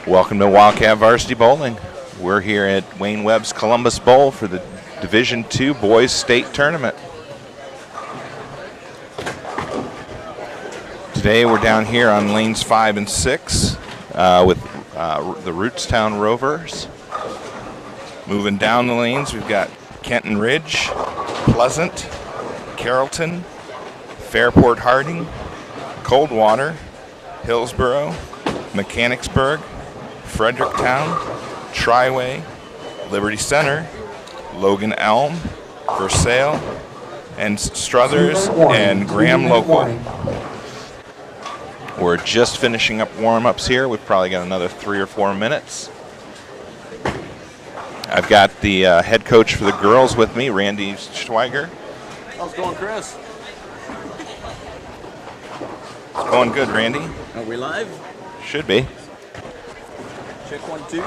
Welcome to Wildcat Varsity Bowling. We're here at Wayne Webb's Columbus Bowl for the Division II Boys State Tournament. Today we're down here on lanes 5 and 6 with the Rootstown Rovers. Moving down the lanes, we've got Kenton Ridge, Pleasant, Carrollton, Fairport Harding, Coldwater, Hillsboro, Mechanicsburg, Fredericktown, Triway, Liberty Center, Logan Elm, Versailles, and Struthers, and Graham Local. We're just finishing up warm-ups here. We've probably got another 3 or 4 minutes. I've got the head coach for the girls with me, Randy Schweiger. How's it going, Chris? It's going good, Randy. Are we live? Should be. Check 1, 2.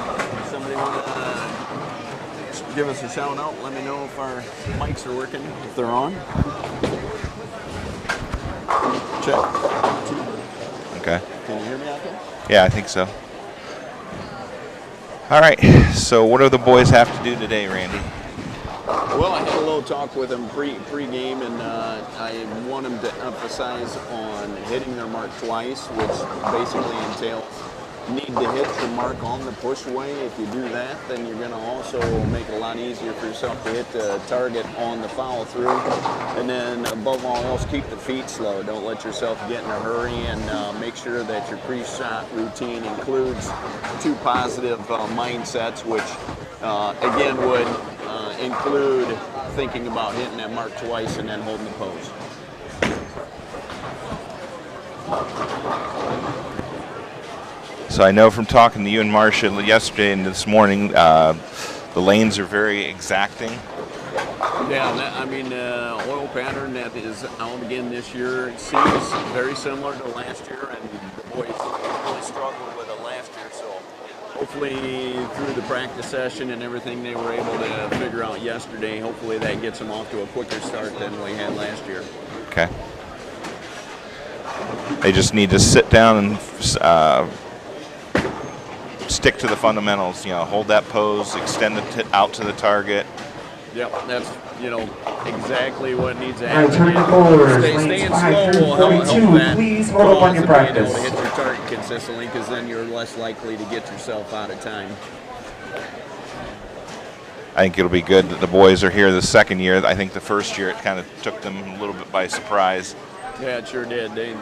Somebody want to give us a shout out? Let me know if our mics are working, if they're on. Check 1, 2. Okay. Can you hear me out there? Yeah, I think so. All right. So, what do the boys have to do today, Randy? Well, I had a little talk with them pre-game, and I want them to emphasize on hitting their mark twice, which basically entails need to hit the mark on the pushway. If you do that, then you're going to also make it a lot easier for yourself to hit the target on the follow through. And then above all else, keep the feet slow. Don't let yourself get in a hurry, and make sure that your pre-shot routine includes 2 positive mindsets, which again would include thinking about hitting that mark twice and then holding the pose. So I know from talking to you and Marcia yesterday and this morning, the lanes are very exacting. Yeah, I mean, oil pattern that is out again this year seems very similar to last year, and the boys really struggled with it last year. So hopefully through the practice session and everything they were able to figure out yesterday, hopefully that gets them off to a quicker start than we had last year. Okay. They just need to sit down and stick to the fundamentals, hold that pose, extend it out to the target. Yep, that's, exactly what needs to happen. Staying slow will help that. Please hold up on your practice. Being able to hit your target consistently, because then you're less likely to get yourself out of time. I think it'll be good that the boys are here the second year. I think the first year it kind of took them a little bit by surprise. Yeah, it sure did. They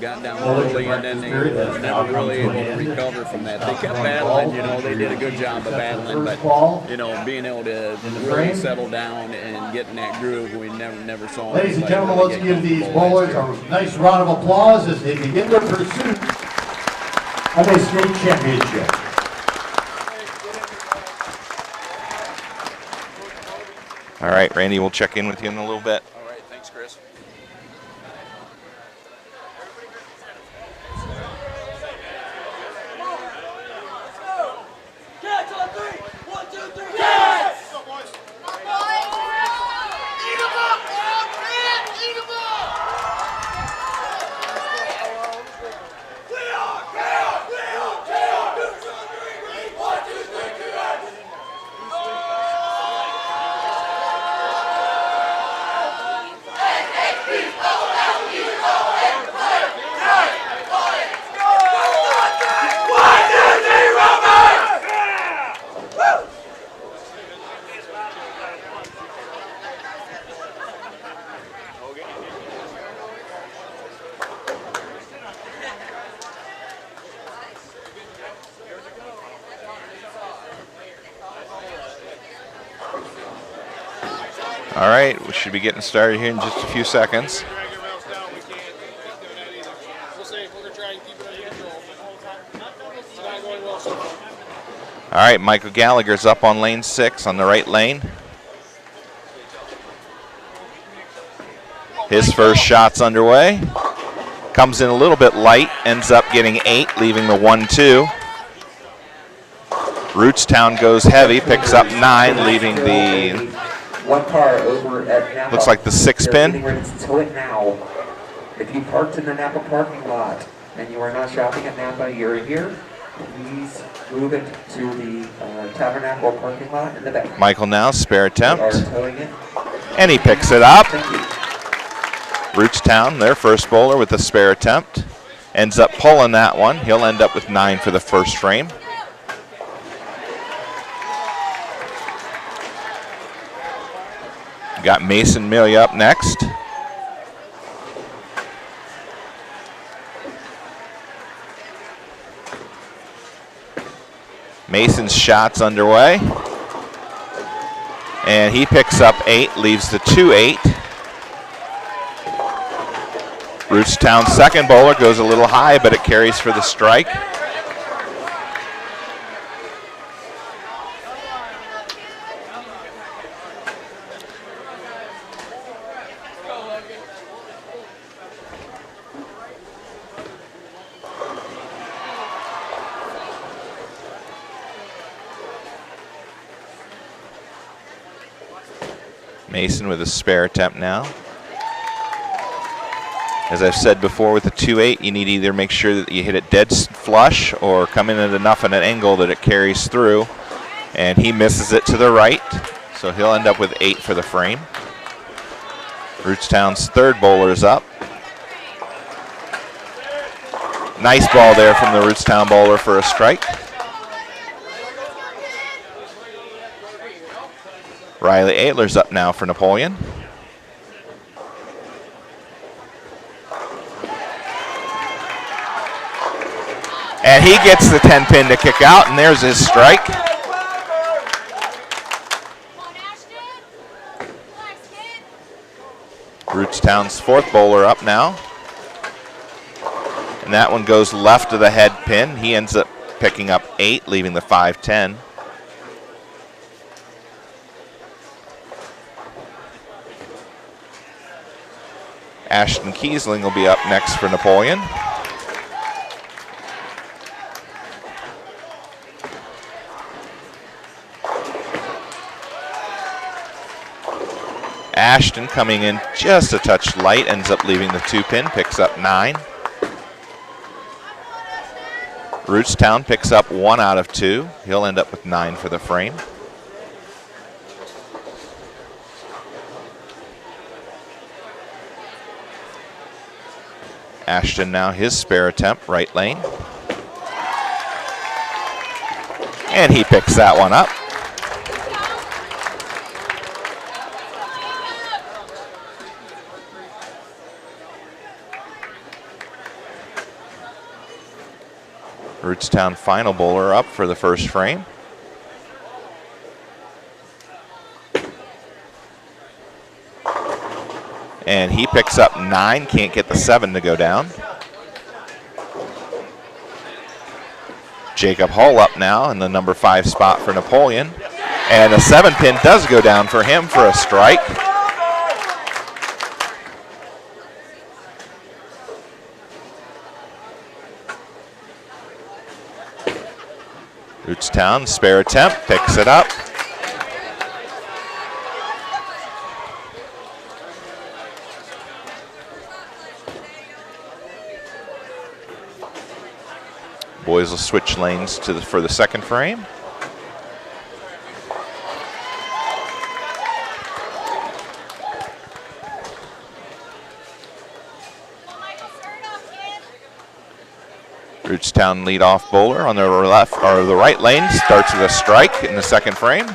got down early, and then they were never really able to recover from that. They kept battling, they did a good job of battling, but, being able to really settle down and get in that groove, we never saw. Ladies and gentlemen, let's give these bowlers a nice round of applause as they begin their pursuit of a state championship. All right, Randy, we'll check in with you in a little bit. All right, thanks, Chris. All right, we should be getting started here in just a few seconds. All right, Michael Gallagher's up on lane 6 on the right lane. His first shot's underway. Comes in a little bit light, ends up getting 8, leaving the 1-2. Rootstown goes heavy, picks up 9, leaving the, one car over at Napa. looks like the 6 pin. Getting ready to tow it now. If you parked in the Napa parking lot and you are not shopping at Napa, you're here. Please move it to the Tabernacle parking lot in the back. Michael now, spare We are attempt. towing it. And he picks it up. Thank you. Rootstown, their first bowler with a spare attempt. Ends up pulling that one. He'll end up with 9 for the first frame. Got Mason Millie up next. Mason's shot's underway. And he picks up 8, leaves the 2-8. Rootstown's second bowler goes a little high, but it carries for the strike. Mason with a spare attempt now. As I've said before, with the 2-8, you need to either make sure that you hit it dead flush or come in at enough at an angle that it carries through. And he misses it to the right, so he'll end up with 8 for the frame. Rootstown's third bowler is up. Nice ball there from the Rootstown bowler for a strike. Riley Adler's up now for Napoleon. And he gets the 10 pin to kick out, and there's his strike. Rootstown's fourth bowler up now. And that one goes left of the head pin. He ends up picking up 8, leaving the 5-10. Ashton Kiesling will be up next for Napoleon. Ashton coming in just a touch light, ends up leaving the 2 pin, picks up 9. Rootstown picks up 1 out of 2. He'll end up with 9 for the frame. Ashton now his spare attempt, right lane. And he picks that one up. Rootstown final bowler up for the first frame. And he picks up 9, can't get the 7 to go down. Jacob Hull up now in the number 5 spot for Napoleon. And a 7 pin does go down for him for a strike. Rootstown, spare attempt, picks it up. Boys will switch lanes for the second frame. Rootstown leadoff bowler on the left or the right lane starts with a strike in the second frame.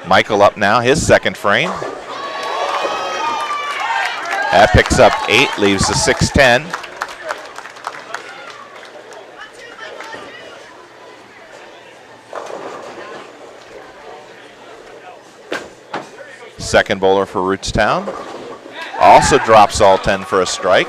Michael up now, his second frame. That picks up 8, leaves the 6-10. Second bowler for Rootstown. Also drops all 10 for a strike.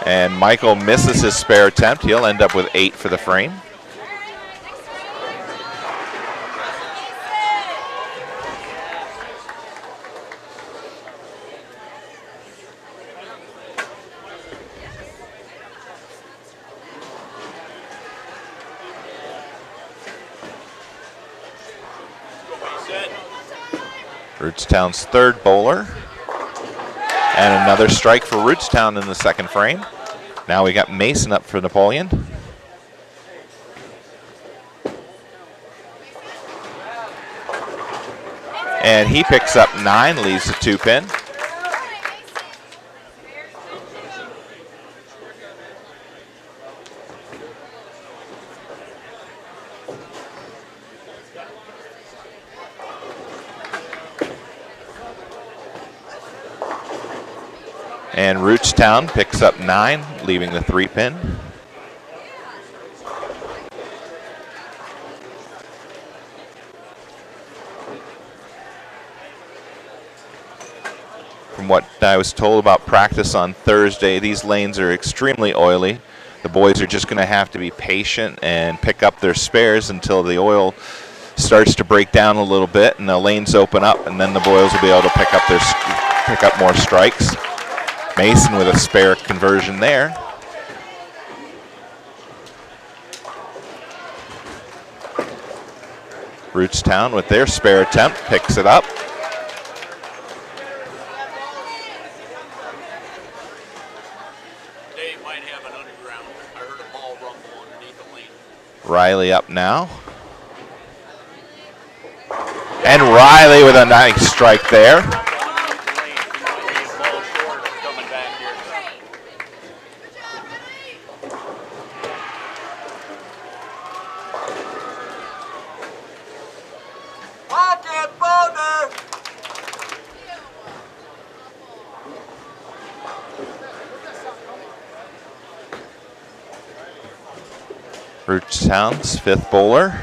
And Michael misses his spare attempt. He'll end up with 8 for the frame. Rootstown's third bowler. And another strike for Rootstown in the second frame. Now we got Mason up for Napoleon. And he picks up 9, leaves a 2-pin. And Rootstown picks up 9, leaving the 3-pin. From what I was told about practice on Thursday, these lanes are extremely oily. The boys are just going to have to be patient and pick up their spares until the oil starts to break down a little bit and the lanes open up, and then the boys will be able to pick up more strikes. Mason with a spare conversion there. Rootstown with their spare attempt picks it up. Dave might have an underground. I heard a ball rumble underneath the lane. Riley up now. And Riley with a nice strike there. Rootstown's fifth bowler.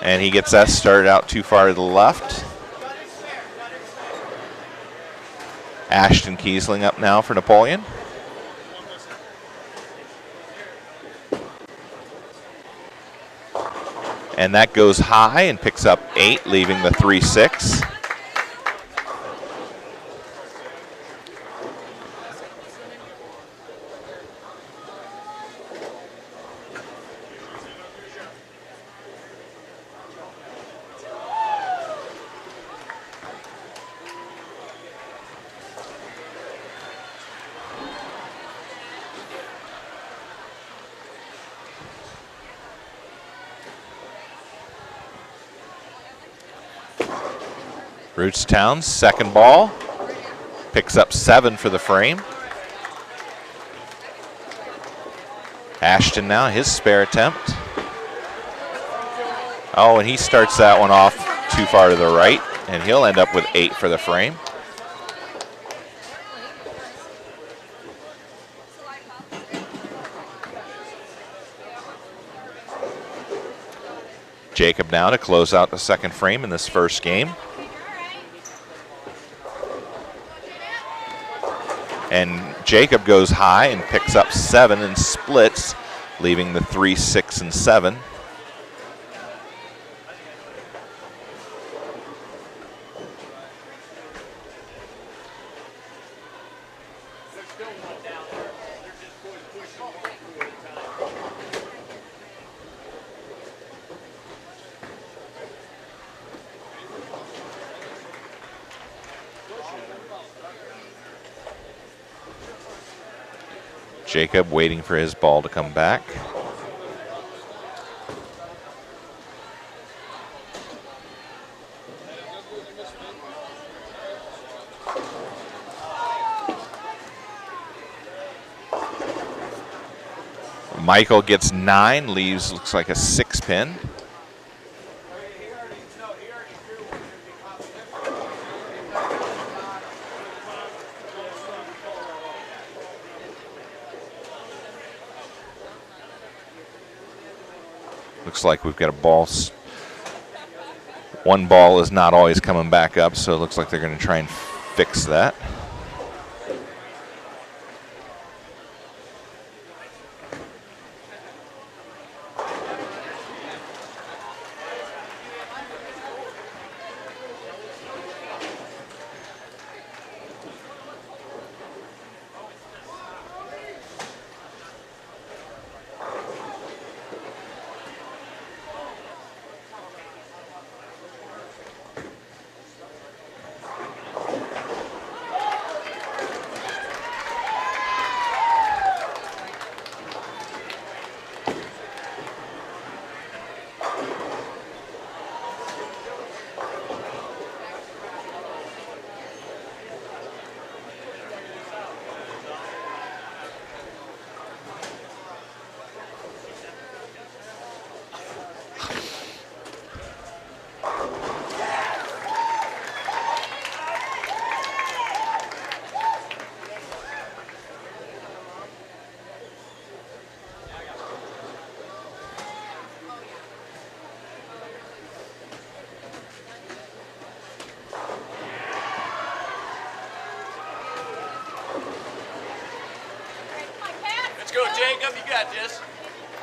And he gets that started out too far to the left. Ashton Kiesling up now for Napoleon. And that goes high and picks up 8, leaving the 3-6. Rootstown's second ball picks up 7 for the frame. Ashton now, his spare attempt. Oh, and he starts that one off too far to the right, and he'll end up with 8 for the frame. Jacob now to close out the second frame in this first game. And Jacob goes high and picks up 7 and splits, leaving the 3, 6, and 7. Jacob waiting for his ball to come back. Michael gets 9, leaves, looks like a 6-pin. Looks like we've got a ball. One ball is not always coming back up, so it looks like they're going to try and fix that.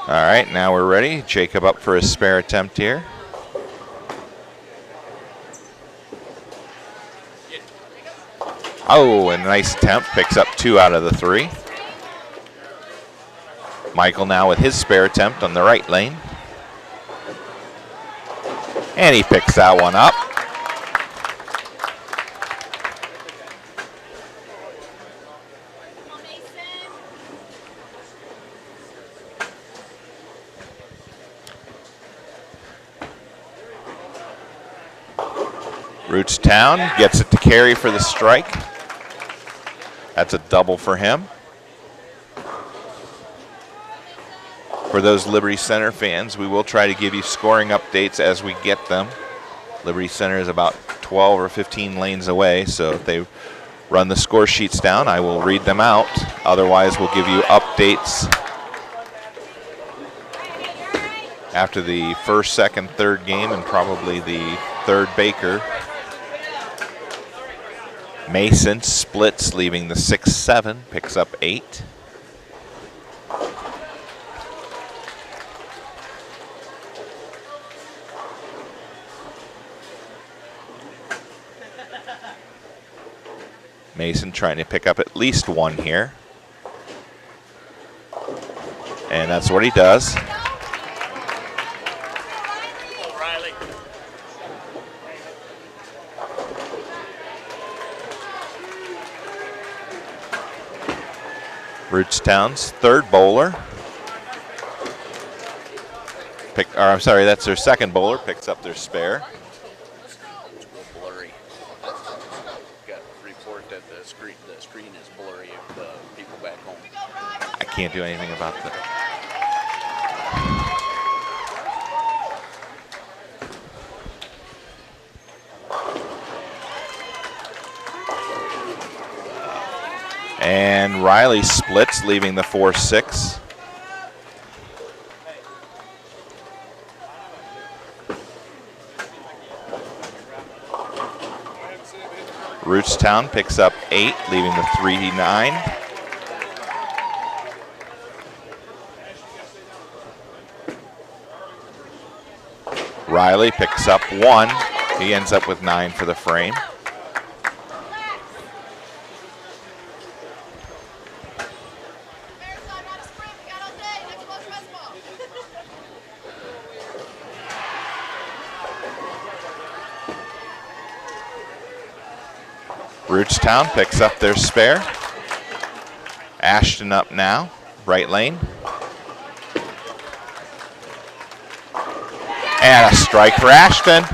All right, now we're ready. Jacob up for his spare attempt here. Oh, a nice attempt. Picks up 2 out of the 3. Michael now with his spare attempt on the right lane. And he picks that one up. Rootstown gets it to carry for the strike. That's a double for him. For those Liberty Center fans, we will try to give you scoring updates as we get them. Liberty Center is about 12 or 15 lanes away, so if they run the score sheets down, I will read them out. Otherwise, we'll give you updates after the first, second, third game, and probably the third Baker. Mason splits, leaving the 6-7, picks up 8. Mason trying to pick up at least 1 here. And that's what he does. Rootstown's third bowler. I'm sorry, that's their second bowler. Picks up their spare. It's real blurry. Got a report that the screen is blurry of the people back home. I can't do anything about that. And Riley splits, leaving the 4-6. Rootstown picks up 8, leaving the 3-9. Riley picks up 1. He ends up with 9 for the frame. Rootstown picks up their spare. Ashton up now, right lane. And a strike for Ashton.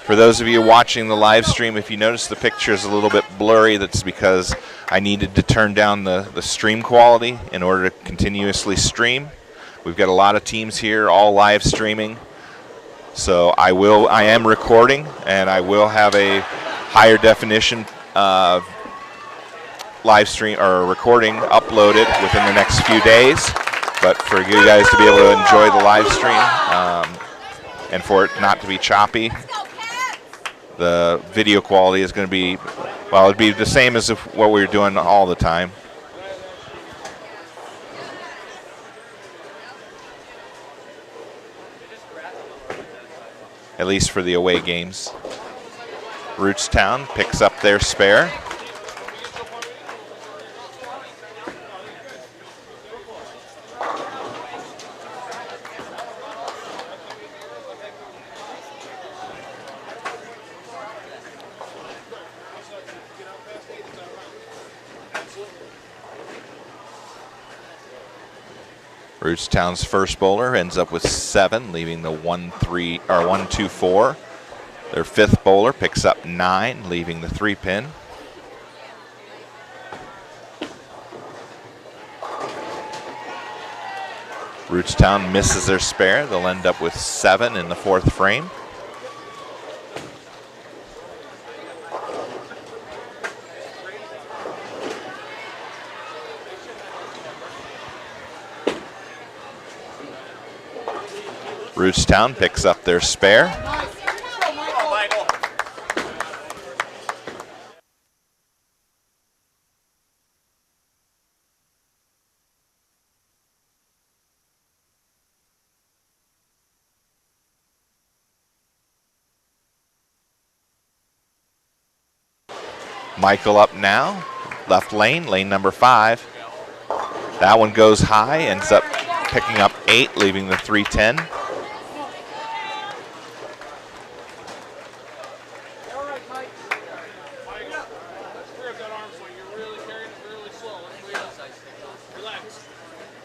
For those of you watching the live stream, if you notice the picture is a little bit blurry, that's because I needed to turn down the stream quality in order to continuously stream. We've got a lot of teams here, all live streaming. So I am recording, and I will have a higher definition live stream or recording uploaded within the next few days. But for you guys to be able to enjoy the live stream and for it not to be choppy, the video quality is going to be, well, it'd be the same as what we were doing all the time. At least for the away games. Rootstown picks up their spare. Rootstown's first bowler ends up with 7, leaving the 1-2-4. Their fifth bowler picks up 9, leaving the 3-pin. Rootstown misses their spare. They'll end up with 7 in the 4th frame. Rootstown picks up their spare. Michael up now, left lane, lane number 5. That one goes high, ends up picking up 8, leaving the 310.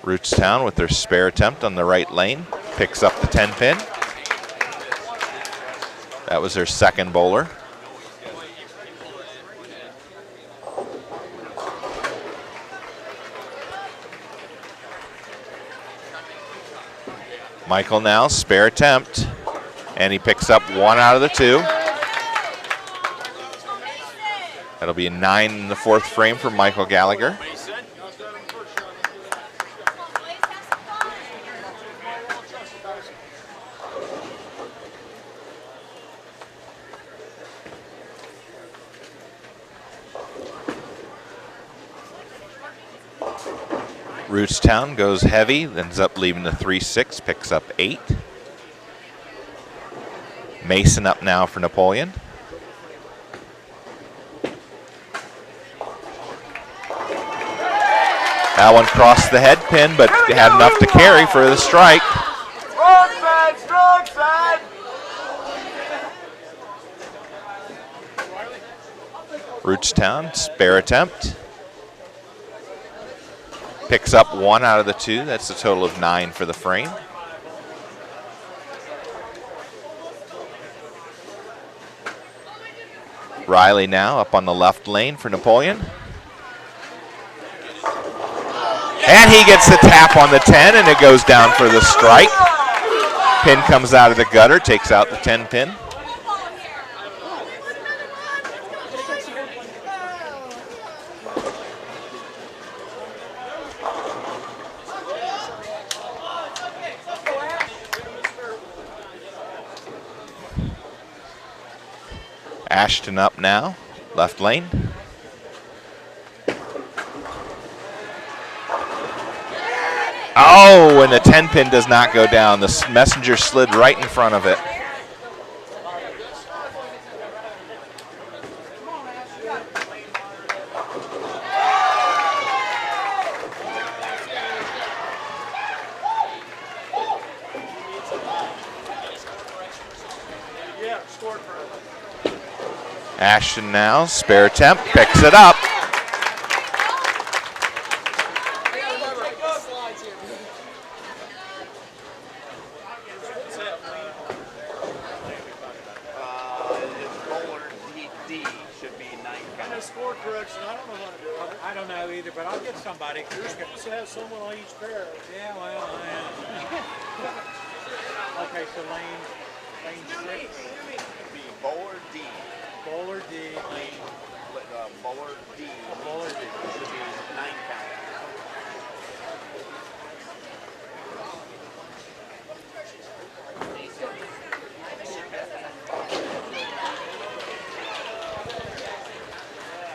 Rootstown with their spare attempt on the right lane, picks up the 10 pin. That was their second bowler. Michael now, spare attempt, and he picks up 1 out of the 2. That'll be a 9 in the 4th frame for Michael Gallagher. Rootstown goes heavy, ends up leaving the 3-6, picks up 8. Mason up now for Napoleon. That one crossed the head pin, but had enough to carry for the strike. Strong side, strong side. Rootstown, spare attempt. Picks up 1 out of the 2. That's a total of 9 for the frame. Riley now up on the left lane for Napoleon. And he gets the tap on the 10, and it goes down for the strike. Pin comes out of the gutter, takes out the 10 pin. Ashton up now, left lane. Oh, and the 10 pin does not go down. The messenger slid right in front of it. Ashton now, spare attempt, picks it up. I don't know either, but I'll get somebody. You're supposed to have someone on each pair. Yeah, well, yeah. Okay, so lane 6. Be bowler D. Bowler D. Bowler D. Bowler D. Should be 9 count.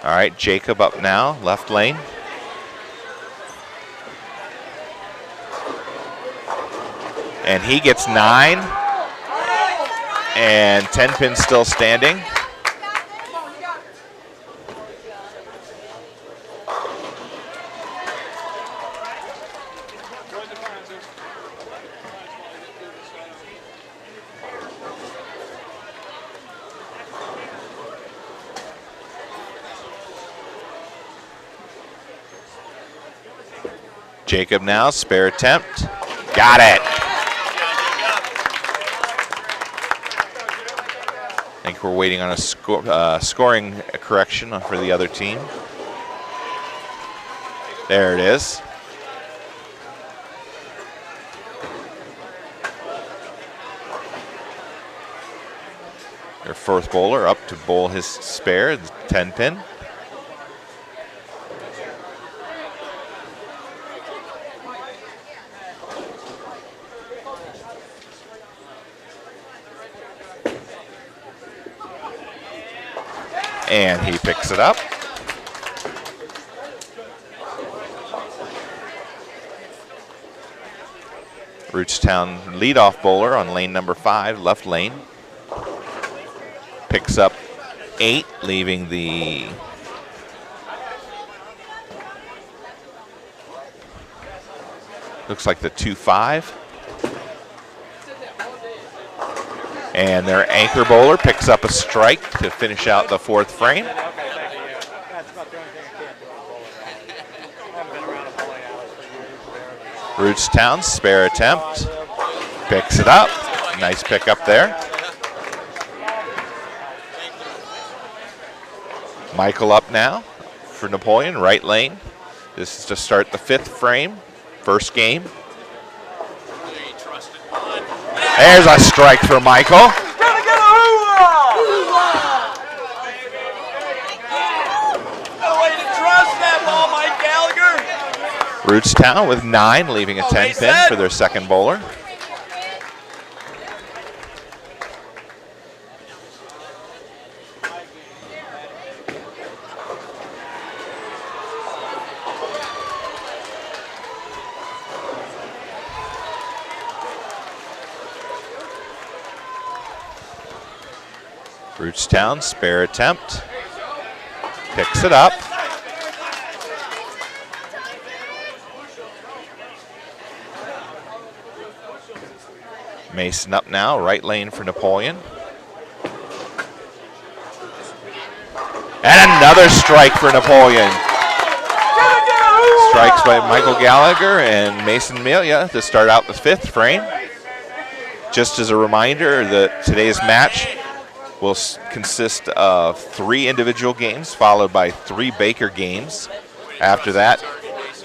All right, Jacob up now, left lane. And he gets 9. And 10 pin still standing. Jacob now, spare attempt. Got it. I think we're waiting on a scoring correction for the other team. There it is. Their 4th bowler up to bowl his spare, the 10 pin. And he picks it up. Rootstown leadoff bowler on lane number 5, left lane. Picks up 8, leaving the Looks like the 2-5. And their anchor bowler picks up a strike to finish out the fourth frame. Okay, thank you. That's about the only thing I can't do in bowling. I haven't been around a bowling alley for years. Rootstown, spare attempt. Picks it up. Nice pick up there. Michael up now for Napoleon, right lane. This is to start the fifth frame, first game. There's a strike for Michael. Gonna get a hoorah! No way to trust that ball, Mike Gallagher. Rootstown with 9, leaving a 10 pin for their second bowler. Rootstown, spare attempt. Picks it up. Mason up now, right lane for Napoleon. And another strike for Napoleon. Strikes by Michael Gallagher and Mason Melia to start out the fifth frame. Just as a reminder that today's match will consist of 3 individual games followed by 3 Baker games. After that,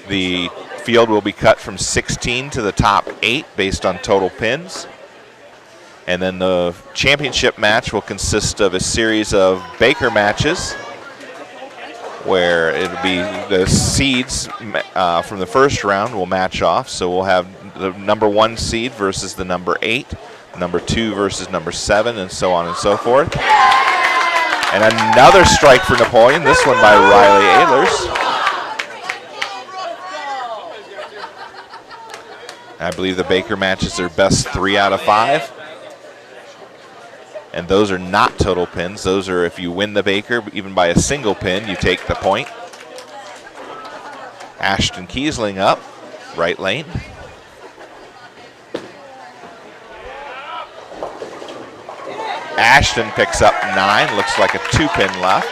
the field will be cut from 16 to the top 8 based on total pins. And then the championship match will consist of a series of Baker matches where it'll be the seeds from the first round will match off. So we'll have the number 1 seed versus the number 8. Number 2 versus number 7, and so on and so forth. And another strike for Napoleon, this one by Riley Ehlers. I believe the Baker matches are best 3 out of 5. And those are not total pins. Those are if you win the Baker, even by a single pin, you take the point. Ashton Kiesling up, right lane. Ashton picks up 9, looks like a 2-pin left.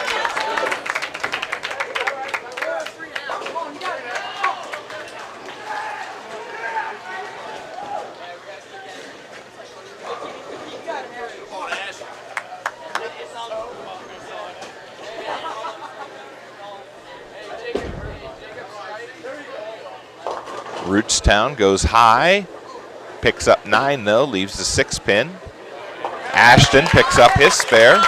Rootstown goes high, picks up 9 though, leaves the 6-pin. Ashton picks up his spare.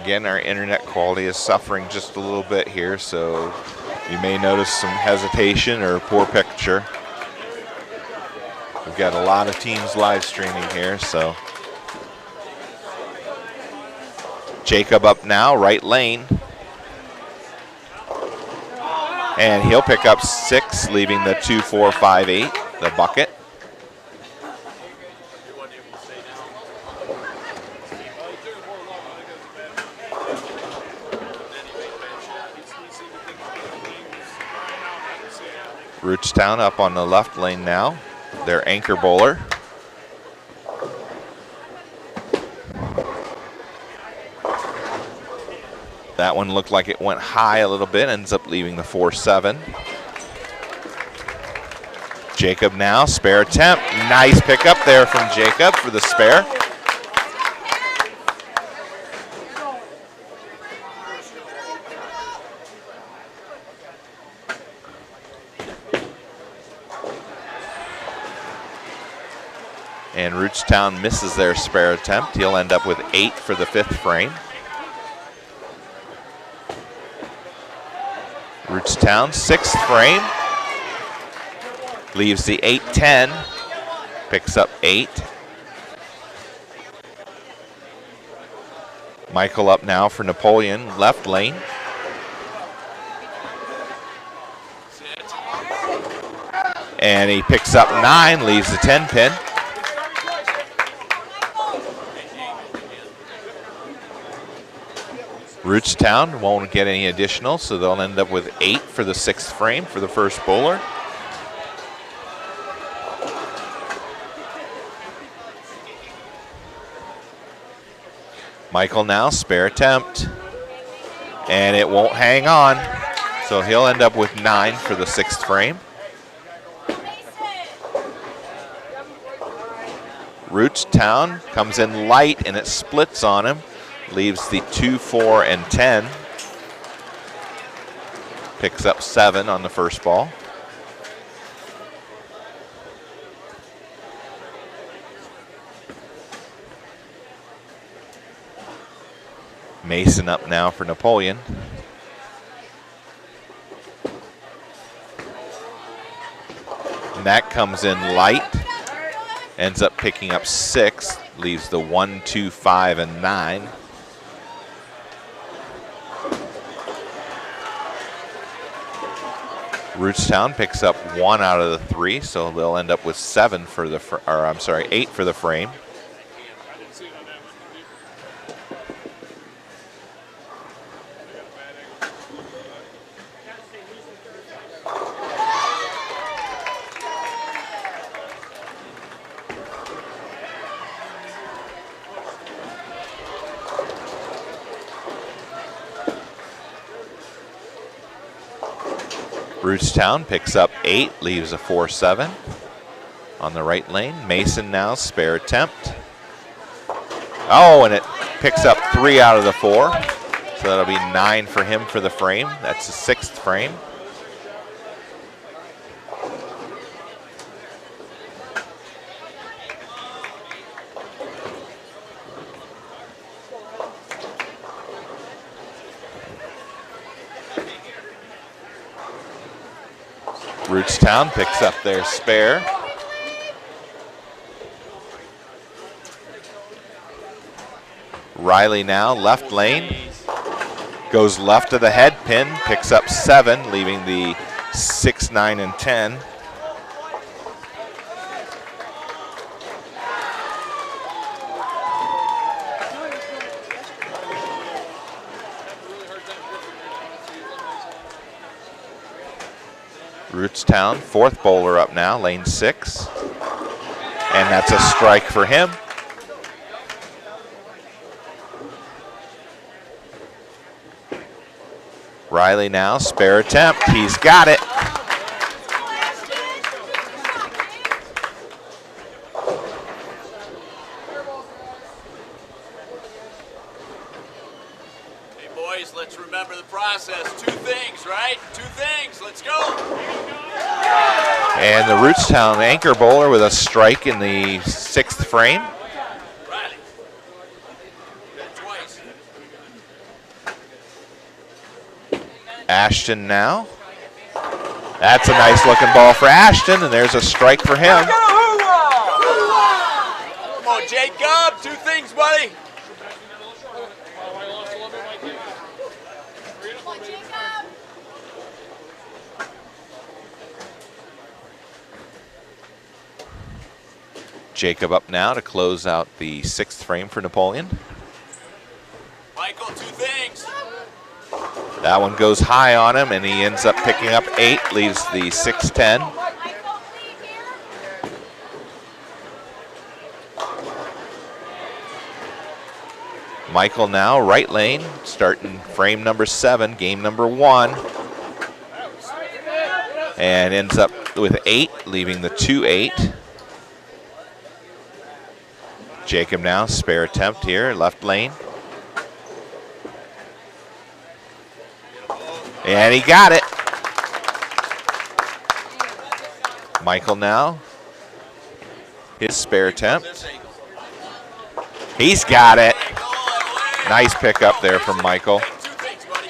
Again, our internet quality is suffering just a little bit here, so you may notice some hesitation or poor picture. We've got a lot of teams live streaming here, so. Jacob up now, right lane. And he'll pick up 6, leaving the 2, 4, 5, 8, the bucket. Rootstown up on the left lane now, their anchor bowler. That one looked like it went high a little bit, ends up leaving the 4-7. Jacob now, spare attempt. Nice pickup there from Jacob for the spare. And Rootstown misses their spare attempt. He'll end up with 8 for the 5th frame. Rootstown, 6th frame. Leaves the 8-10. Picks up 8. Michael up now for Napoleon, left lane. And he picks up 9, leaves the 10 pin. Rootstown won't get any additional, so they'll end up with 8 for the 6th frame for the first bowler. Michael now, spare attempt. And it won't hang on, so he'll end up with 9 for the 6th frame. Rootstown comes in light and it splits on him. Leaves the 2, 4, and 10. Picks up 7 on the first ball. Mason up now for Napoleon. And that comes in light. Ends up picking up 6. Leaves the 1, 2, 5, and 9. Rootstown picks up 1 out of the 3, so they'll end up with 7 for the, 8 for the frame. Rootstown picks up 8, leaves a 4, 7 on the right lane. Mason now, spare attempt. Oh, and it picks up 3 out of the 4. So that'll be 9 for him for the frame. That's the 6th frame. Rootstown picks up their spare. Riley now, left lane. Goes left of the head pin, picks up 7, leaving the 6, 9, and 10. Rootstown, 4th bowler up now, lane 6. And that's a strike for him. Riley now, spare attempt. He's got it. Hey boys, let's remember the process. 2 things, right? 2 things. Let's go. And the Rootstown anchor bowler with a strike in the 6th frame. Riley. Twice. Ashton now. That's a nice looking ball for Ashton, and there's a strike for him. Come on, Jacob. 2 things, buddy. Jacob up now to close out the 6th frame for Napoleon. Michael, 2 things. That one goes high on him, and he ends up picking up 8, leaves the 6, 10. Michael now, right lane, starting frame number 7, game number 1. And ends up with 8, leaving the 2, 8. Jacob now, spare attempt here, left lane. And he got it. Michael now, his spare attempt. He's got it. Nice pickup there from Michael. 2 things, buddy.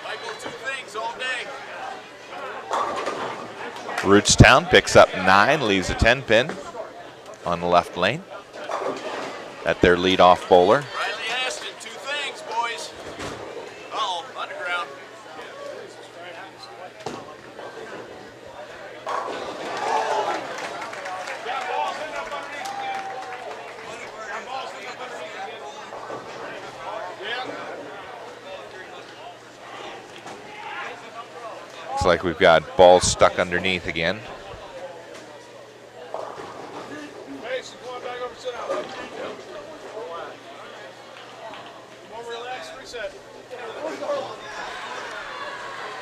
Michael, 2 things all day. Rootstown picks up 9, leaves a 10 pin on the left lane at their leadoff bowler. Riley Ashton, 2 things, boys. Uh-oh, underground. Looks like we've got balls stuck underneath again. Mason, come on back over, sit down. Come on, relax, reset.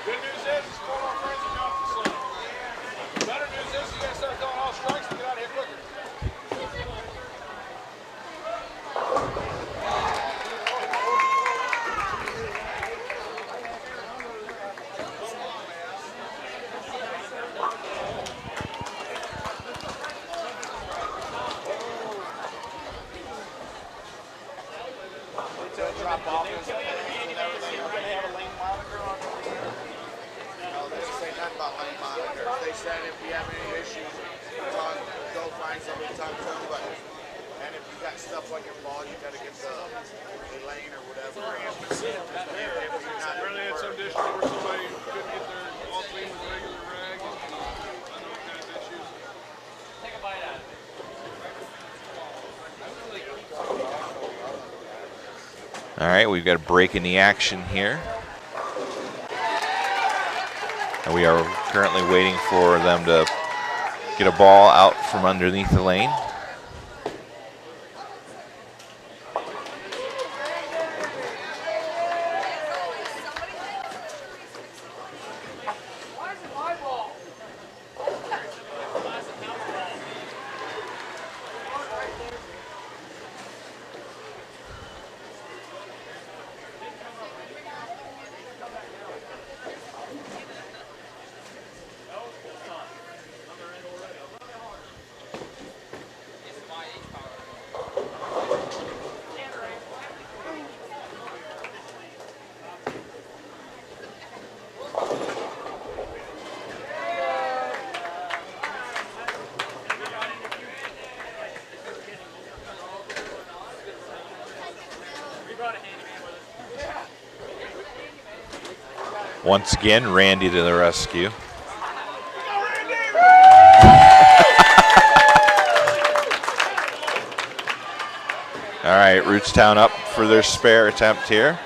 Good news is, it's going on friends and off the slide. Better news is, you guys start calling all strikes to get out of here quicker. Drop off and everything. We're going to have a lane monitor on the air. No, they didn't say nothing about lane monitor. They said if we have any issues, go find somebody to talk to them. But and if you got stuff on your ball, you got to get the lane or whatever. Apparently had some issue where somebody couldn't get their all clean with regular rag. I know what kind of issues. Take a bite out of it. All right, we've got a break in the action here. And we are currently waiting for them to get a ball out from underneath the lane. Once again, Randy to the rescue. All right, Rootstown up for their spare attempt here.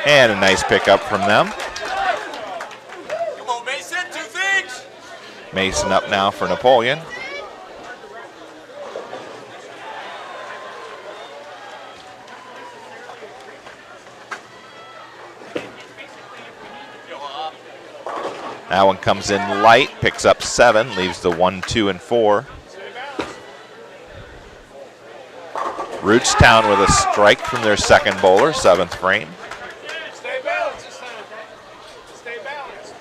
And a nice pickup from them. Come on, Mason, two things. Mason up now for Napoleon. That one comes in light, picks up 7, leaves the 1, 2, and 4. Rootstown with a strike from their second bowler, 7th frame. Stay balanced this time. Stay balanced.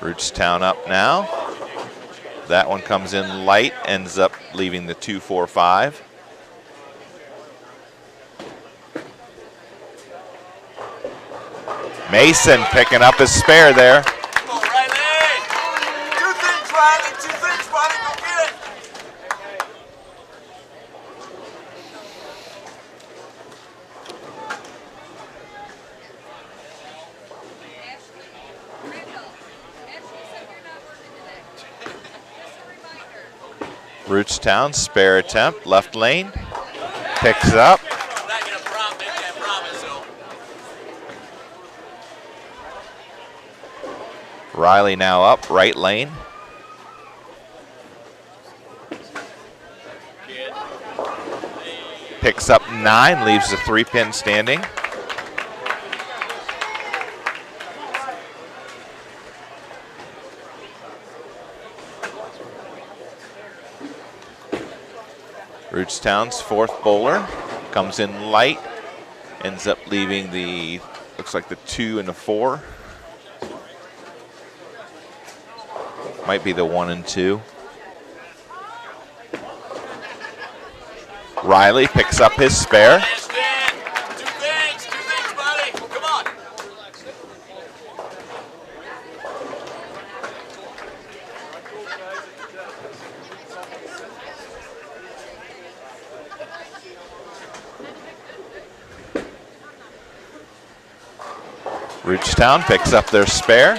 Rootstown up now. That one comes in light, ends up leaving the 2, 4, 5. Mason picking up his spare there. Come on, Riley. Two things, Riley. Two things, Riley. Go get it. Rootstown, spare attempt, left lane, picks up. I'm not going to make that promise, though. Riley now up, right lane. Picks up 9, leaves the 3-pin standing. Rootstown's 4th bowler comes in light, ends up leaving the, looks like the 2 and the 4. Might be the 1 and 2. Riley picks up his spare. Last in. Two things, buddy. Come on. Rootstown picks up their spare.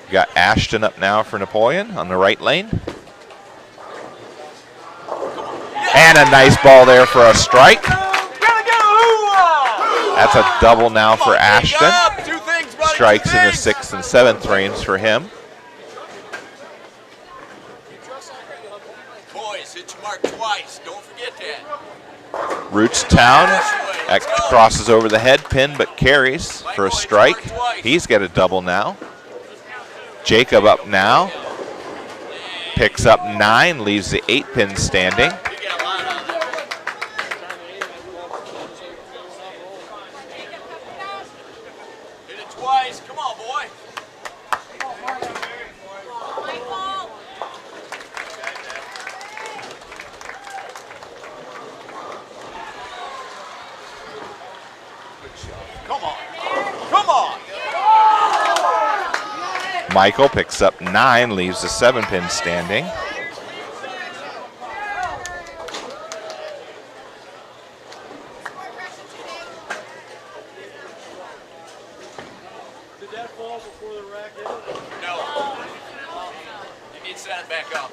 We got Ashton up now for Napoleon on the right lane. And a nice ball there for a strike. That's a double now for Ashton. Strikes in the 6th and 7th frames for him. Boys, hit your mark twice. Don't forget that. Rootstown that crosses over the head pin but carries for a strike. He's got a double now. Jacob up now. Picks up 9, leaves the 8 pin standing. Hit it twice. Come on, boy. Come on. Come on. Michael picks up 9, leaves the 7 pin standing. Did that fall before the rack hit it? No. You need to set it back up.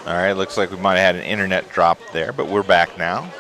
All right, looks like we might have had an internet drop there, but we're back now.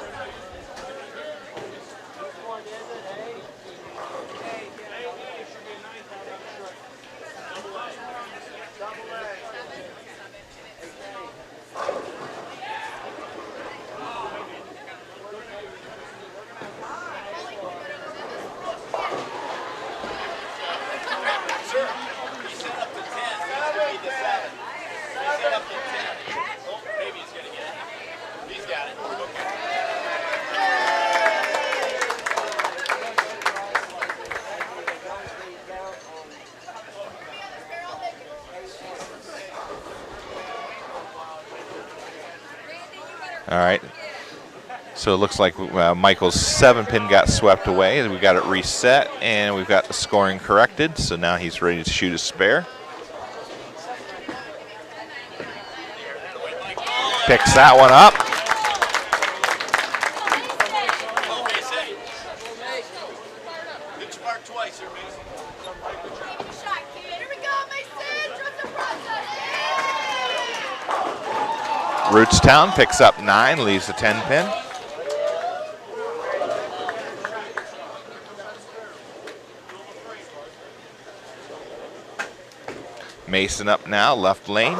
All right. So it looks like Michael's 7 pin got swept away. We got it reset, and we've got the scoring corrected. So now he's ready to shoot a spare. Picks that one up. Hit your mark twice here, Mason. Rootstown picks up 9, leaves the 10 pin. Mason up now, left lane.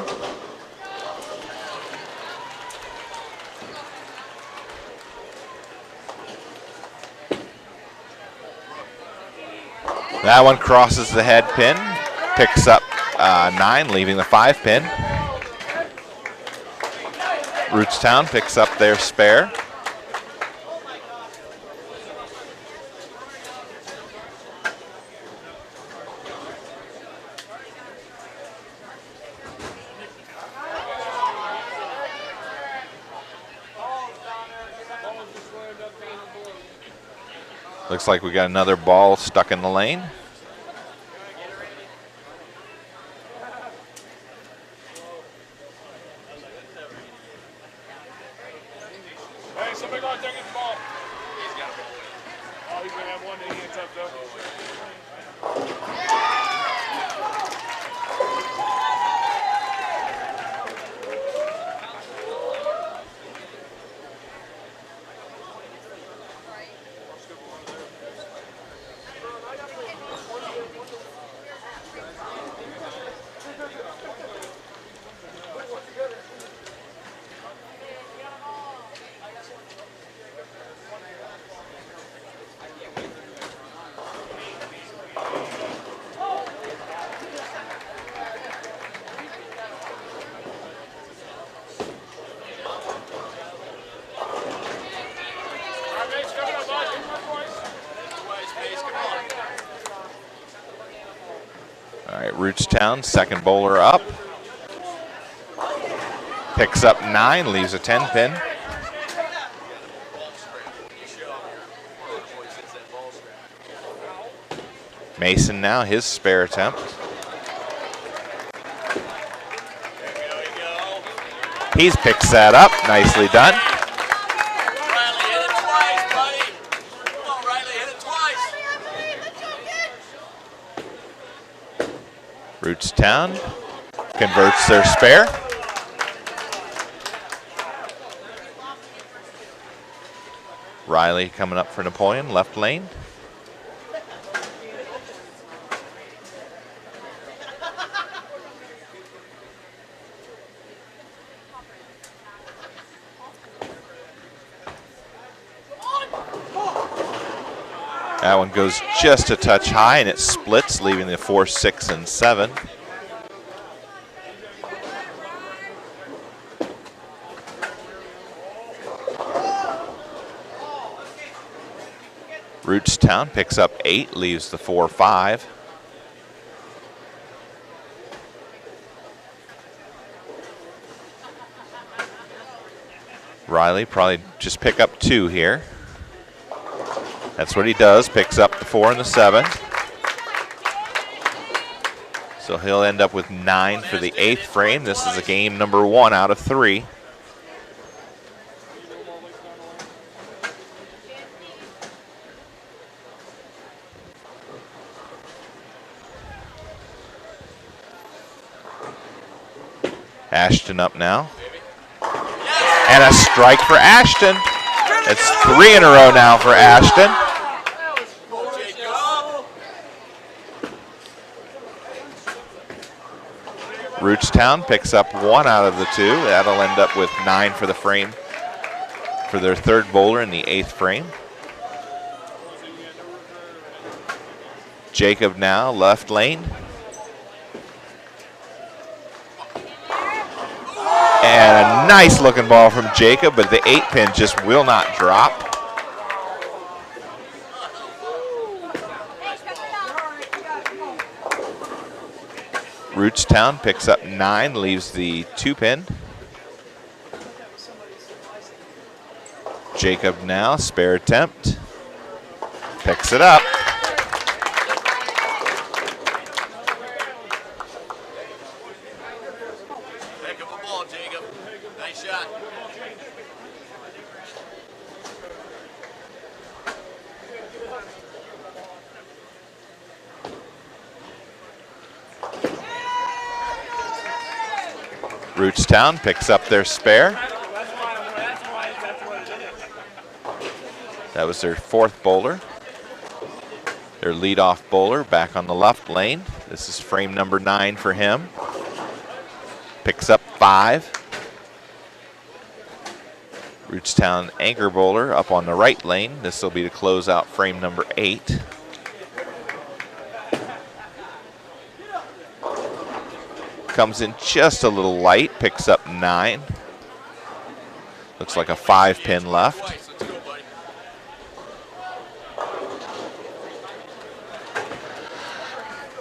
That one crosses the head pin, picks up 9, leaving the 5 pin. Rootstown picks up their spare. Looks like we got another ball stuck in the lane. Hey, somebody go out there and get the ball. Oh, he's going to have one that he ends up though. All right, Rootstown, second bowler up. Picks up 9, leaves a 10 pin. Mason now, his spare attempt. He picks that up. Nicely done. Riley, hit it twice, buddy. Come on, Riley, hit it twice. Rootstown converts their spare. Riley coming up for Napoleon, left lane. That one goes just a touch high, and it splits, leaving the 4, 6, and 7. Rootstown picks up 8, leaves the 4, 5. Riley probably just pick up 2 here. That's what he does, picks up the 4 and the 7. So he'll end up with 9 for the 8th frame. This is a game number 1 out of 3. Ashton up now. And a strike for Ashton. It's 3 in a row now for Ashton. Rootstown picks up 1 out of the 2. That'll end up with 9 for the frame for their 3rd bowler in the 8th frame. Jacob now, left lane. And a nice looking ball from Jacob, but the 8 pin just will not drop. Rootstown picks up 9, leaves the 2 pin. Jacob now, spare attempt. Picks it up. Rootstown picks up their spare. That was their 4th bowler. Their leadoff bowler back on the left lane. This is frame number 9 for him. Picks up 5. Rootstown anchor bowler up on the right lane. This will be to close out frame number 8. Comes in just a little light, picks up 9. Looks like a 5 pin left.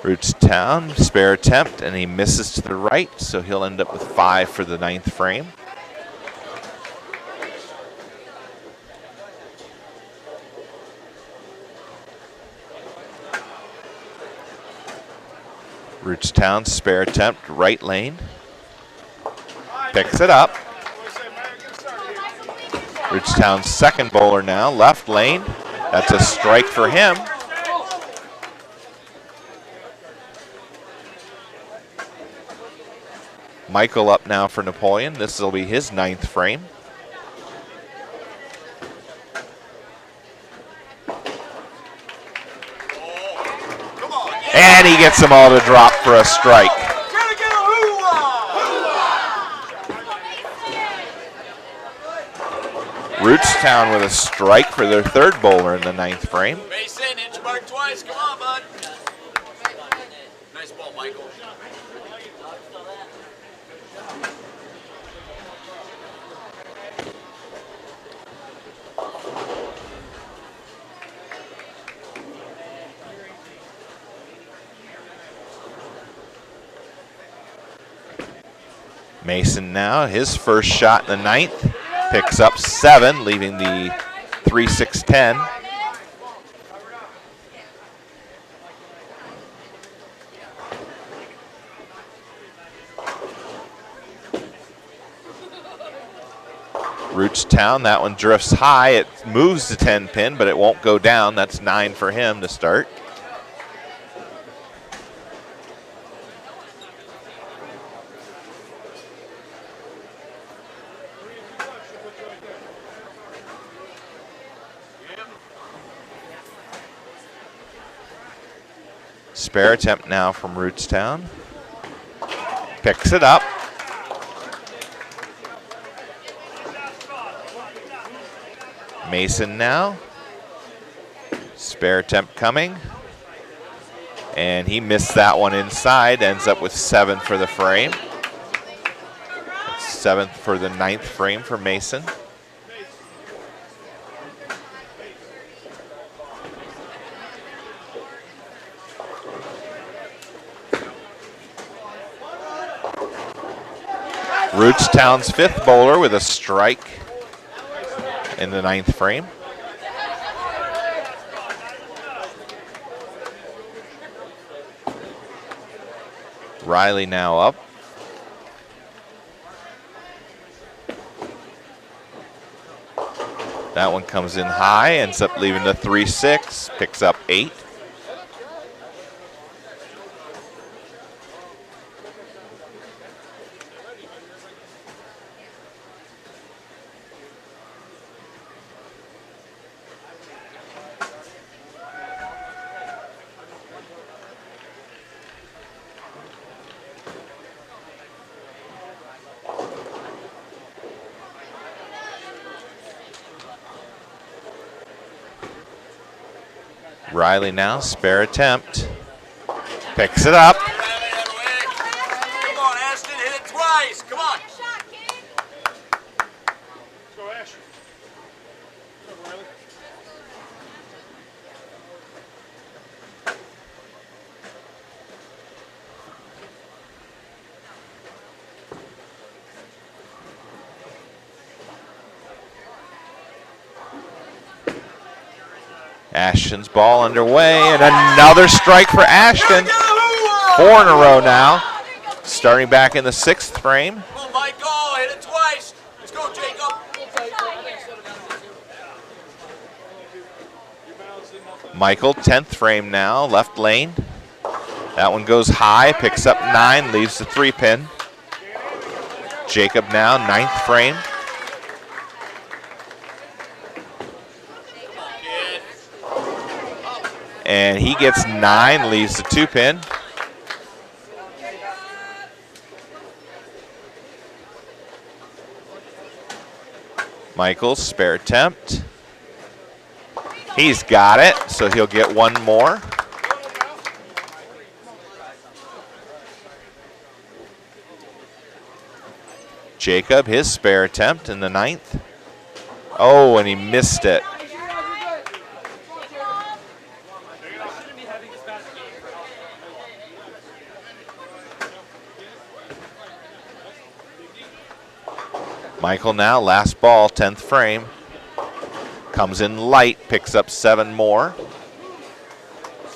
Rootstown, spare attempt, and he misses to the right, so he'll end up with 5 for the 9th frame. Rootstown, spare attempt, right lane. Picks it up. Rootstown's 2nd bowler now, left lane. That's a strike for him. Michael up now for Napoleon. This will be his 9th frame. And he gets them all to drop for a strike. Rootstown with a strike for their 3rd bowler in the 9th frame. Base in, inch mark twice. Come on, bud. Nice ball, Michael. Mason now, his first shot in the 9th, picks up 7, leaving the 3, 6, 10. Rootstown, that one drifts high. It moves the 10 pin, but it won't go down. That's 9 for him to start. Spare attempt now from Rootstown. Picks it up. Mason now. Spare attempt coming. And he missed that one inside. Ends up with 7 for the frame. It's 7th for the 9th frame for Mason. Rootstown's 5th bowler with a strike in the 9th frame. Riley now up. That one comes in high, ends up leaving the 3-6, picks up 8. Riley now, spare attempt. Picks it up. Come on, Ashton, hit it twice. Come on. Go, Ash. Go, Riley. Ashton's ball underway, and another strike for Ashton. 4 in a row now. Starting back in the 6th frame. Come on, Michael, hit it twice. Let's go, Jacob. Michael, 10th frame now, left lane. That one goes high, picks up 9, leaves the 3 pin. Jacob now, 9th frame. And he gets 9, leaves the 2 pin. Michael's spare attempt. He's got it, so he'll get 1 more. Jacob, his spare attempt in the 9th. Oh, and he missed it. Michael now, last ball, 10th frame. Comes in light, picks up 7 more.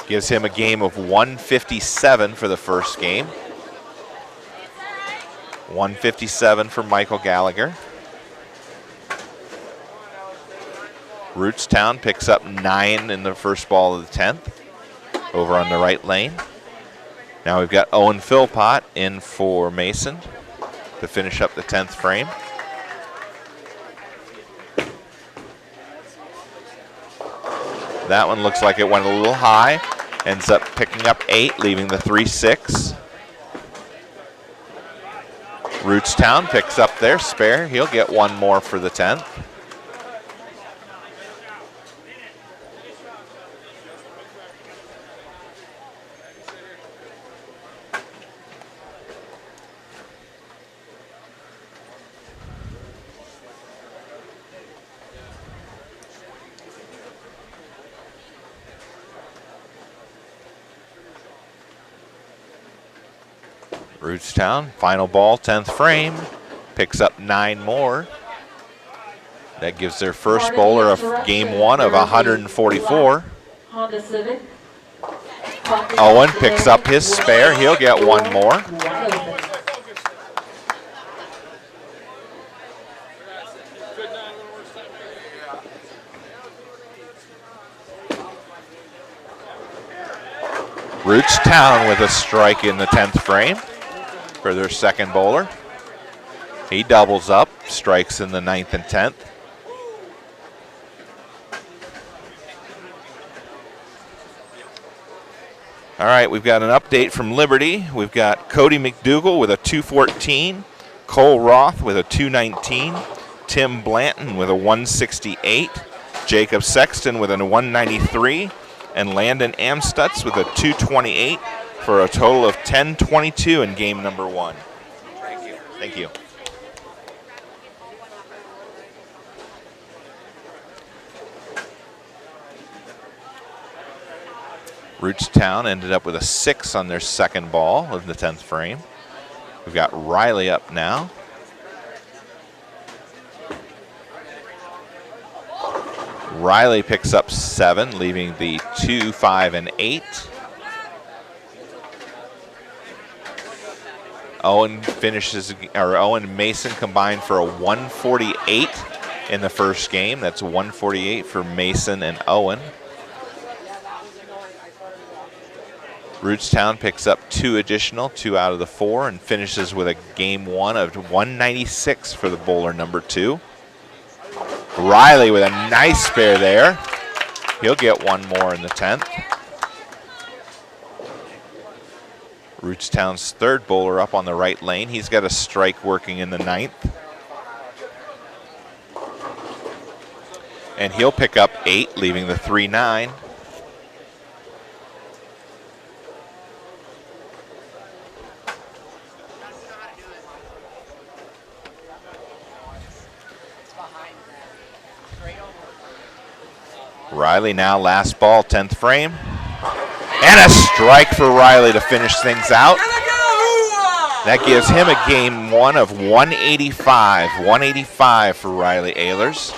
Gives him a game of 157 for the first game. 157 for Michael Gallagher. Rootstown picks up 9 in the first ball of the 10th. Over on the right lane. Now we've got Owen Philpott in for Mason to finish up the 10th frame. That one looks like it went a little high. Ends up picking up 8, leaving the 3-6. Rootstown picks up their spare. He'll get 1 more for the 10th. Rootstown, final ball, 10th frame, picks up 9 more. That gives their first bowler a game 1 of 144. Owen picks up his spare, he'll get 1 more. Good night. Rootstown with a strike in the 10th frame for their second bowler. He doubles up, strikes in the 9th and 10th. All right, we've got an update from Liberty. We've got Cody McDougall with a 214, Cole Roth with a 219, Tim Blanton with a 168, Jacob Sexton with a 193, and Landon Amstutz with a 228 for a total of 10-22 in game number 1. Thank you. Rootstown ended up with a 6 on their second ball of the 10th frame. We've got Riley up now. Riley picks up 7, leaving the 2, 5, and 8. Owen Mason combined for a 148 in the first game. That's 148 for Mason and Owen. Rootstown picks up 2 additional, 2 out of the 4, and finishes with a game 1 of 196 for the bowler number 2. Riley with a nice spare there. He'll get 1 more in the 10th. Rootstown's third bowler up on the right lane. He's got a strike working in the 9th. And he'll pick up 8, leaving the 3-9. Riley now last ball, 10th frame. And a strike for Riley to finish things out. That gives him a game 1 of 185. 185 for Riley Ehlers.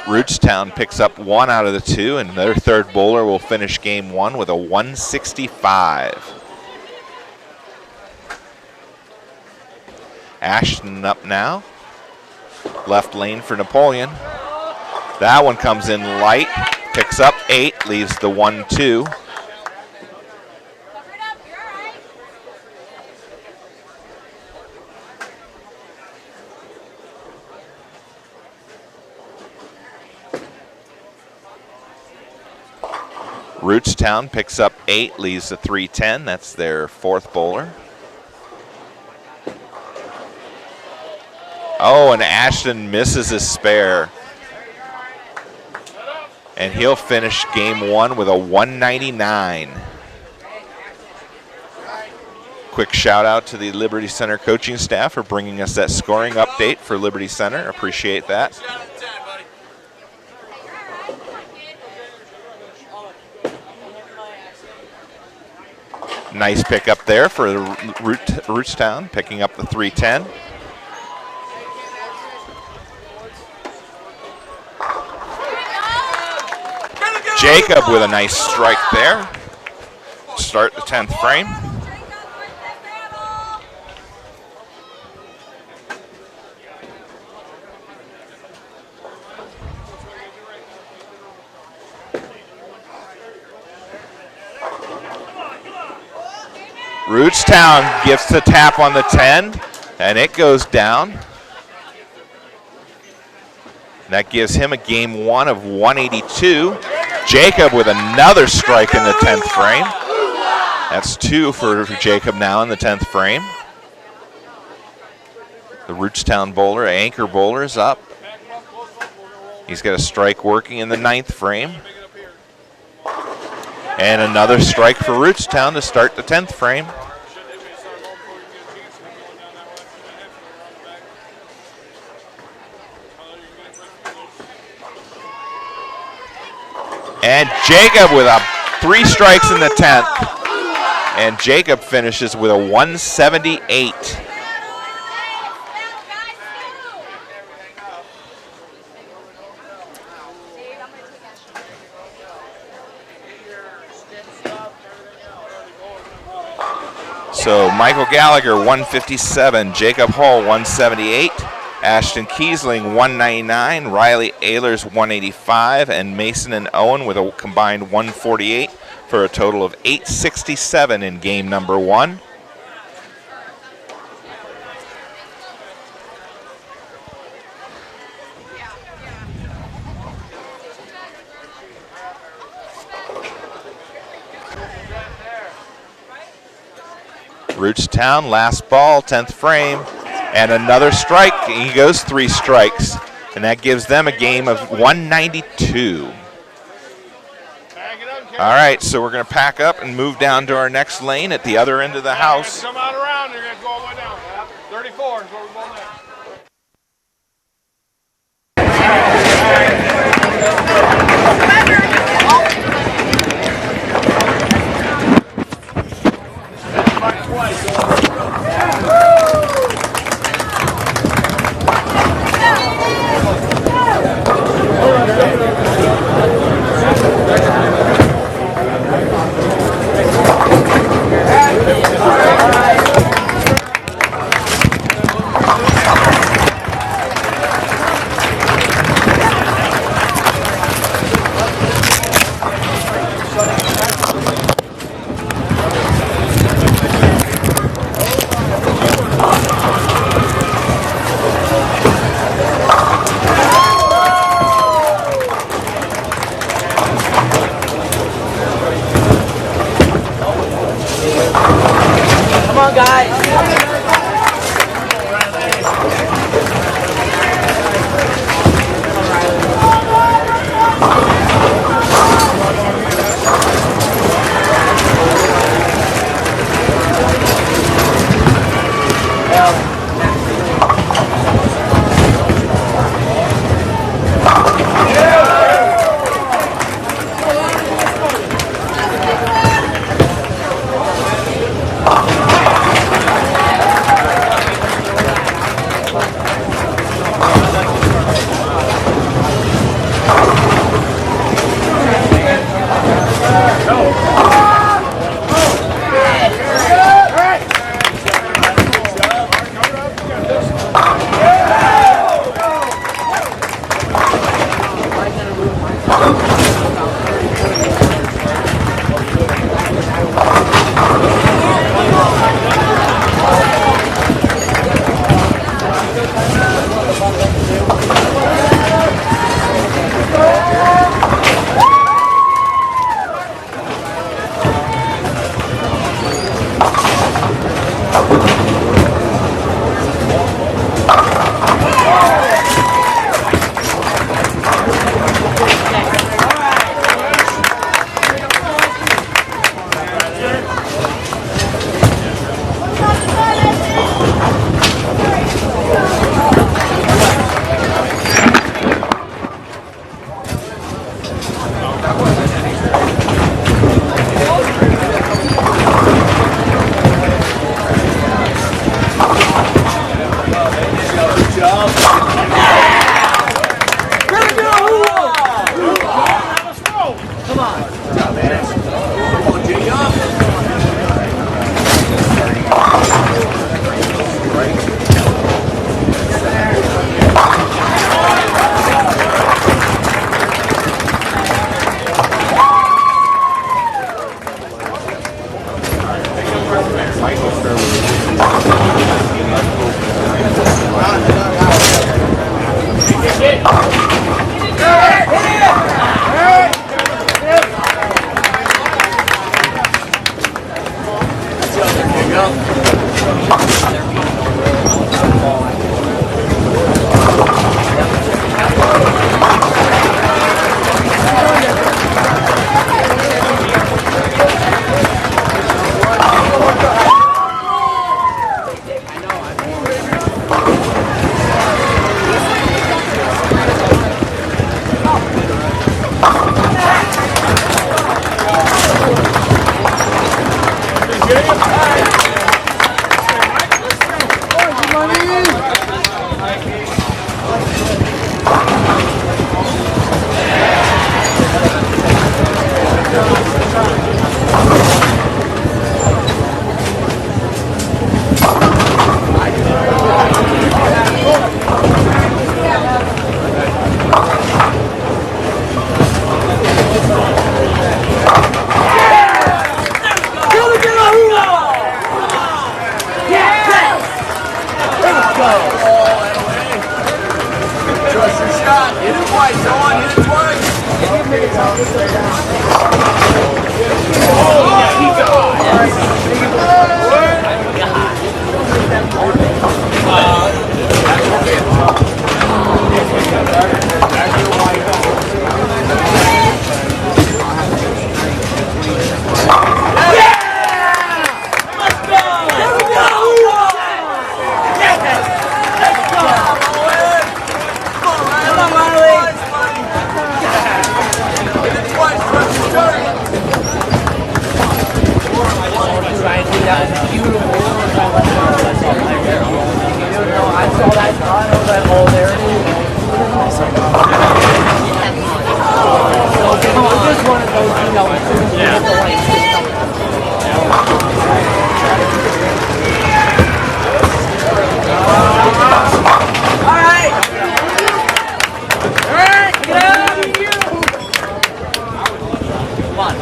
Rootstown picks up 1 out of the 2, and their third bowler will finish game 1 with a 165. Ashton up now. Left lane for Napoleon. That one comes in light, picks up 8, leaves the 1-2. Rootstown picks up 8, leaves the 3-10. That's their fourth bowler. Oh, and Ashton misses his spare. And he'll finish game 1 with a 199. Quick shout out to the Liberty Center coaching staff for bringing us that scoring update for Liberty Center. Appreciate that. Nice pick up there for Rootstown, picking up the 3-10. Jacob with a nice strike there. Start the 10th frame. Rootstown gets the tap on the 10, and it goes down. That gives him a game 1 of 182. Jacob with another strike in the 10th frame. That's 2 for Jacob now in the 10th frame. The Rootstown bowler, anchor bowler, is up. He's got a strike working in the 9th frame. And another strike for Rootstown to start the 10th frame. And Jacob with 3 strikes in the 10th. And Jacob finishes with a 178. So Michael Gallagher 157, Jacob Hull 178. Ashton Kiesling 199, Riley Ehlers 185, and Mason and Owen with a combined 148 for a total of 867 in game number 1. Rootstown, last ball, 10th frame, and another strike. He goes 3 strikes, and that gives them a game of 192. All right, so we're going to pack up and move down to our next lane at the other end of the house. Come out around, you're going to go all the way down. 34 is where we're going next. That was beautiful. I saw that. I was like, oh, there it is. So, just one of those, you know, as soon as you hit the light, all right. All right, get out of here. Come on.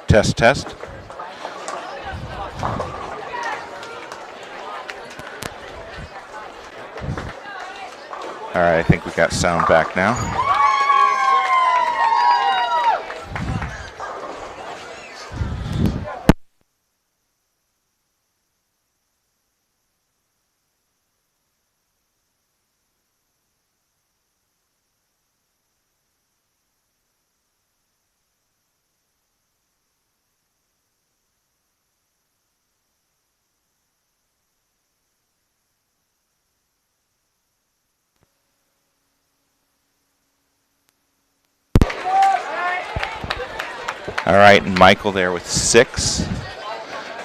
Test, test. All right, I think we got sound back now. All right, and Michael there with 6,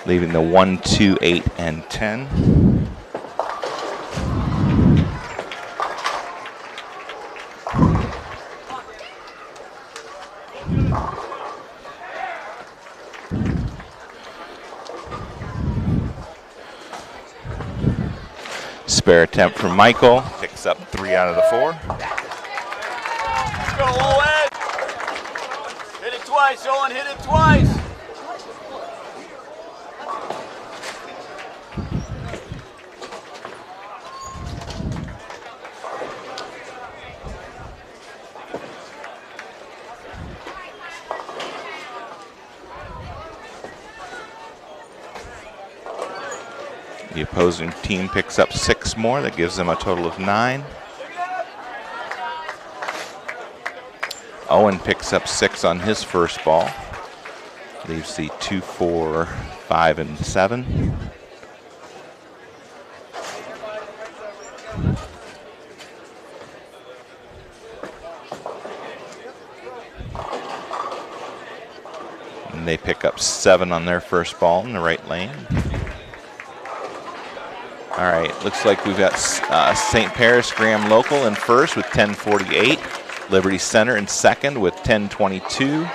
leaving the 1, 2, 8, and 10. Spare attempt from Michael, picks up 3 out of the 4. Let's go, Owen. Hit it twice, Owen, hit it twice. The opposing team picks up 6 more. That gives them a total of 9. Owen picks up 6 on his first ball. Leaves the 2, 4, 5, and 7. And they pick up 7 on their first ball in the right lane. All right, looks like we've got St. Paris Graham Local in first with 10:48. Liberty Center in second with 10:22.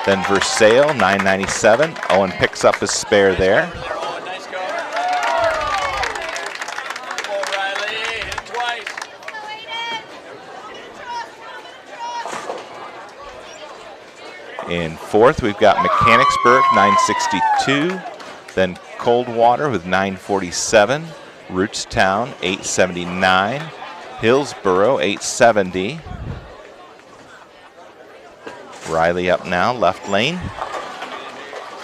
Then Versailles, 9:97. Owen picks up his spare there. Nice go. Come on, Riley. Hit it twice. In fourth, we've got Mechanicsburg, 9:62. Then Coldwater with 9:47. Rootstown, 8:79. Hillsboro, 8:70. Riley up now, left lane.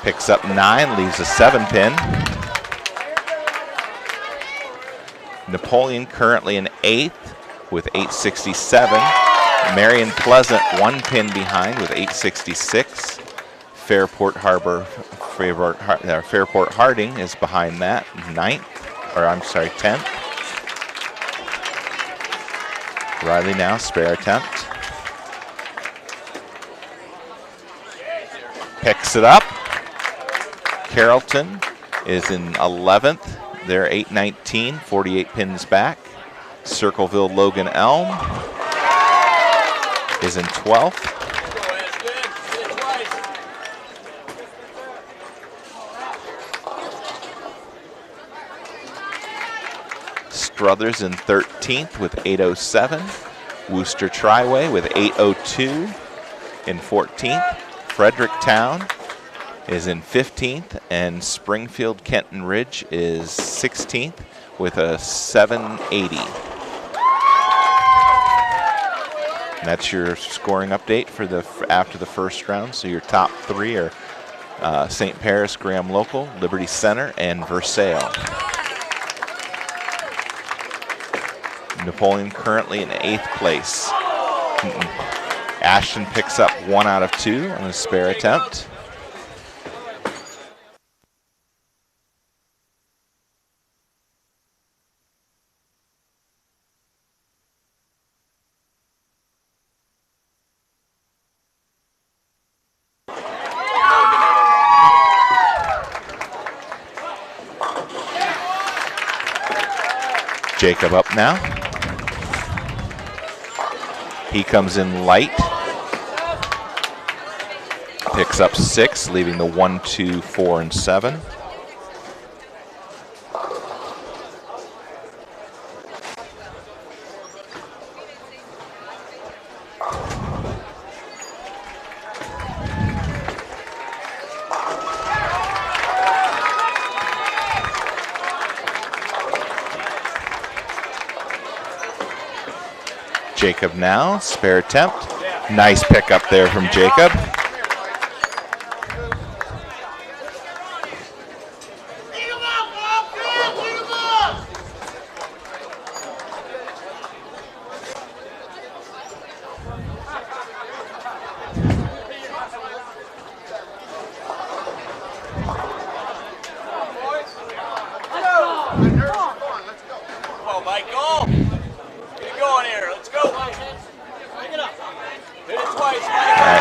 Picks up 9, leaves a 7-pin. Napoleon currently in 8th with 8:67. Marion Pleasant 1 pin behind with 8:66. Fairport Harding is behind that, 10th. Riley now, spare attempt. Picks it up. Carrollton is in 11th. They're 8:19, 48 pins back. Circleville Logan Elm is in 12th. Struthers in 13th with 8:07. Worcester Triway with 8:02 in 14th. Fredericktown is in 15th, and Springfield Kenton Ridge is 16th with a 7:80. And that's your scoring update for after the first round. So your top 3 are St. Paris Graham Local, Liberty Center, and Versailles. Napoleon currently in 8th place. Ashton picks up 1 out of 2 on his spare attempt. Jacob up now. He comes in light. Picks up 6, leaving the 1, 2, 4, and 7. Jacob now, spare attempt. Nice pickup there from Jacob.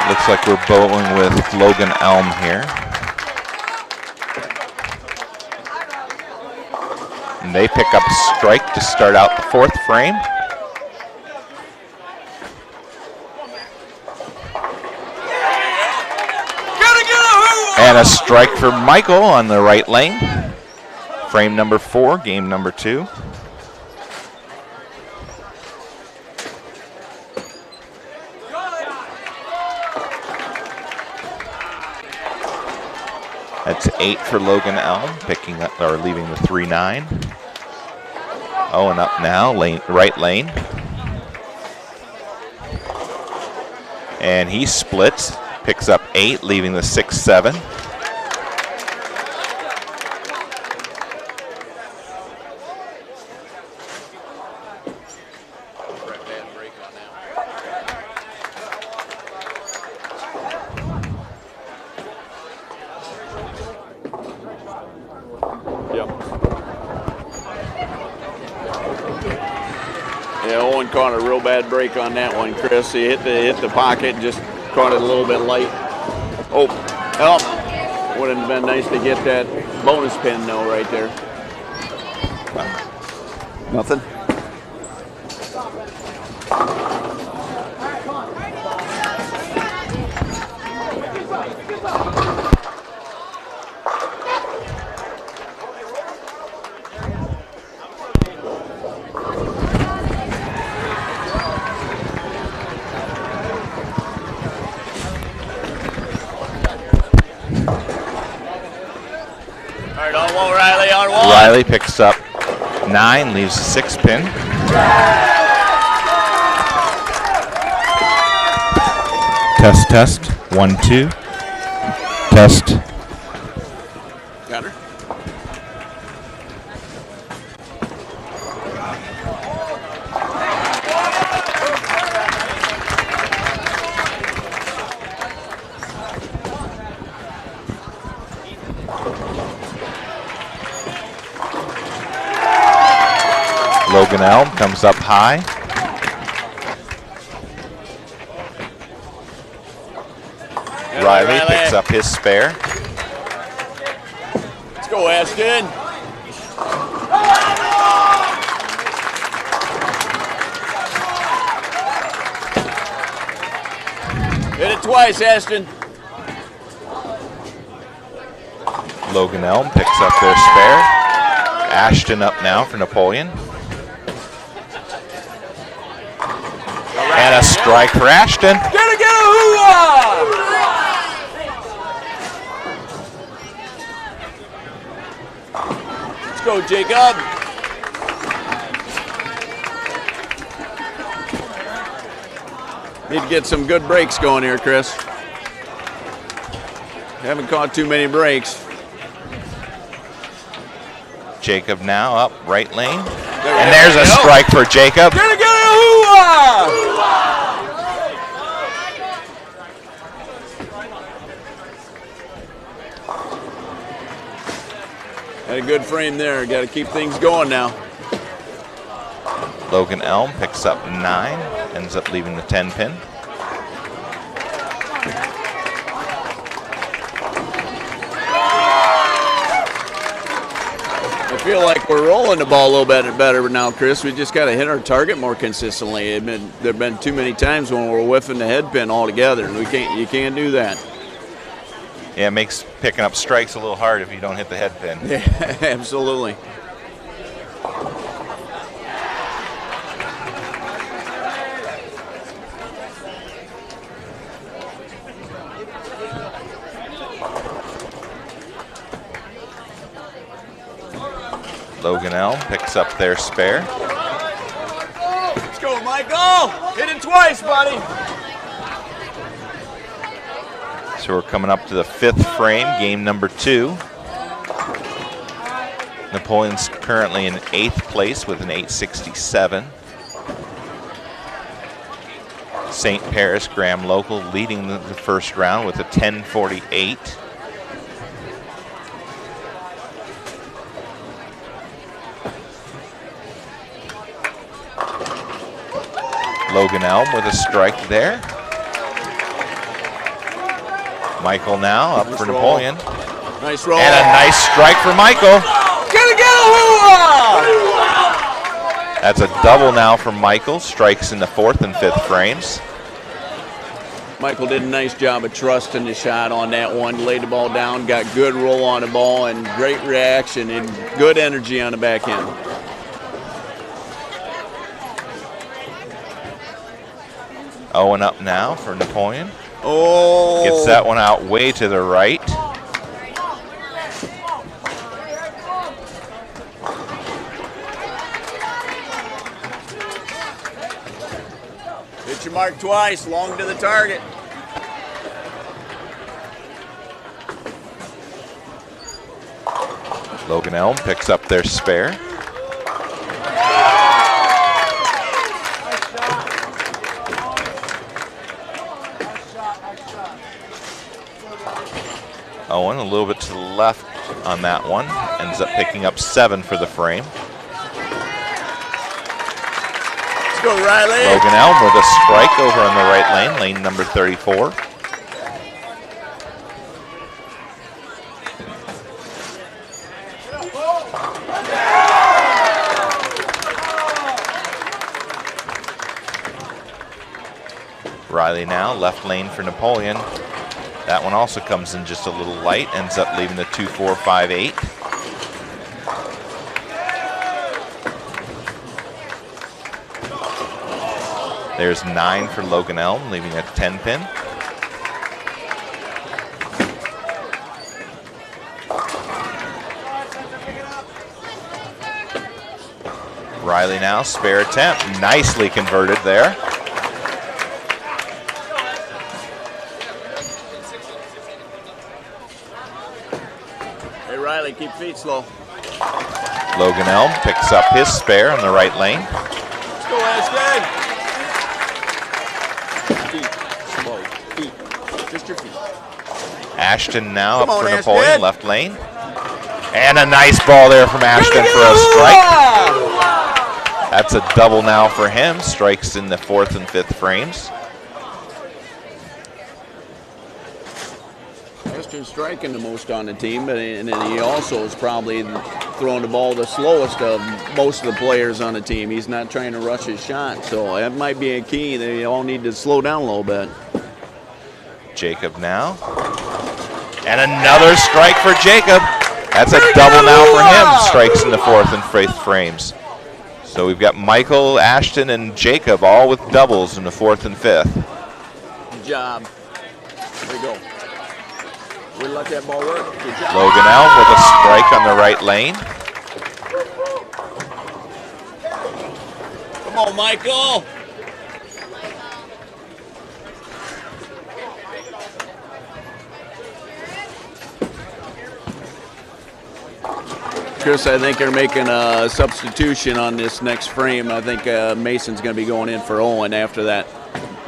Looks like we're bowling with Logan Elm here. And they pick up a strike to start out the 4th frame. And a strike for Michael on the right lane. Frame number 4, game number 2. That's 8 for Logan Elm, picking up or leaving the 3-9. Owen up now, right lane. And he splits, picks up 8, leaving the 6-7. Yeah, Owen caught a real bad break on that one, Chris. He hit the pocket and just caught it a little bit late. Oh, would have been nice to get that bonus pin though right there. Nothing. Riley picks up 9, leaves a 6 pin. Test, test. 1, 2. Test. Got her. Logan Elm comes up high. Riley picks up his spare. Let's go, Ashton. Hit it twice, Ashton. Logan Elm picks up their spare. Ashton up now for Napoleon. And a strike for Ashton. Get a hoo-ah! Let's go, Jacob. Need to get some good breaks going here, Chris. Haven't caught too many breaks. Jacob now up right lane. And there's a strike for Jacob. Get a hoo-ah! Had a good frame there. Got to keep things going now. Logan Elm picks up 9, ends up leaving the 10 pin. I feel like we're rolling the ball a little bit better now, Chris. We just got to hit our target more consistently. There've been too many times when we're whiffing the head pin altogether, and you can't do that. Yeah, it makes picking up strikes a little hard if you don't hit the head pin. Yeah, absolutely. Logan Elm picks up their spare. Let's go, Michael. Hit it twice, buddy. So we're coming up to the 5th frame, game number 2. Napoleon's currently in 8th place with an 867. St. Paris Graham Local leading the first round with a 1048. Logan Elm with a strike there. Michael now up for Napoleon. Nice roll. And a nice strike for Michael. Get a hoo-ah! That's a double now from Michael. Strikes in the 4th and 5th frames. Michael did a nice job of trusting the shot on that one. Laid the ball down, got good roll on the ball, and great reaction and good energy on the back end. Owen up now for Napoleon. Oh. Gets that one out way to the right. Hit your mark twice, long to the target. Logan Elm picks up their spare. Owen a little bit to the left on that one. Ends up picking up 7 for the frame. Let's Go, Riley. Logan Elm with a strike over on the right lane, lane number 34. Riley now, left lane for Napoleon. That one also comes in just a little light, ends up leaving the 2-4-5-8. There's 9 for Logan Elm, leaving a 10 pin. Riley now, spare attempt, nicely converted there. Hey, Riley, keep feet slow. Logan Elm picks up his spare on the right lane. Let's go, Ashton. Feet, slow, feet, just your feet. Ashton now Come up on, for Ashton. Napoleon, left lane. And a nice ball there from Ashton for a strike. That's a double now for him. Strikes in the 4th and 5th frames. Ashton's striking the most on the team, but and then he also is probably throwing the ball the slowest of most of the players on the team. He's not trying to rush his shot, so that might be a key. They all need to slow down a little bit. Jacob now. And another strike for Jacob. That's a double now for him. Strikes in the 4th and 5th frames. So we've got Michael, Ashton, and Jacob all with doubles in the 4th and 5th. Good job. There we go. We let that ball work. Good job. Logan Elm with a strike on the right lane. Come on, Michael. Chris, I think they're making a substitution on this next frame. I think Mason's going to be going in for Owen after that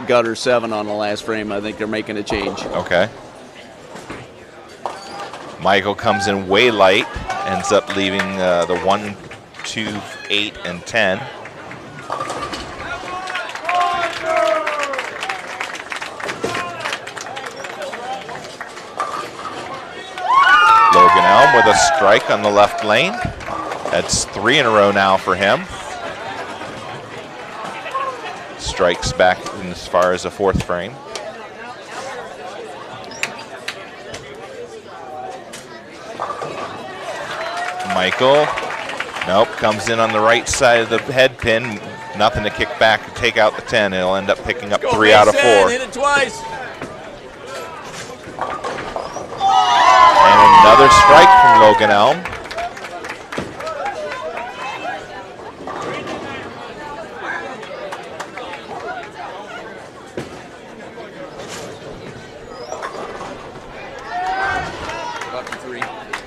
gutter 7 on the last frame. I think they're making a change. Okay. Michael comes in way light, ends up leaving the 1, 2, 8, and 10. Logan Elm with a strike on the left lane. That's 3 in a row now for him. Strikes back in as far as the 4th frame. Michael, nope, comes in on the right side of the head pin. Nothing to kick back and take out the 10. He'll end up picking up 3 out of 4. Hit it twice. And another strike from Logan Elm.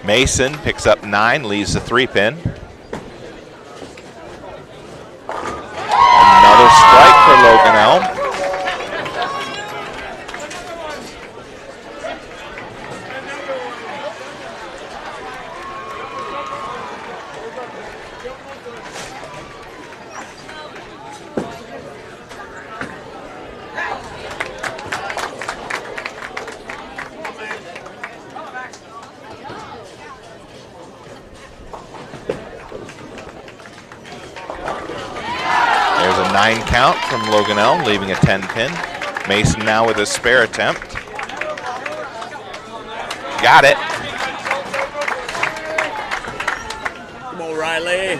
Mason picks up 9, leaves the 3 pin. Another strike for Logan Elm. There's a 9 count from Logan Elm, leaving a 10 pin. Mason now with a spare attempt. Got it. Come on, Riley.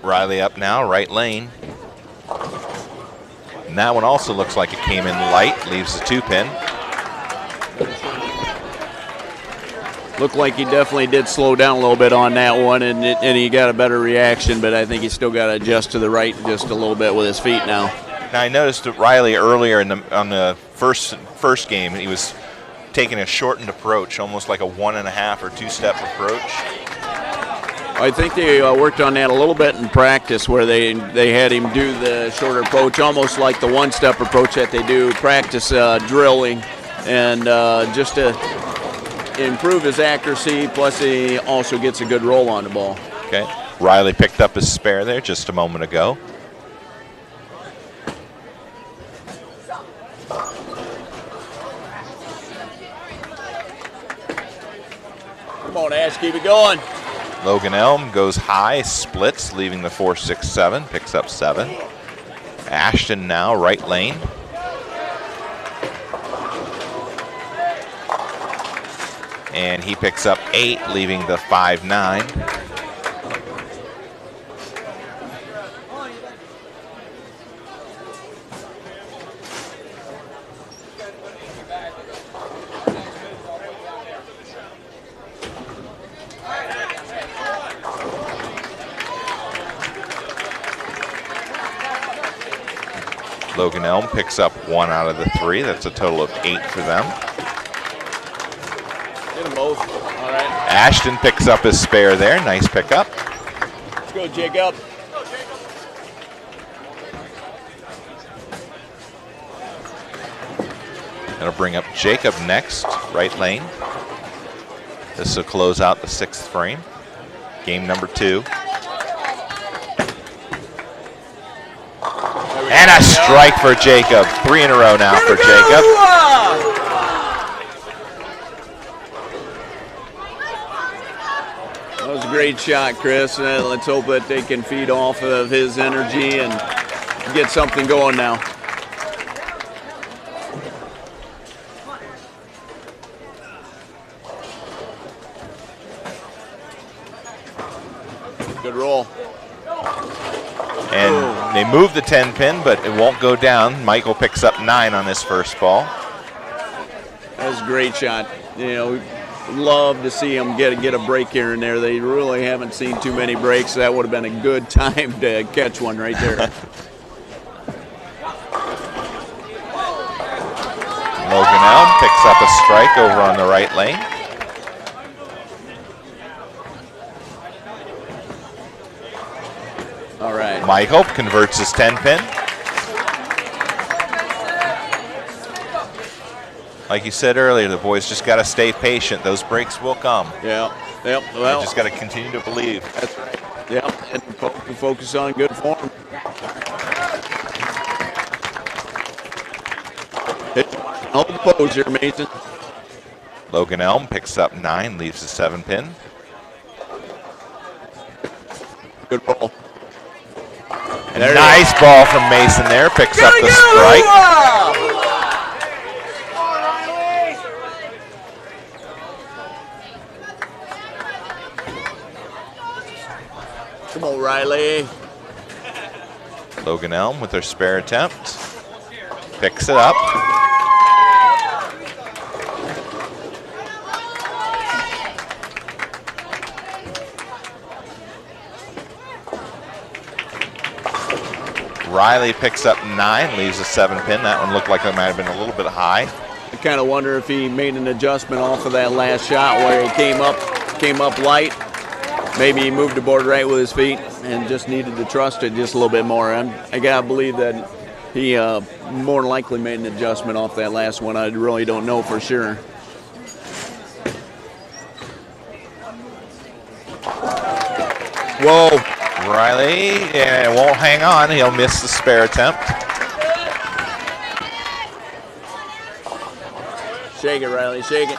Riley up now, right lane. And that one also looks like it came in light, leaves the 2 pin. Looked like he definitely did slow down a little bit on that one, and he got a better reaction, but I think he's still got to adjust to the right just a little bit with his feet now. Now I noticed that Riley earlier on the first game, he was taking a shortened approach, almost like a 1.5 or 2-step approach. I think they worked on that a little bit in practice, where they had him do the shorter approach, almost like the one-step approach that they do practice drilling, and just to improve his accuracy. Plus, he also gets a good roll on the ball. Okay. Riley picked up his spare there just a moment ago. Come on, Ash, keep it going. Logan Elm goes high, splits, leaving the 4-6-7, picks up 7. Ashton now, right lane. And he picks up 8, leaving the 5-9. Logan Elm picks up 1 out of the 3. That's a total of 8 for them. Get them both. All right. Ashton picks up his spare there. Nice pickup. Let's go, Jacob. That'll bring up Jacob next, right lane. This will close out the 6th frame. Game number 2. And a strike for Jacob. 3 in a row now for Jacob. That was a great shot, Chris. Let's hope that they can feed off of his energy and get something going now. Good roll. And they move the 10 pin, but it won't go down. Michael picks up 9 on his first ball. That was a great shot. You know, we'd love to see them get a break here and there. They really haven't seen too many breaks. That would have been a good time to catch one right there. Logan Elm picks up a strike over on the right lane. All right. Michael converts his 10 pin. Like you said earlier, the boys just got to stay patient. Those breaks will come. Yeah. Yep. They Well, just got to continue to believe. that's right. Yep. And focus on good form. Hold the pose here, Mason. Logan Elm picks up 9, leaves the 7 pin. Good ball. Nice ball from Mason there. Picks up the strike. Come on, Riley. Logan Elm with their spare attempt. Picks it up. Riley picks up 9, leaves a 7 pin. That one looked like it might have been a little bit high. I kind of wonder if he made an adjustment off of that last shot where he came up light. Maybe he moved the board right with his feet and just needed to trust it just a little bit more. I gotta believe that he more than likely made an adjustment off that last one. I really don't know for sure. Whoa. Riley, yeah, won't hang on. He'll miss the spare attempt. Shake it, Riley, shake it.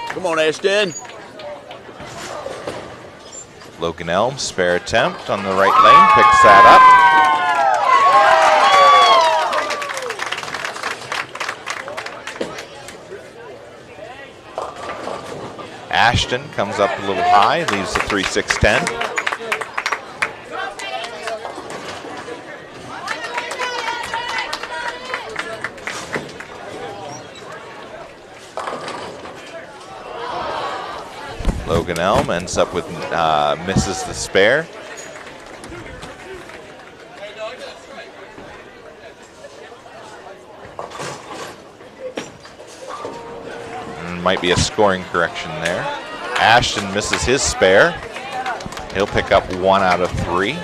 Come on, Ashton. Logan Elm, spare attempt on the right lane, picks that up. Ashton comes up a little high, leaves the 3-6-10. Logan Elm ends up with, misses the spare. Might be a scoring correction there. Ashton misses his spare. He'll pick up 1 out of 3.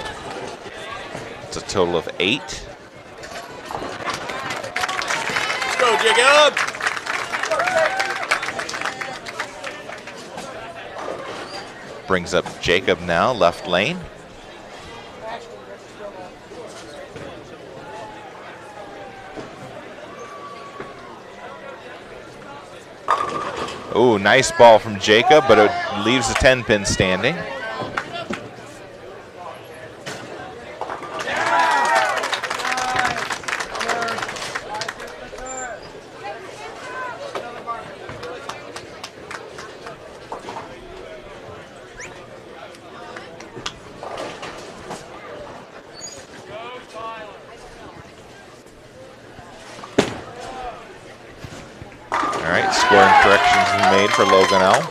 It's a total of 8. Let's go, Jacob. Brings up Jacob now, left lane. Ooh, nice ball from Jacob, but it leaves the 10-pin standing. Scoring corrections made for Logan Elm.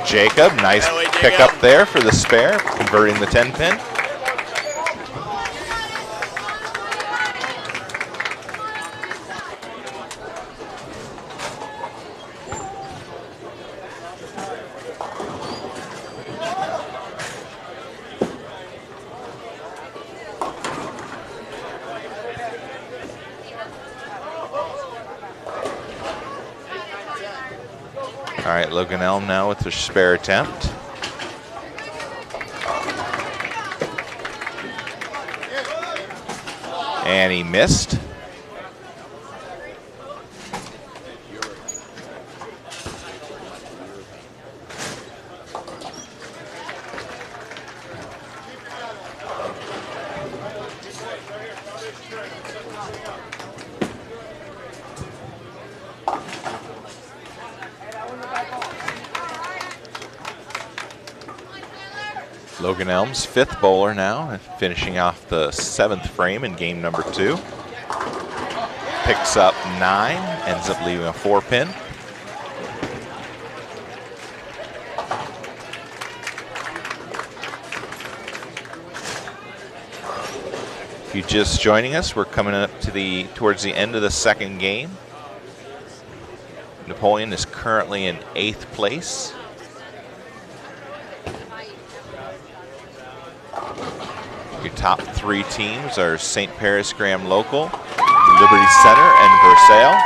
Jacob, nice pickup there for the spare, converting the 10-pin. All right, Logan Elm now with their spare attempt. And he missed. Logan Elm's 5th bowler now, finishing off the 7th frame in game number 2. Picks up 9, ends up leaving a 4-pin. If you're just joining us, we're coming up to towards the end of the 2nd game. Napoleon is currently in 8th place. Your top 3 teams are St. Paris Graham Local, Liberty Center, and Versailles.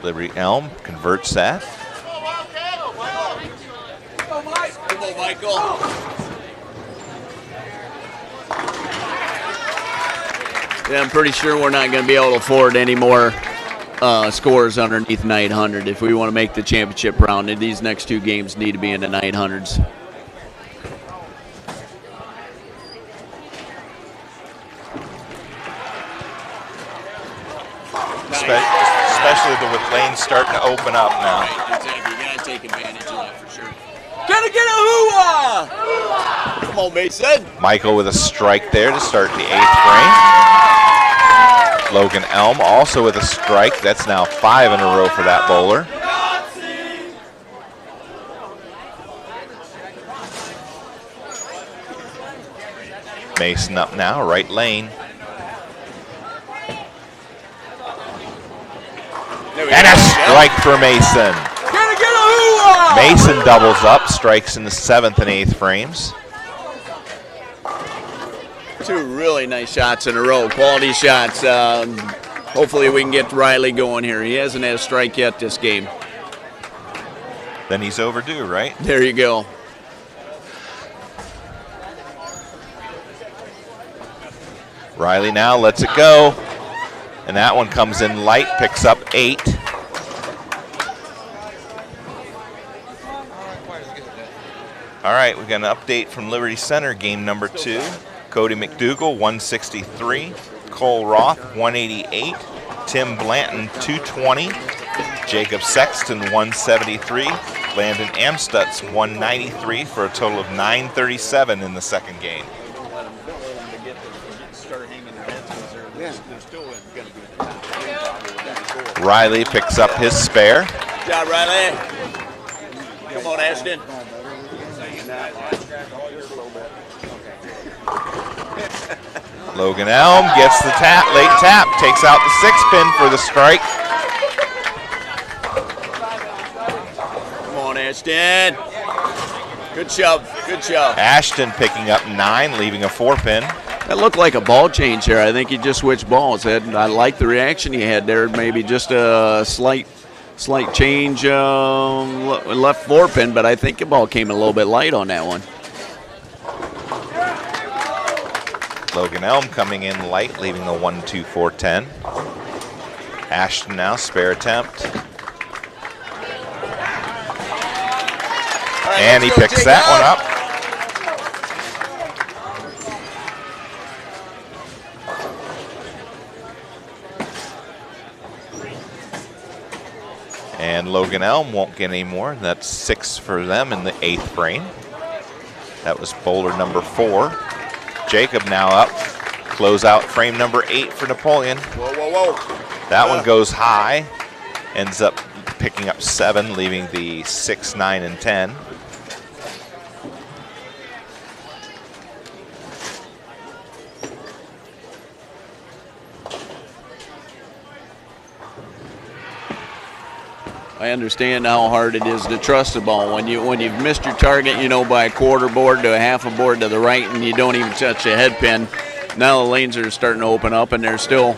Liberty Elm converts that. Come on, Michael. Yeah, I'm pretty sure we're not going to be able to afford any more scores underneath 900 if we want to make the championship round. And these next 2 games need to be in the 900s. Especially with lanes starting to open up now. Right, exactly. You got to take advantage of that for sure. Gotta get a hoo-ah! Come on, Mason. Michael with a strike there to start the 8th frame. Logan Elm also with a strike. That's now 5 in a row for that bowler. Mason up now, right lane. And a strike for Mason. Mason doubles up, strikes in the 7th and 8th frames. 2 really nice shots in a row, quality shots. Hopefully we can get Riley going here. He hasn't had a strike yet this game. Then he's overdue, right? There you go. Riley now lets it go. And that one comes in light, picks up 8. All right, we got an update from Liberty Center, game number 2. Cody McDougall, 163. Cole Roth, 188. Tim Blanton, 220. Jacob Sexton, 173. Landon Amstutz, 193 for a total of 937 in the 2nd game. Riley picks up his spare. Good job, Riley. Come on, Ashton. Logan Elm gets the late tap, takes out the 6-pin for the strike. Ashton. Good shove. Good shove. Ashton picking up 9, leaving a 4-pin. That looked like a ball change here. I think he just switched balls. I like the reaction he had there. Maybe just a slight change left 4-pin, but I think the ball came a little bit light on that one. Logan Elm coming in light, leaving a 1-2-4-10. Ashton now, spare attempt. Right, and he picks that one up. And Logan Elm won't get any more. That's 6 for them in the 8th frame. That was bowler number 4. Jacob now up. Close out frame number 8 for Napoleon. Whoa, whoa, whoa. That one goes high. Ends up picking up 7, leaving the 6, 9, and 10. I understand how hard it is to trust the ball. When you've missed your target, you know, by a quarter board to a half a board to the right, and you don't even touch a head pin. Now the lanes are starting to open up, and they're still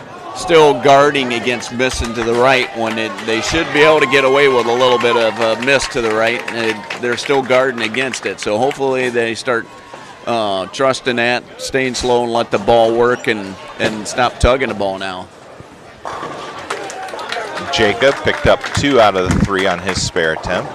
guarding against missing to the right when they should be able to get away with a little bit of a miss to the right. They're still guarding against it. So hopefully they start trusting that, staying slow, and let the ball work and stop tugging the ball now. Jacob picked up 2 out of the 3 on his spare attempt.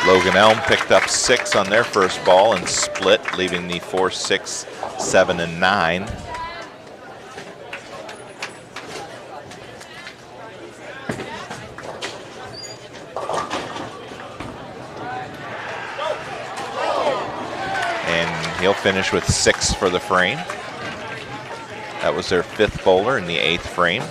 Logan Elm picked up 6 on their first ball and split, leaving the 4, 6, 7, and 9. He'll finish with 6 for the frame. That was their 5th bowler in the 8th frame.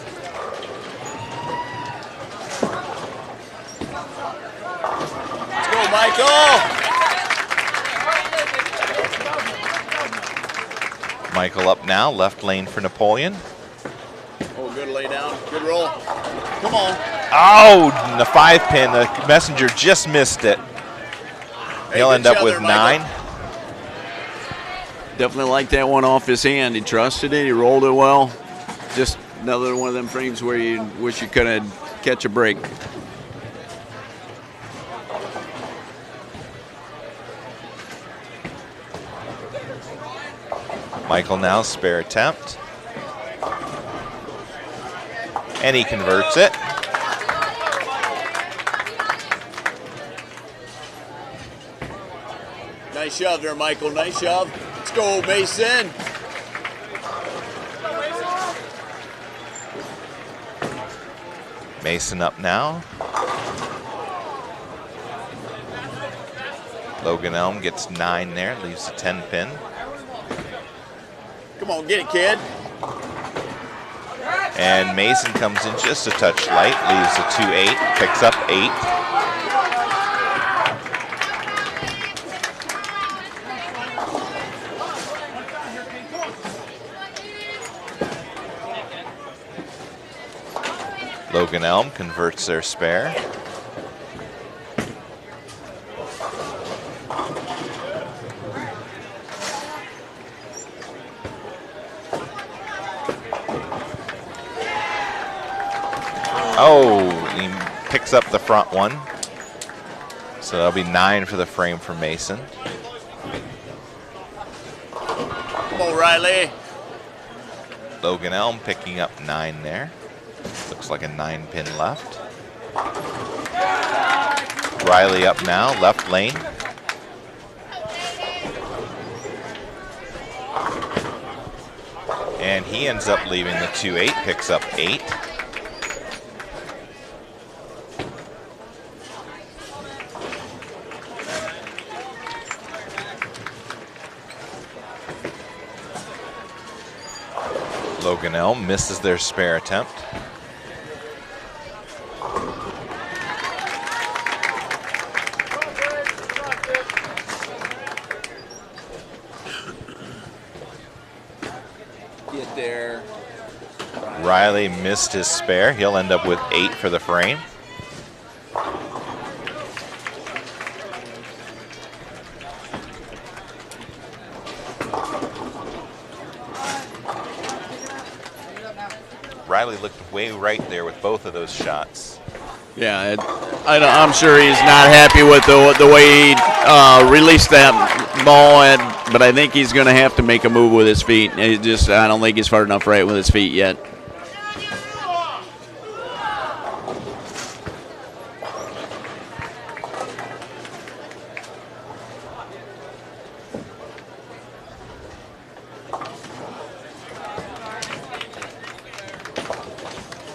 Let's go, Michael! Michael up now, left lane for Napoleon. Oh, good lay down, good roll. Come on. Oh, the 5-pin, the messenger just missed it. He'll end up with 9. Definitely like that one off his hand. He trusted it. He rolled it well. Just another one of them frames where you wish you could have catch a break. Michael now, spare attempt. And he converts it. Nice shove there, Michael. Nice shove. Let's go, Mason. Mason up now. Logan Elm gets 9 there, leaves a 10-pin. Come on, get it, kid. And Mason comes in just a touch light, leaves a 2-8, picks up 8. Logan Elm converts their spare. Oh, he picks up the front one. So that'll be 9 for the frame for Mason. Come on, Riley. Logan Elm picking up 9 there. Looks like a 9-pin left. Riley up now, left lane. And he ends up leaving the 2-8, picks up 8. Logan Elm misses their spare attempt. Get there. Riley missed his spare. He'll end up with 8 for the frame. Riley looked way right there with both of those shots. Yeah, I'm sure he's not happy with the way he released that ball, but I think he's going to have to make a move with his feet. I don't think he's far enough right with his feet yet.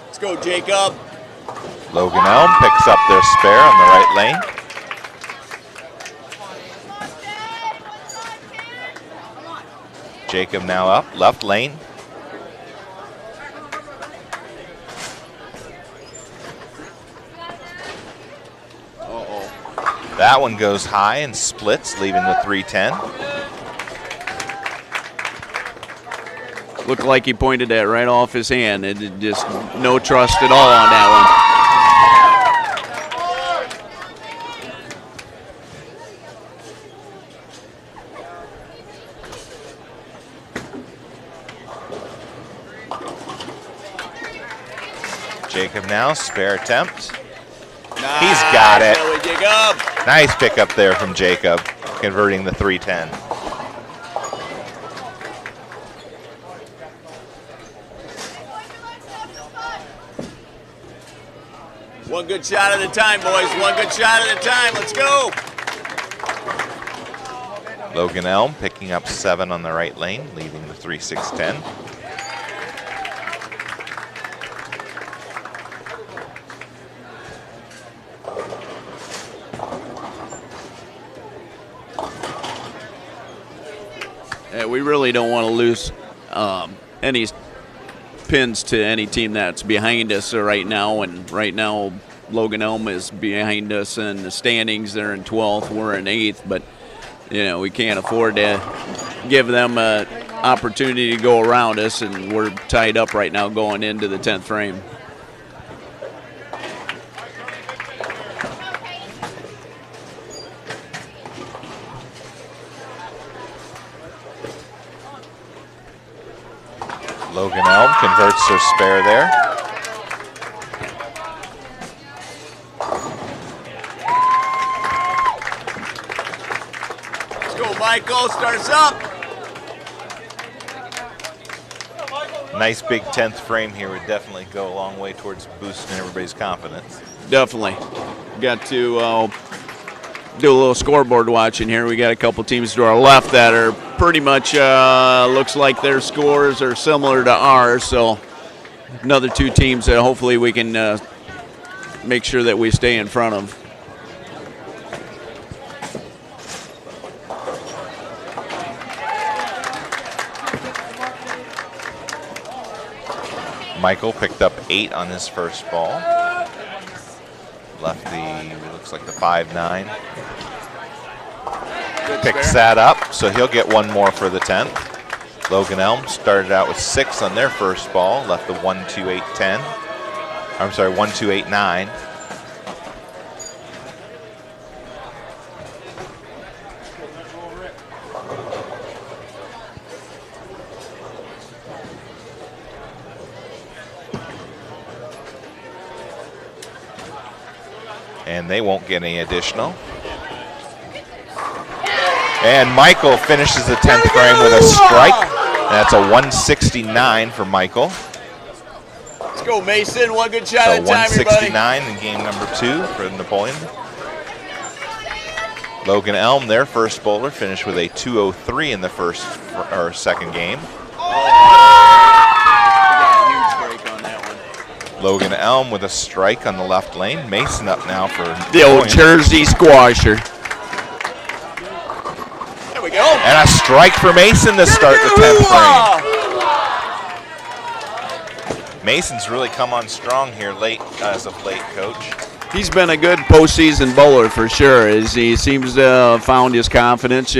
Let's go, Jacob. Logan Elm picks up their spare on the right lane. Jacob now up, left lane. Uh-oh. That one goes high and splits, leaving the 310. Looked like he pointed that right off his hand. It just no trust at all on that one. Jacob now, spare attempt. He's got it. Jacob. Nice pickup there from Jacob, converting the 310. One good shot at a time, boys. One good shot at a time. Let's go. Logan Elm picking up 7 on the right lane, leaving the 3-6-10. We really don't want to lose any pins to any team that's behind us right now. And right now, Logan Elm is behind us in the standings. They're in 12th. We're in 8th. But, we can't afford to give them an opportunity to go around us. And we're tied up right now going into the 10th frame. Logan Elm converts their spare there. Let's go, Michael. Starts up. Nice big 10th frame here would definitely go a long way towards boosting everybody's confidence. Definitely. Got to do a little scoreboard watching here. We got a couple teams to our left that are pretty much looks like their scores are similar to ours. So another 2 teams that hopefully we can make sure that we stay in front of. Michael picked up 8 on his first ball. Left looks like the 5-9. Picks that up, so he'll get 1 more for the 10th. Logan Elm started out with 6 on their first ball, left the 1-2-8-10. I'm sorry, 1-2-8-9. And they won't get any additional. And Michael finishes the 10th frame with a strike. That's a 169 for Michael. Let's go, Mason. One good shot So at a time, 169 in game number 2 for Napoleon. Logan Elm, their first bowler, finished with a 203 in the second game. Logan Elm with a strike on the left lane. Mason up now for the old Jersey squasher. There we go. And a strike for Mason to start the 10th frame. Mason's really come on strong here as of late, Coach. He's been a good postseason bowler for sure. As he seems to have found his confidence.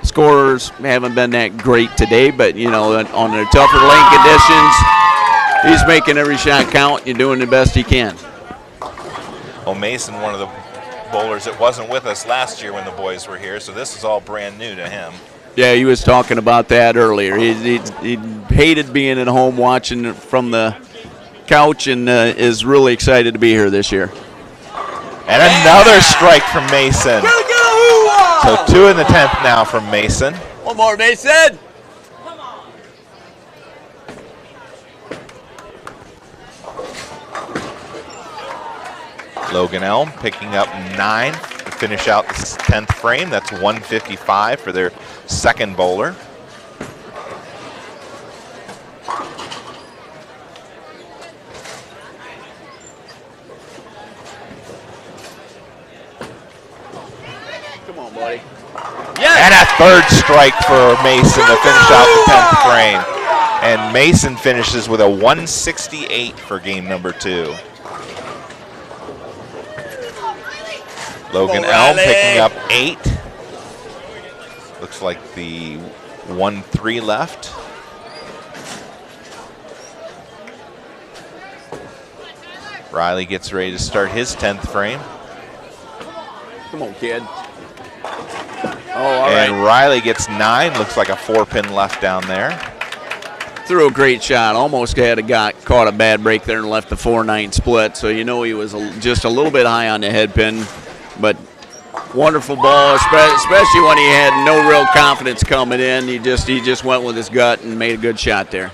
Scorers haven't been that great today, but, you know, on the tougher lane conditions, he's making every shot count. You're doing the best he can. Well, Mason, one of the bowlers that wasn't with us last year when the boys were here, so this is all brand new to him. Yeah, he was talking about that earlier. He hated being at home watching from the couch and is really excited to be here this year. And another strike from Mason. So 2 in the 10th now from Mason. One more, Mason. Logan Elm picking up 9 to finish out the 10th frame. That's 155 for their second bowler. Come on, buddy. And a third strike for Mason to finish out the 10th frame. And Mason finishes with a 168 for game number 2. Logan Elm picking up 8. Looks like the 1-3 left. Riley gets ready to start his 10th frame. Come on, kid. Oh, all right. And Riley gets 9. Looks like a 4-pin left down there. Threw a great shot. Almost caught a bad break there and left the 4-9 split. So you know he was just a little bit high on the head pin. But wonderful ball, especially when he had no real confidence coming in. He just went with his gut and made a good shot there.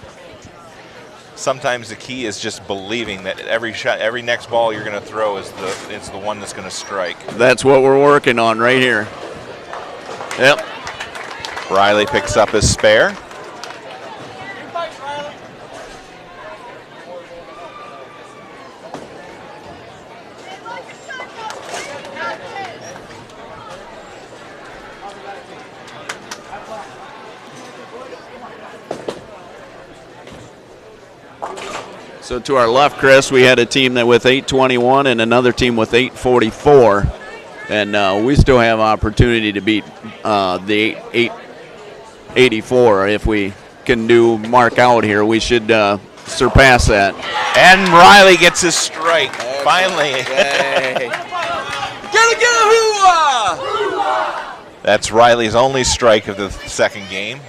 Sometimes the key is just believing that every shot, every next ball you're going to throw is the one that's going to strike. That's what we're working on right here. Yep. Riley picks up his spare. So to our left, Chris, we had a team that with 821 and another team with 844. And we still have opportunity to beat the 884. If we can mark out here, we should surpass that. And Riley gets his strike, finally. Hey. That's Riley's only strike of the second game.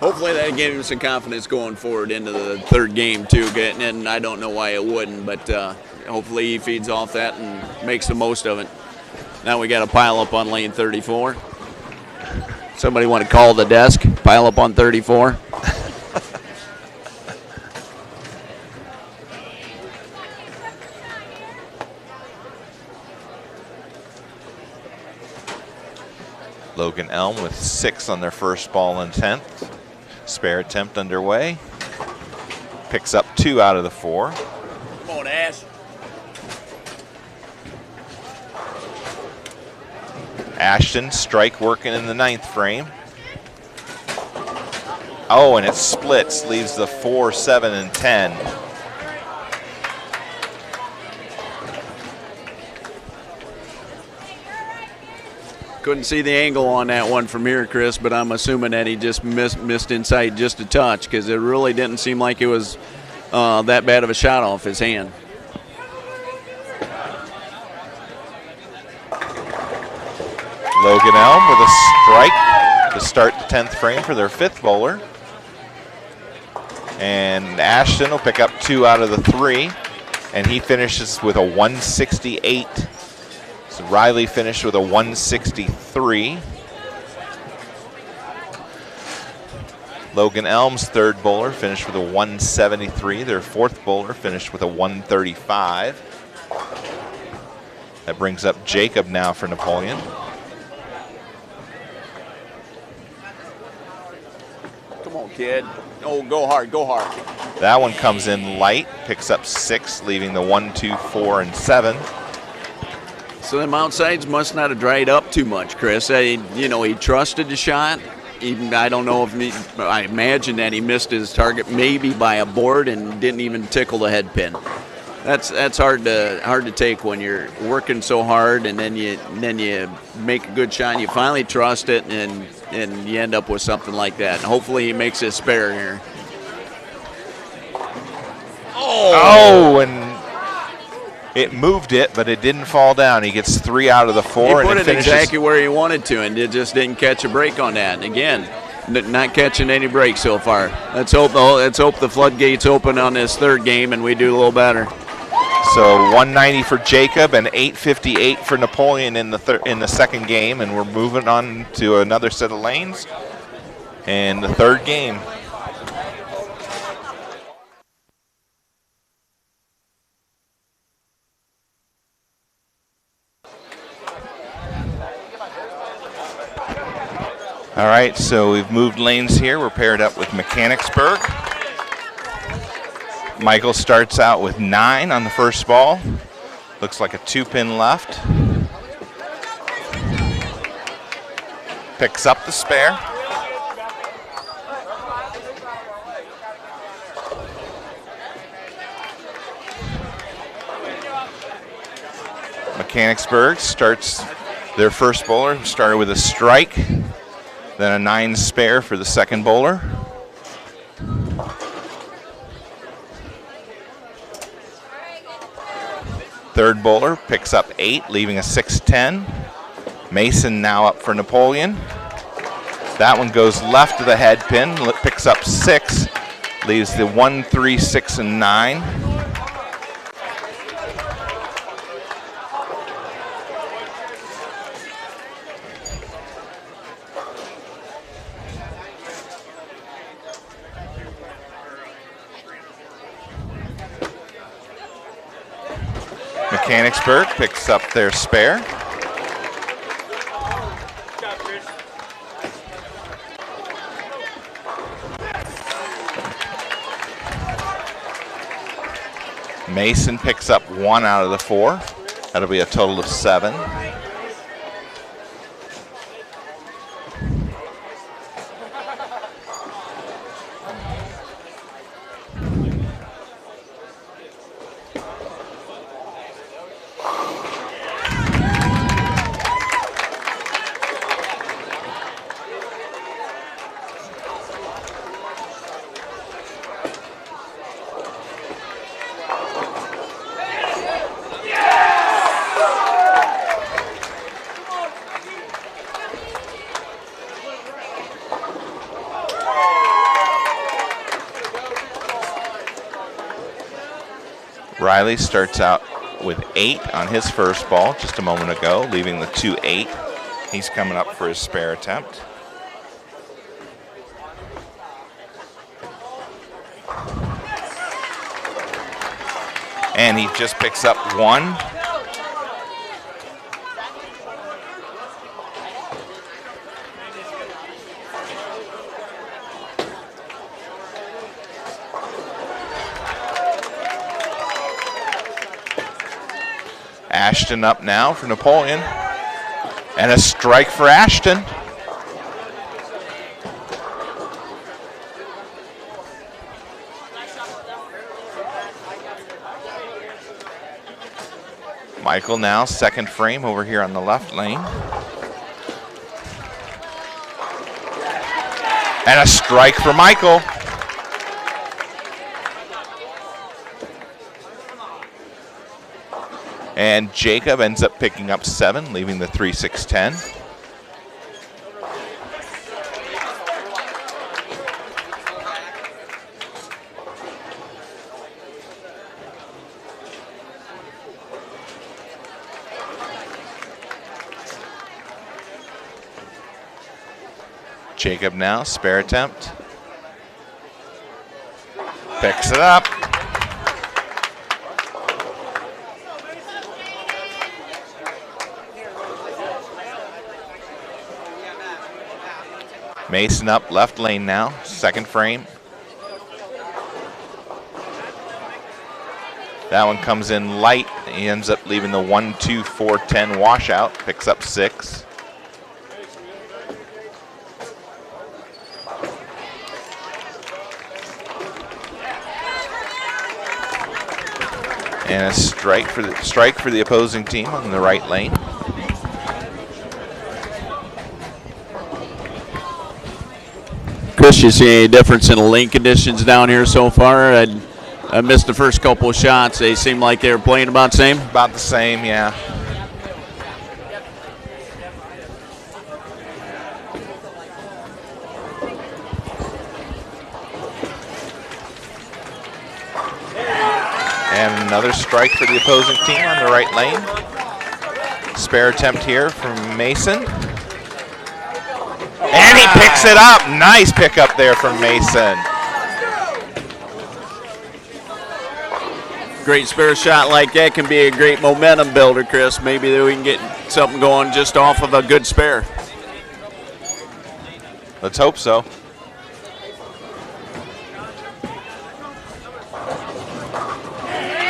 Hopefully that gave him some confidence going forward into the third game too. And I don't know why it wouldn't, but hopefully he feeds off that and makes the most of it. Now we got to pile up on lane 34. Somebody want to call the desk? Pile up on 34. Logan Elm with 6 on their first ball and 10th. Spare attempt underway. Picks up 2 out of the 4. Come on, Ash. Ashton, strike working in the 9th frame. Oh, and it splits, leaves the 4, 7, and 10. Couldn't see the angle on that one from here, Chris, but I'm assuming that he just missed inside just a touch because it really didn't seem like it was that bad of a shot off his hand. Logan Elm with a strike to start the 10th frame for their 5th bowler. And Ashton will pick up 2 out of the 3, and he finishes with a 168. So Riley finished with a 163. Logan Elm's 3rd bowler finished with a 173. Their 4th bowler finished with a 135. That brings up Jacob now for Napoleon. Come on, kid. Oh, go hard, go hard. That one comes in light, picks up 6, leaving the 1, 2, 4, and 7. So them outsides must not have dried up too much, Chris. He trusted the shot. Even I don't know if I imagine that he missed his target maybe by a board and didn't even tickle the head pin. that's hard to take when you're working so hard, and then you make a good shot. And you finally trust it, and you end up with something like that. And hopefully he makes his spare here. Oh, and it moved it, but it didn't fall down. He gets 3 out of the 4. He and put it finishes exactly where he wanted to, and it just didn't catch a break on that. And again, not catching any breaks so far. Let's hope the floodgates open on this third game, and we do a little better. So 190 for Jacob and 858 for Napoleon in the second game, and we're moving on to another set of lanes and the third game. All right, so we've moved lanes here. We're paired up with Mechanicsburg. Michael starts out with 9 on the first ball. Looks like a 2-pin left. Picks up the spare. Mechanicsburg starts their first bowler, started with a strike, then a 9 spare for the second bowler. Third bowler picks up 8, leaving a 6-10. Mason now up for Napoleon. That one goes left of the head pin, picks up 6, leaves the 1, 3, 6, and 9. Mechanicsburg picks up their spare. Mason picks up 1 out of the 4. That'll be a total of 7. Riley starts out with 8 on his first ball just a moment ago, leaving the 2-8. He's coming up for his spare attempt. And he just picks up 1. Ashton up now for Napoleon. And a strike for Ashton. Michael now, second frame over here on the left lane. And a strike for Michael. And Jacob ends up picking up 7, leaving the 3-6-10. Jacob now, spare attempt. Picks it up. Mason up, left lane now, second frame. That one comes in light. He ends up leaving the 1-2-4-10 washout, picks up 6. And a strike for the opposing team on the right lane. Chris, you see any difference in the lane conditions down here so far? I missed the first couple of shots. They seemed like they were playing about the same? About the same, yeah. And another strike for the opposing team on the right lane. Spare attempt here from Mason. And he picks it up. Nice pickup there from Mason. Great spare shot like that can be a great momentum builder, Chris. Maybe we can get something going just off of a good spare. Let's hope so.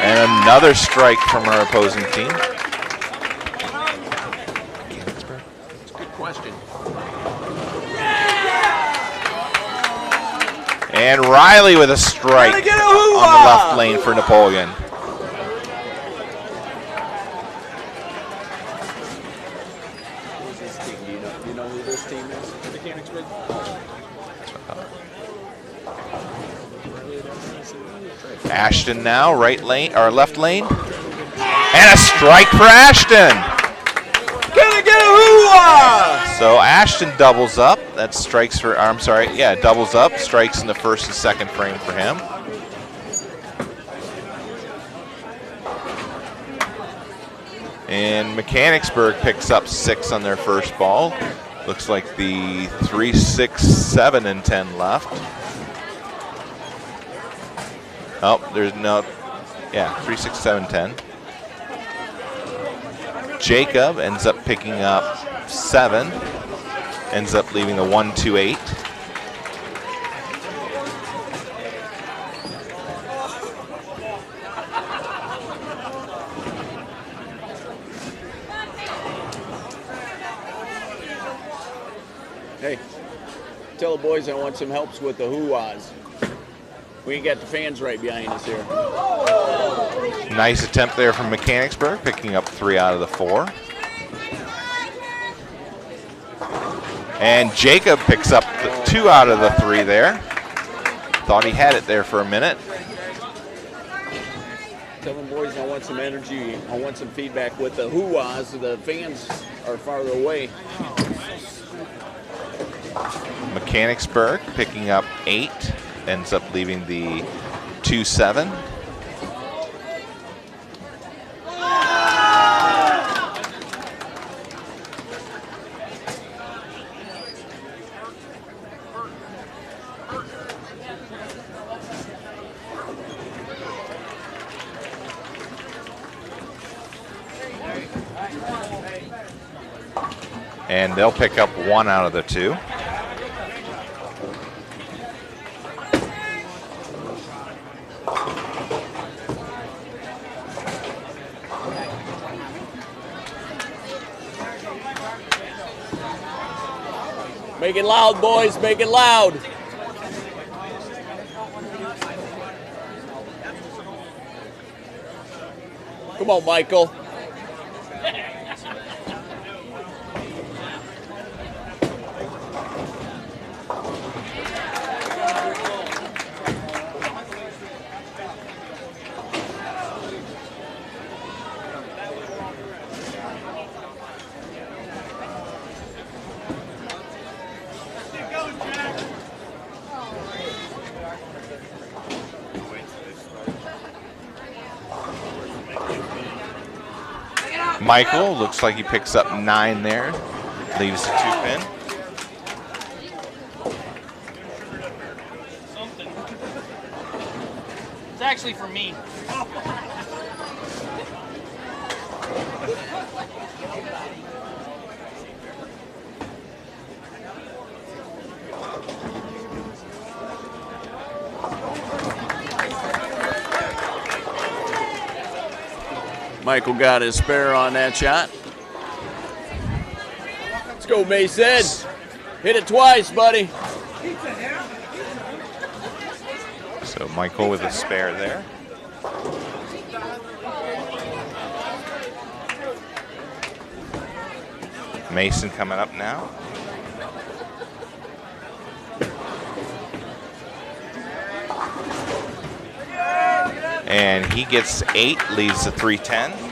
And another strike from our opposing team. That's a good question. And Riley with a strike on the left lane for Napoleon. Who's this team? Do you know who this team is? Mechanicsburg. Ashton now, right lane or left lane. And a strike for Ashton. So Ashton doubles up. That strikes for, doubles up. Strikes in the first and second frame for him. And Mechanicsburg picks up 6 on their first ball. Looks like the 3, 6, 7, and 10 left. Oh, there's no, 3, 6, 7, 10. Jacob ends up picking up 7. Ends up leaving the 1, 2, 8. Hey, tell the boys I want some helps with the hoo-ahs. We ain't got the fans right behind us here. Nice attempt there from Mechanicsburg, picking up 3 out of the 4. And Jacob picks up 2 out of the 3 there. Thought he had it there for a minute. Tell them boys I want some energy. I want some feedback with the hoo-ahs. The fans are farther away. Mechanicsburg picking up 8. Ends up leaving the 2, 7. And they'll pick up 1 out of the 2. Make it loud, boys. Make it loud. Come on, Michael. Michael looks like he picks up 9 there, leaves the 2-pin. It's actually for me. Michael got his spare on that shot. Let's go, Mason. Hit it twice, buddy. So Michael with a spare there. Mason coming up now. And he gets 8, leaves the 310.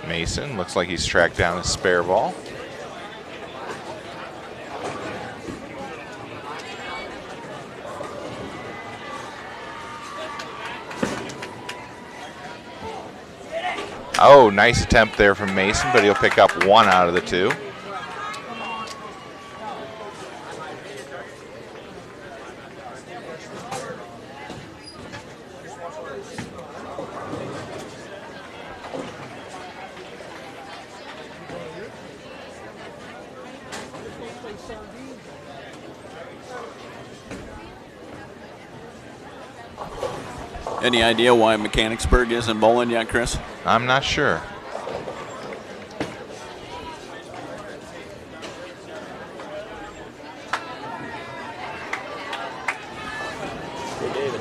Mason looks like he's tracked down a spare ball. Oh, nice attempt there from Mason, but he'll pick up 1 out of the 2. Any idea why Mechanicsburg isn't bowling yet, Chris? I'm not sure. Hey, David.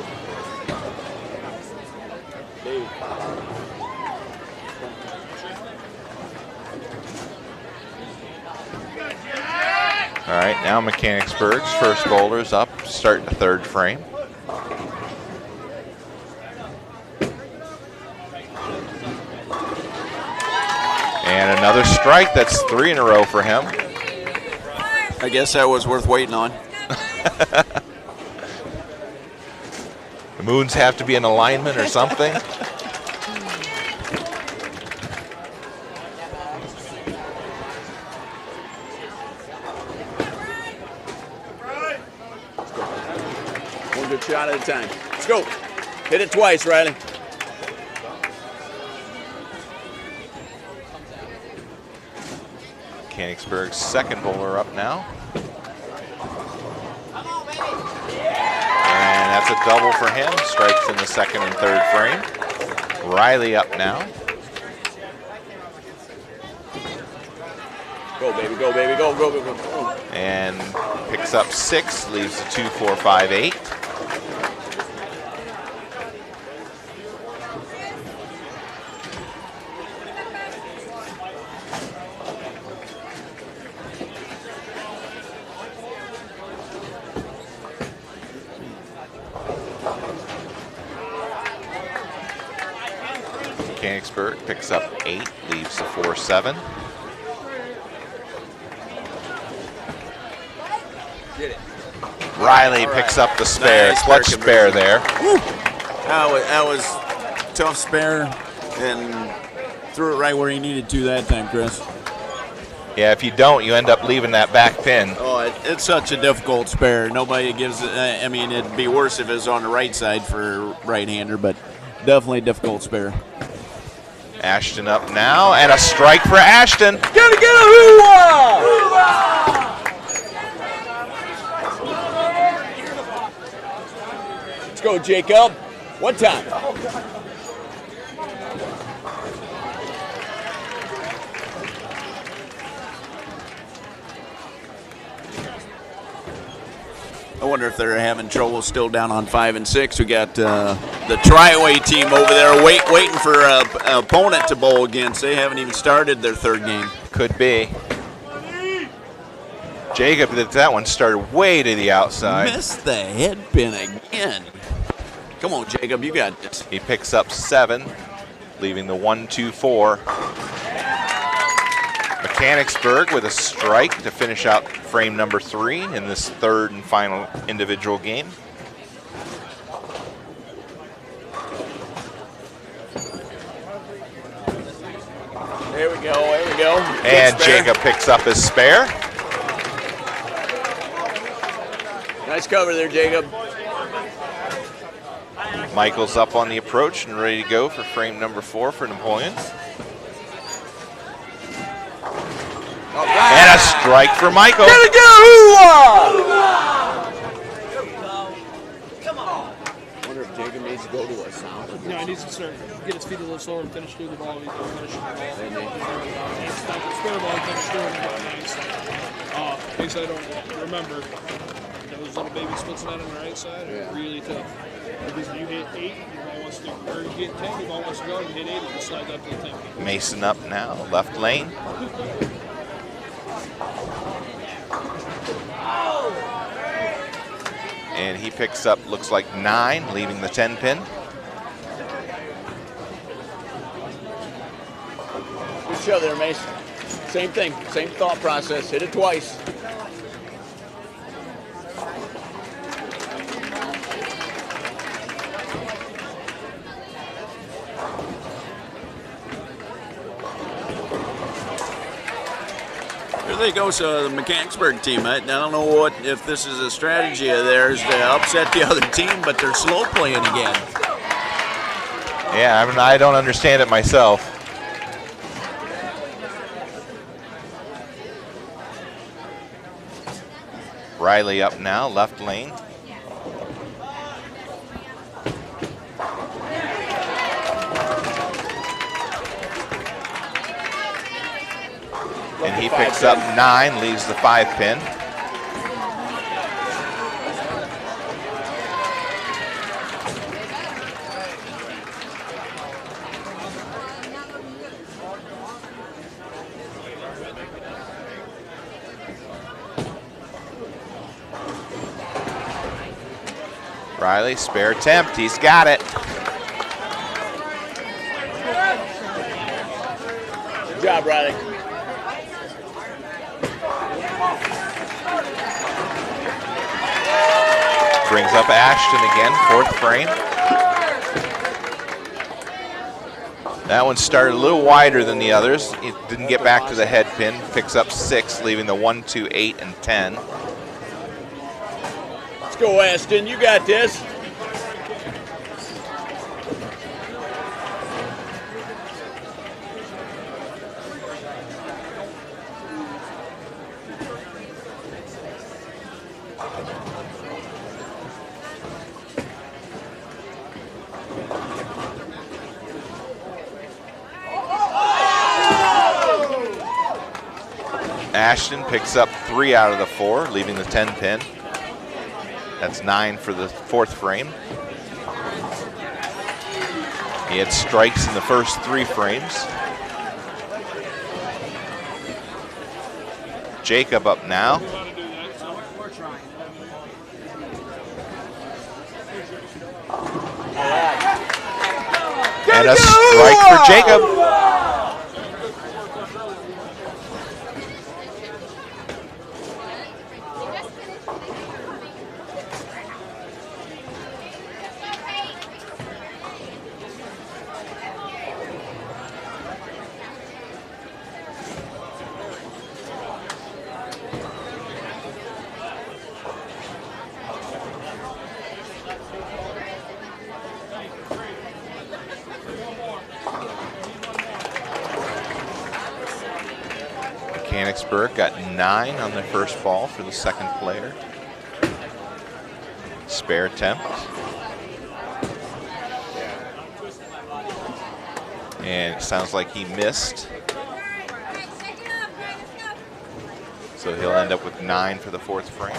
David. All right, now Mechanicsburg's first bowler's up, starting the 3rd frame. And another strike. That's 3 in a row for him. I guess that was worth waiting on. The moons have to be in alignment or something. One good shot at a time. Let's go. Hit it twice, Riley. Mechanicsburg's second bowler up now. And that's a double for him. Strikes in the 2nd and 3rd frame. Riley up now. Go, baby, go, baby, go, go, go, go. And picks up 6, leaves the 2, 4, 5, 8. Mechanicsburg picks up 8, leaves the 4, 7. Get it. Riley picks up the spare, Nice clutch spare spare there. That was tough spare and threw it right where he needed to that time, Chris. Yeah, if you don't, you end up leaving that back pin. Oh, it's such a difficult spare. Nobody gives it. I mean, it'd be worse if it was on the right side for a right-hander, but definitely a difficult spare. Ashton up now, and a strike for Ashton. Gotta get a hoo-ah! Let's go, Jacob. One time. I wonder if they're having trouble still down on 5 and 6. We got the Tri-Way team over there waiting for an opponent to bowl against. They haven't even started their 3rd game. Could be. Jacob, that one started way to the outside. Missed the head pin again. Come on, Jacob, you got this. He picks up 7, leaving the 1, 2, 4. Mechanicsburg with a strike to finish out frame number 3 in this 3rd and final individual game. Here we go, here we go. And Good spare. Jacob picks up his spare. Nice cover there, Jacob. Michael's up on the approach and ready to go for frame number 4 for Napoleon. And a strike for Michael. Get it, Wonder if Jacob needs to go to a sound. No, he needs to start, get his feet a little slower and finish through the ball. He's going to finish the ball. It's like a spare ball, finish through it. Nice. In case I don't remember, those little baby splits out on the right side are really tough. Because if you hit 8, your ball wants to go, or you hit 10, your ball wants to go, and you hit 8, it just slides up to the 10. Mason up now, left lane. And he picks up, looks like 9, leaving the 10 pin. Good show there, Mason. Same thing, same thought process. Hit it twice. There goes the Mechanicsburg team. I don't know if this is a strategy of theirs to upset the other team, but they're slow playing again. Yeah, I don't understand it myself. Riley up now, left lane. And he picks up 9, leaves the 5 pin. Riley, spare attempt, he's got it. Good job, Riley. Brings up Ashton again, 4th frame. That one started a little wider than the others. It didn't get back to the head pin. Picks up 6, leaving the 1, 2, 8, and 10. Let's go, Ashton. You got this. Ashton picks up 3 out of the 4, leaving the 10 pin. That's 9 for the 4th frame. He had strikes in the first 3 frames. Jacob up now. And a strike for Jacob. Mechanicsburg got 9 on the first ball for the second player. Spare attempt. And it sounds like he missed. So he'll end up with 9 for the 4th frame.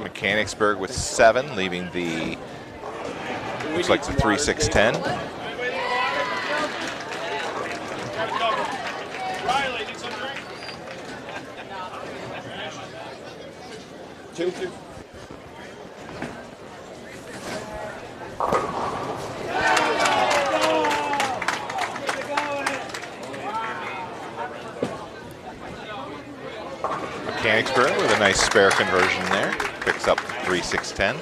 Mechanicsburg with 7, leaving the, looks like the 3, 6, 10. Riley, need some drink? 2. Mechanicsburg with a nice spare conversion there. Picks up 3-6-10.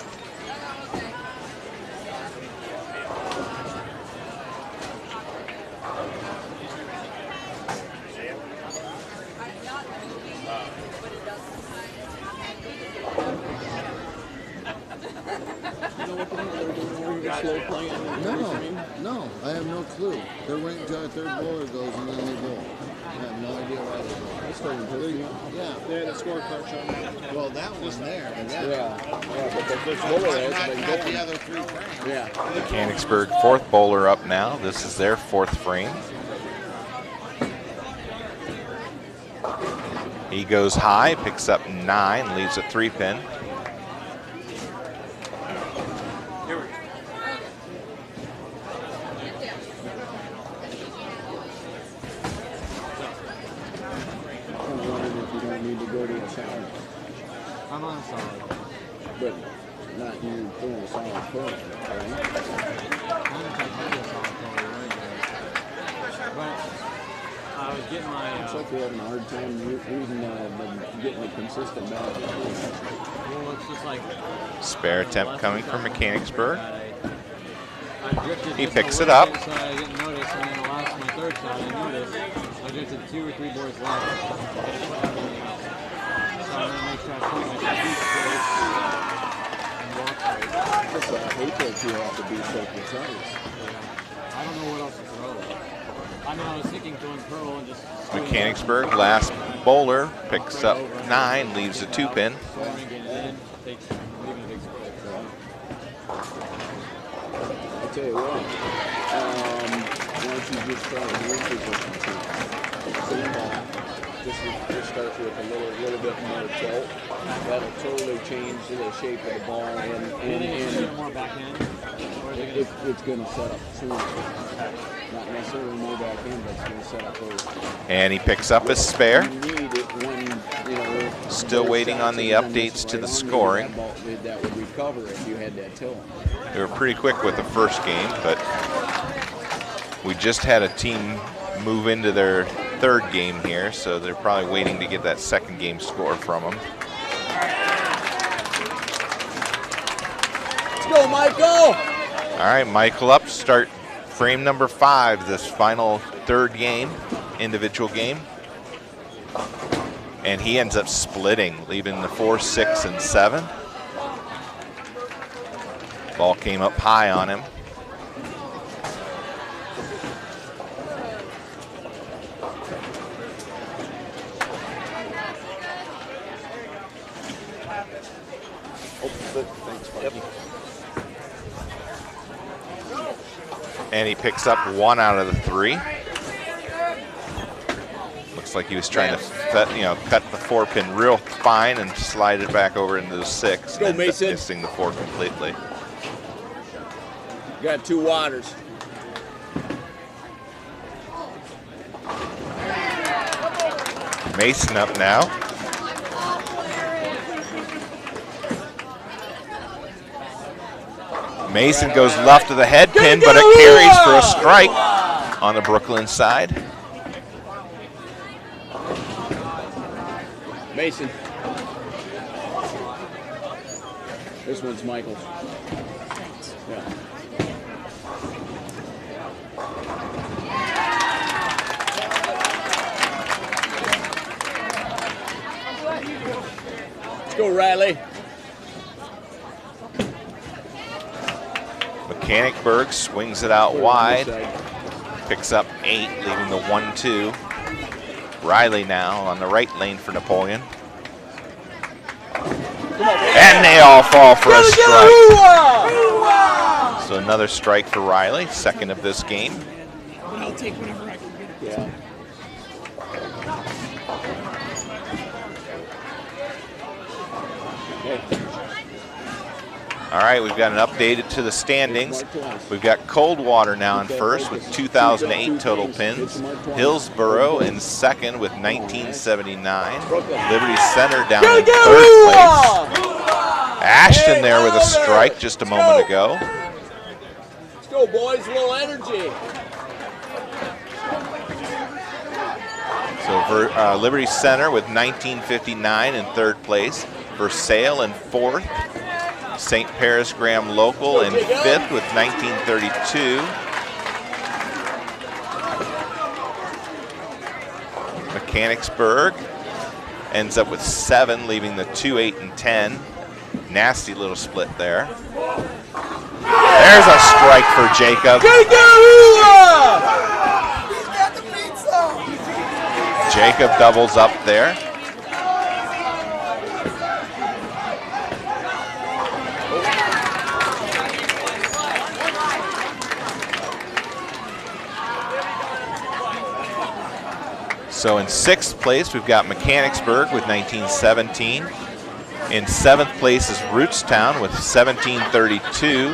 No, I have no clue. They're waiting until our third bowler goes and then they go. I have no idea why they go. That's starting to Yeah, they had a scorecard showing that. Well, that one's there. But that, but the first bowler has been not going. the other three frames. Yeah. Mechanicsburg, fourth bowler up now. This is their fourth frame. He goes high, picks up 9, leaves a 3-pin. I'm on solid. But not you throwing a solid current, right? But I was getting my. It's like we're having a hard time reading getting a consistent balance. Well, it's just like. Spare attempt coming from Mechanicsburg. I drifted He just picks a it little up. bit, so I didn't notice, and then the last, my third shot, I noticed. I drifted 2 or 3 boards left. So I'm gonna make sure I point my feet straight and walk straight. Just I hate that you have to be so precise. I don't know what else to throw. I mean, I was thinking throwing curl and just. Mechanicsburg, last bowler, picks up 9, leaves a 2-pin. I'll tell you what, once you just start with wind efficiency, just start with a little bit more tilt. That'll totally change the shape of the ball, and more backhand. it's going to set up sooner. Not necessarily more backhand, but it's going to set up those. And he picks up his spare. You need it when, Still waiting on the updates to the scoring. That would recover if you had that tilt. They were pretty quick with the first game, but we just had a team move into their third game here, so they're probably waiting to get that second game score from them. Let's go, Michael! All right, Michael up, start frame number 5, this final third game, individual game. And he ends up splitting, leaving the 4, 6, and 7. Ball came up high on him. And he picks up 1 out of the 3. Looks like he was trying to cut the 4-pin real fine and slide it back over into the 6. Go, and Mason. missing the 4 completely. Got 2 waters. Mason up now. Mason goes left of the head pin, but it carries for a strike on the Brooklyn side. Mason. This one's Michael's. Yeah. Let's go, Riley. Mechanicsburg swings it out wide, picks up 8, leaving the 1-2. Riley now on the right lane for Napoleon. And they all fall for a strike. So another strike for Riley, second of this game. I'll take whatever I can get. Yeah. All right, we've got an updated to the standings. We've got Coldwater now in first with 2,008 total pins. Hillsboro in second with 1979. Liberty Center down in third place. Ashton there with a strike just a moment ago. Let's go, boys. A little energy. So Liberty Center with 1959 in third place. Versailles in fourth. St. Paris Graham Local in fifth with 1932. Mechanicsburg ends up with 7, leaving the 2, 8, and 10. Nasty little split there. There's a strike for Jacob. Jacob doubles up there. So in 6th place, we've got Mechanicsburg with 1917. In 7th place is Rootstown with 1732.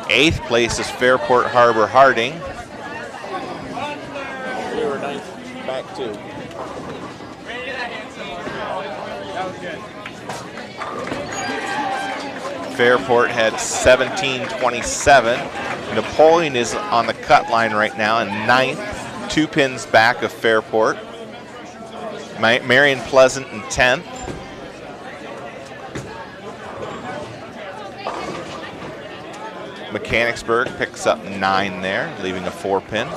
8th place is Fairport Harbor Harding. We were ninth, back 2. Fairport had 1727. Napoleon is on the cut line right now in 9th, 2 pins back of Fairport. Marion Pleasant in 10th. Mechanicsburg picks up 9 there, leaving a 4-pin.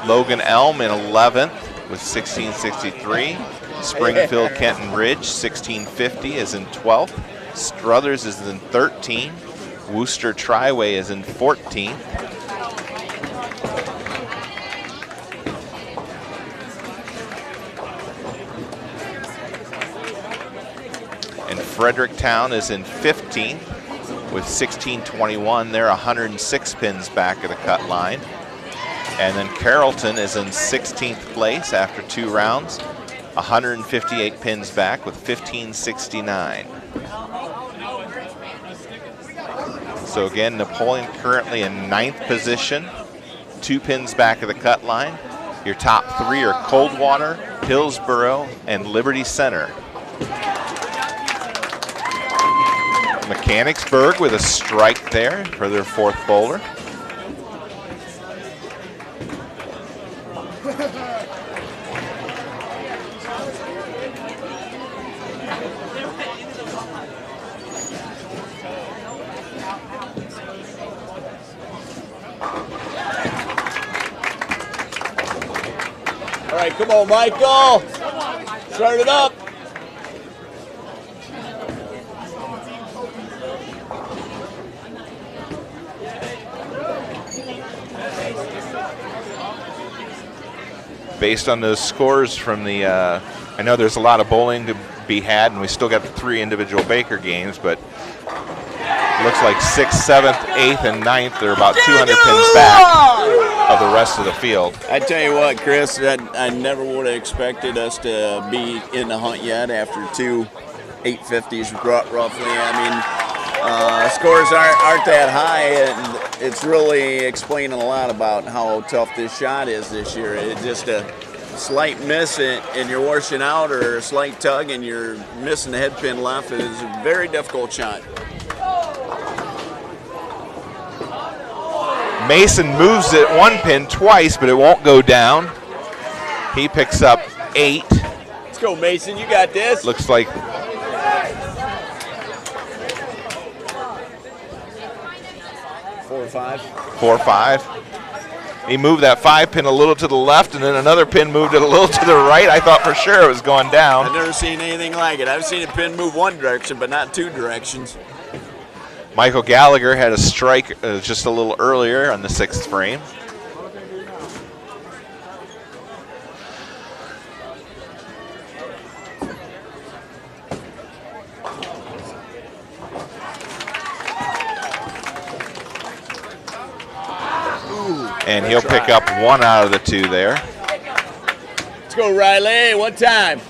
Logan Elm in 11th with 1663. Springfield Kenton Ridge 1650 is in 12th. Struthers is in 13th. Worcester Triway is in 14th. And Fredericktown is in 15th with 1621. They're 106 pins back of the cut line. And then Carrollton is in 16th place after 2 rounds, 158 pins back with 1569. So again, Napoleon currently in 9th position, 2 pins back of the cut line. Your top 3 are Coldwater, Hillsboro, and Liberty Center. Mechanicsburg with a strike there for their 4th bowler. All right, come on, Michael. Start it up. Based on those scores from the, I know there's a lot of bowling to be had, and we still got the 3 individual Baker games, but it looks like 6th, 7th, 8th, and 9th, they're about 200 pins back of the rest of the field. I tell you what, Chris, I never would have expected us to be in the hunt yet after 2 850s roughly. I mean, scores aren't that high, and it's really explaining a lot about how tough this shot is this year. It's just a slight miss and you're washing out, or a slight tug and you're missing the head pin left. It is a very difficult shot. Mason moves it 1 pin twice, but it won't go down. He picks up 8. Let's go, Mason. You got this. Looks like 4 or 5. 4 or 5. He moved that 5 pin a little to the left, and then another pin moved it a little to the right. I thought for sure it was going down. I've never seen anything like it. I've seen a pin move 1 direction, but not 2 directions. Michael Gallagher had a strike just a little earlier on the 6th frame. And he'll pick up 1 out of the 2 there. Let's go, Riley. 1 time.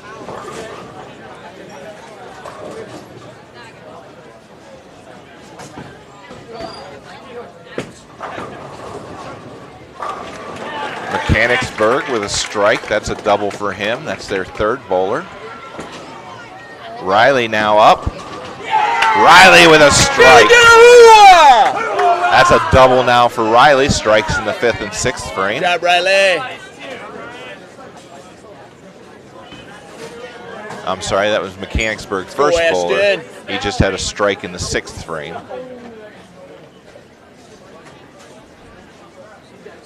Mechanicsburg with a strike. That's a double for him. That's their 3rd bowler. Riley now up. Riley with a strike. That's a double now for Riley. Strikes in the 5th and 6th frame. Good job, Riley. I'm sorry, that was Mechanicsburg's first Go, bowler. Ashton. He just had a strike in the 6th frame.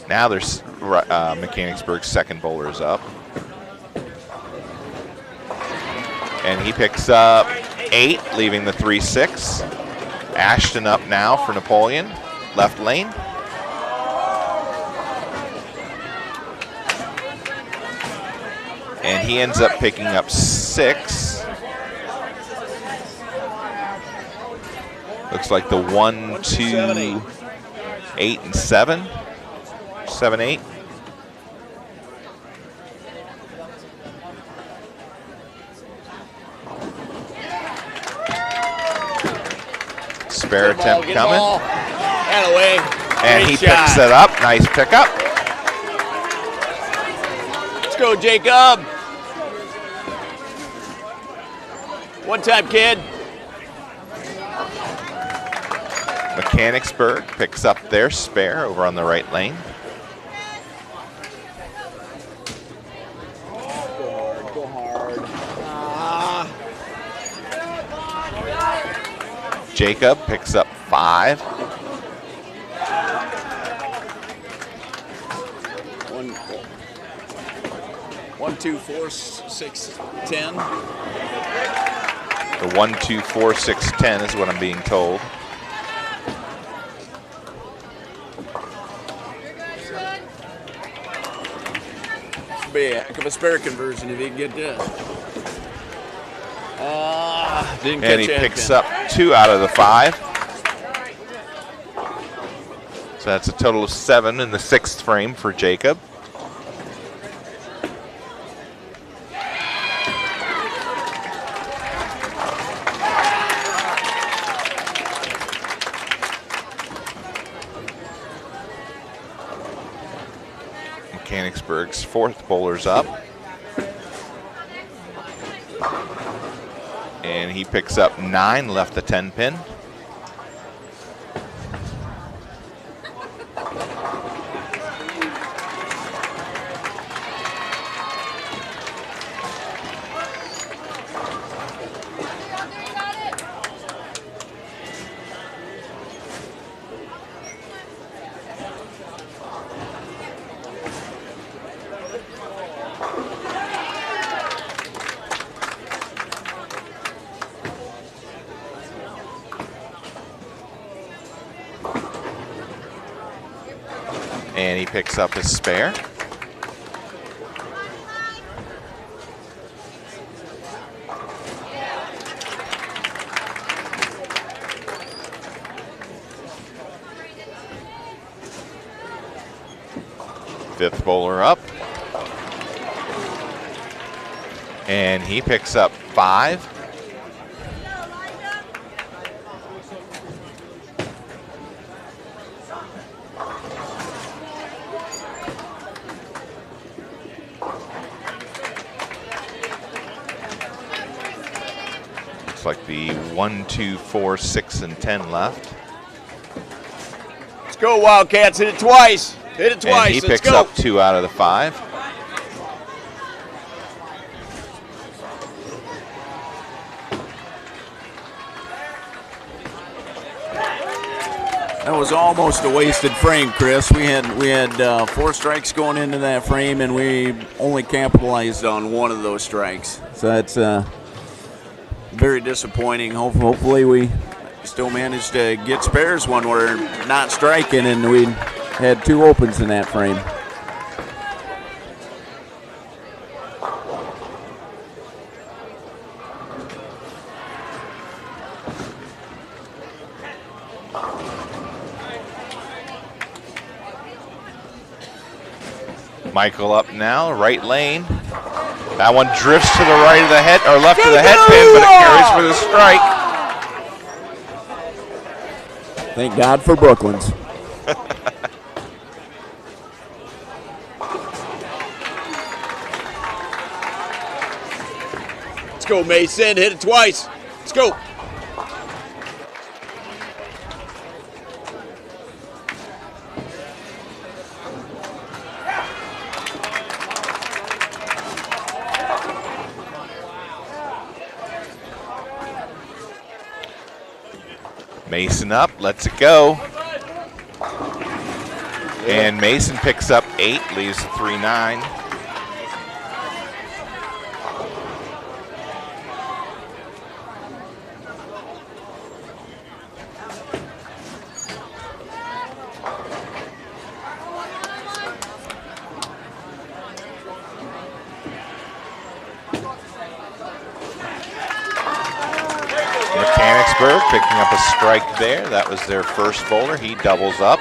Now there's Mechanicsburg's second bowler's up. And he picks up 8, leaving the 3-6. Ashton up now for Napoleon, left lane. And he ends up picking up 6. Looks like the 1, 2, 8, and 7. 7, 8. Spare attempt coming. Away. And he picks it up. Nice pickup. Let's go, Jacob. One time, kid. Mechanicsburg picks up their spare over on the right lane. Go hard. Jacob picks up 5. 1, 2, 4, 6, 10. The 1, 2, 4, 6, 10 is what I'm being told. Be a heck of a spare conversion if he can get this. Didn't catch And he that picks then. up 2 out of the 5. So that's a total of 7 in the 6th frame for Jacob. Mechanicsburg's 4th bowler's up. And he picks up 9, left the 10 pin. And he picks up his spare. Fifth bowler up. And he picks up 5. Looks like the 1, 2, 4, 6, and 10 left. Let's go, Wildcats. Hit it twice. Hit it twice. And he Let's picks go. up 2 out of the 5. That was almost a wasted frame, Chris. We had 4 strikes going into that frame, and we only capitalized on 1 of those strikes. So that's very disappointing. Hopefully we still managed to get spares when we're not striking, and we had 2 opens in that frame. Michael up now, right lane. That one drifts to the right of the head, or left of the head pin, but it carries for the strike. Thank God for Brooklyn's. Let's go, Mason. Hit it twice. Let's go. Mason up, lets it go. And Mason picks up 8, leaves the 3-9. Mechanicsburg picking up a strike there. That was their first bowler. He doubles up.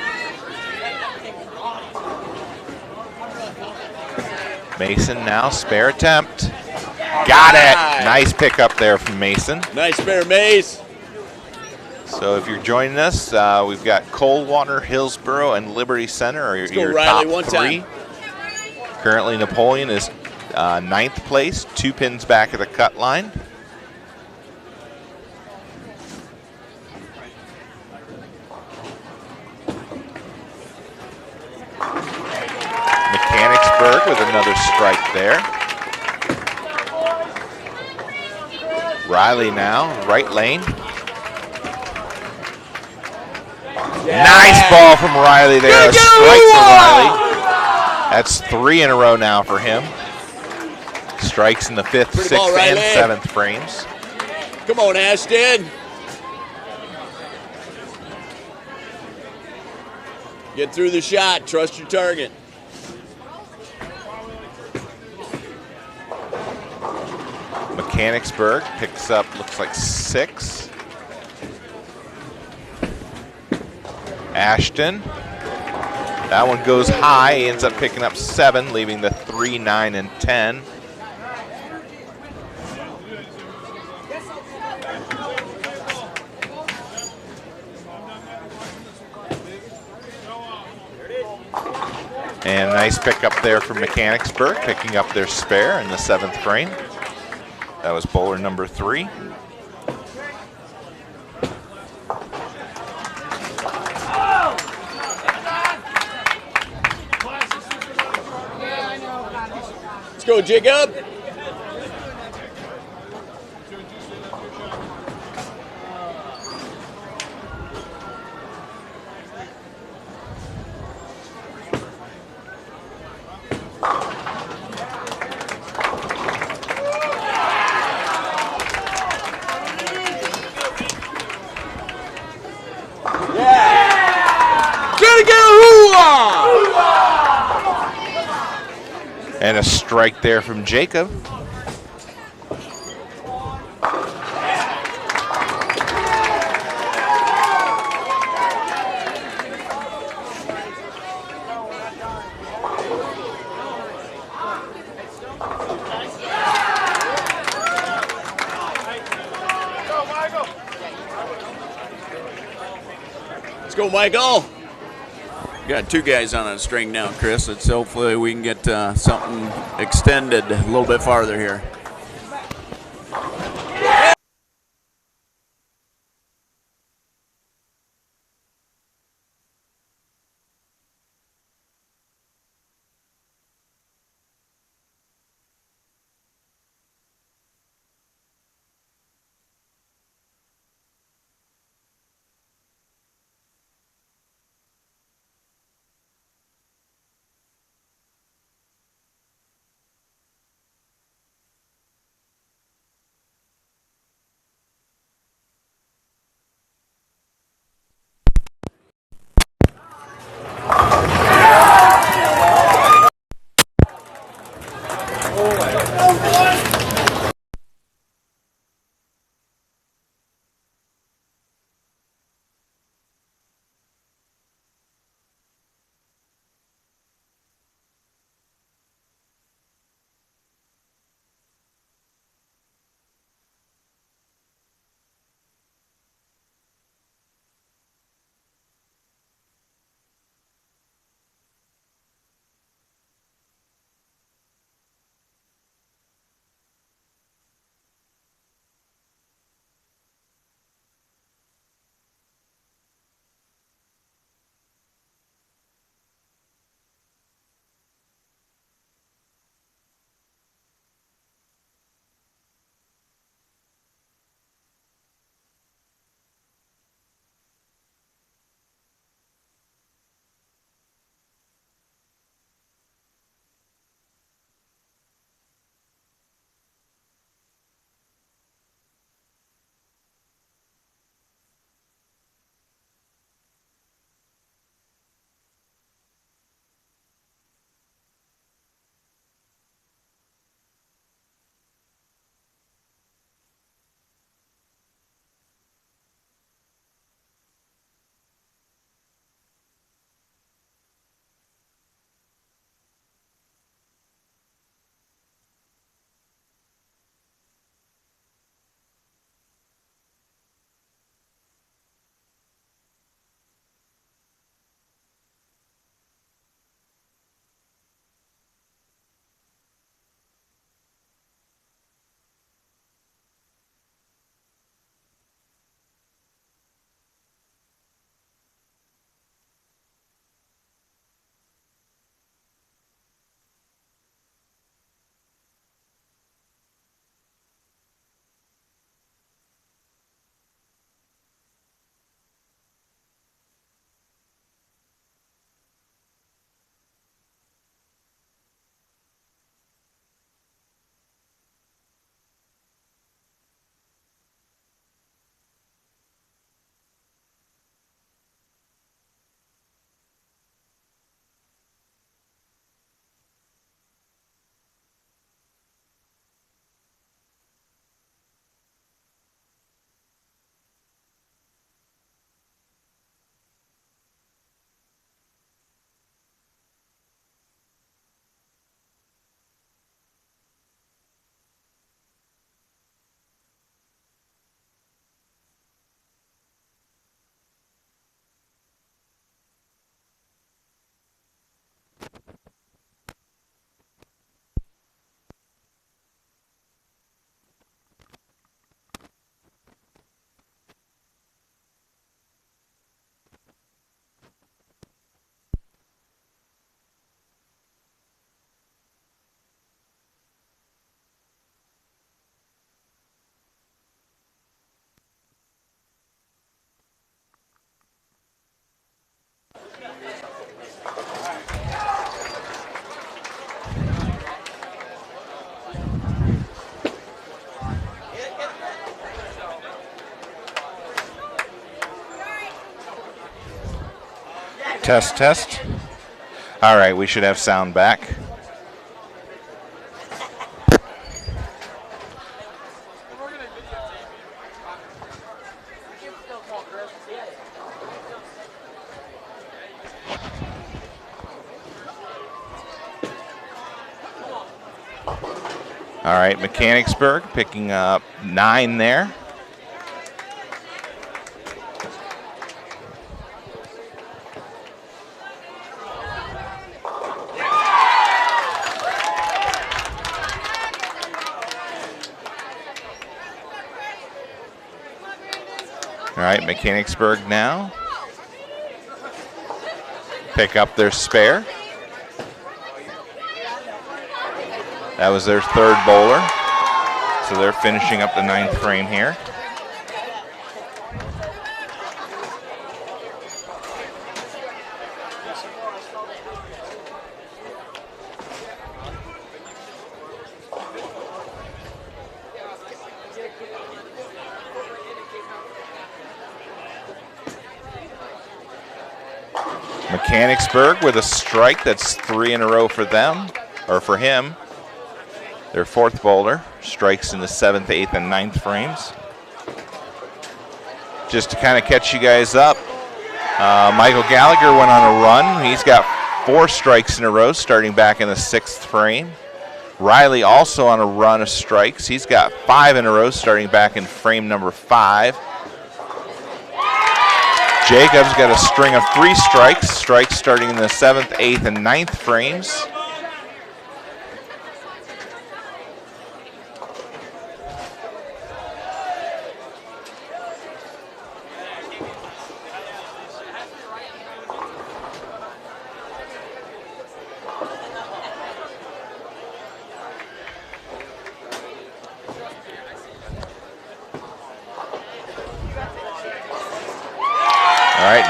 Mason now, spare attempt. Got it! Nice pickup there from Mason. Nice spare, Mace. So if you're joining us, we've got Coldwater, Hillsboro, and Liberty Center are your Riley, top 3. Currently, Napoleon is 9th place, 2 pins back of the cut line. Mechanicsburg with another strike there. Riley now, right lane. Nice ball from Riley there. A strike for Riley. That's 3 in a row now for him. Strikes in the 5th, 6th, and 7th frames. Come on, Ashton. Get through the shot. Trust your target. Mechanicsburg picks up, looks like 6. Ashton. That one goes high. He ends up picking up 7, leaving the 3, 9, and 10. And a nice pickup there from Mechanicsburg, picking up their spare in the 7th frame. That was bowler number 3. Let's go, Jacob. And a strike there from Jacob. Let's go, Michael. Got 2 guys on a string now, Chris. Let's hopefully we can get something extended a little bit farther here. Test, test. All right, we should have sound back. All right, Mechanicsburg picking up 9 there. All right, Mechanicsburg now pick up their spare. That was their 3rd bowler, so they're finishing up the 9th frame here. Mechanicsburg with a strike. That's 3 in a row for them, or for him. Their 4th bowler strikes in the 7th, 8th, and 9th frames. Just to kind of catch you guys up, Michael Gallagher went on a run. He's got 4 strikes in a row starting back in the 6th frame. Riley also on a run of strikes. He's got 5 in a row starting back in frame number 5. Jacobs got a string of 3 strikes starting in the 7th, 8th, and 9th frames.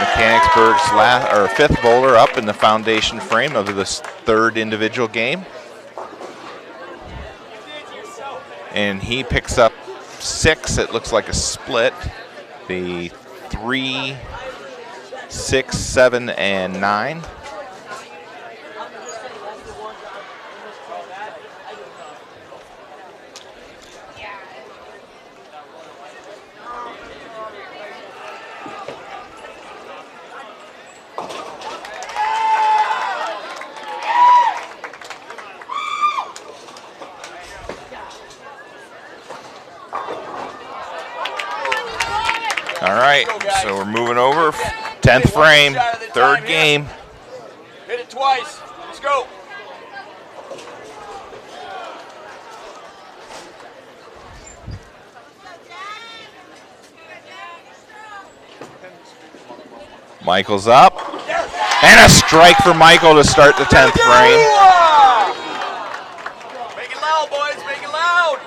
Mechanicsburg's 5th bowler up in the foundation frame of this 3rd individual game. And he picks up 6. It looks like a split. The 3, 6, 7, and 9. All right, so we're moving over. 10th frame, 3rd game. Hit it twice. Let's go. Michael's up. And a strike for Michael to start the 10th frame. Make it loud, boys. Make it loud.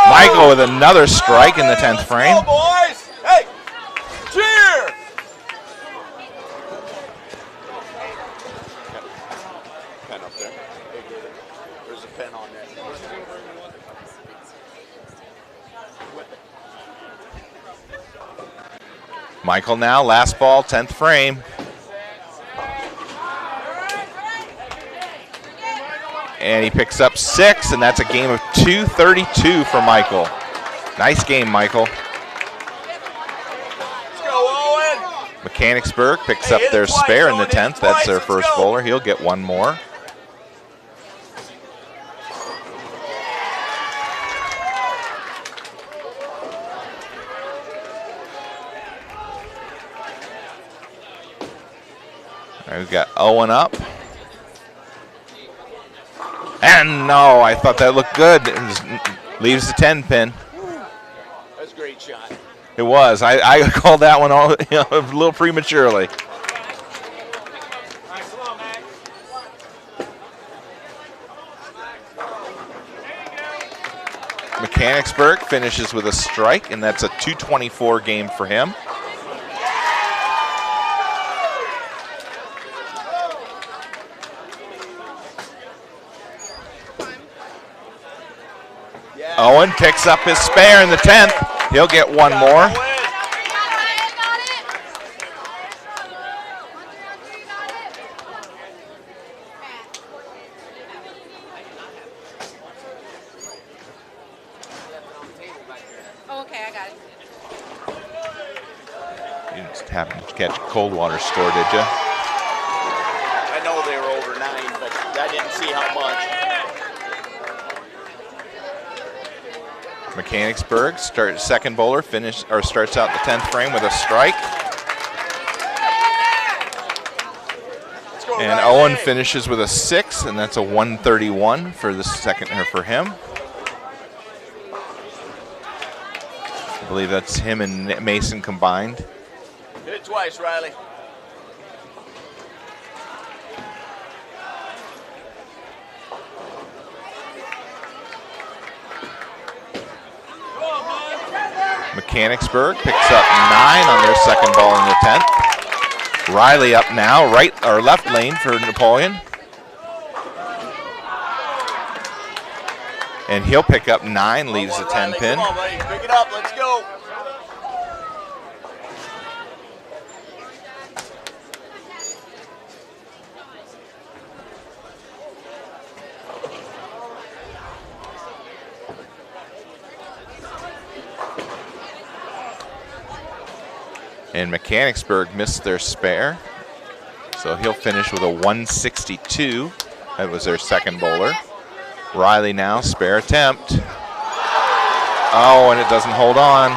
Michael with another strike in the 10th frame. Go, boys. Hey, cheer. Pen up there. There's a pen on there. Michael now, last ball, 10th frame. And he picks up 6, and that's a game of 232 for Michael. Nice game, Michael. Let's go, Owen. Mechanicsburg picks up their spare in the 10th. That's their first bowler. He'll get one more. All right, we've got Owen up. And no, I thought that looked good. It leaves the 10 pin. That's was a great shot. It was. I called that one all, a little prematurely. Mechanicsburg finishes with a strike, and that's a 224 game for him. Owen picks up his spare in the 10th. He'll get one more. Okay, I got it. You just happened to catch Coldwater score, did you? I know they were over 9, but I didn't see how much. Mechanicsburg second bowler starts out the 10th frame with a strike. And Owen finishes with a 6, and that's a 131 for the second for him. I believe that's him and Mason combined. Hit it twice, Riley. Mechanicsburg picks up 9 on their second ball in the 10th. Riley up now, right or left lane for Napoleon. And he'll pick up 9, leaves the 10 pin. Come on, buddy. Pick it up. Let's go. And Mechanicsburg missed their spare, so he'll finish with a 162. That was their second bowler. Riley now, spare attempt. Oh, and it doesn't hold on.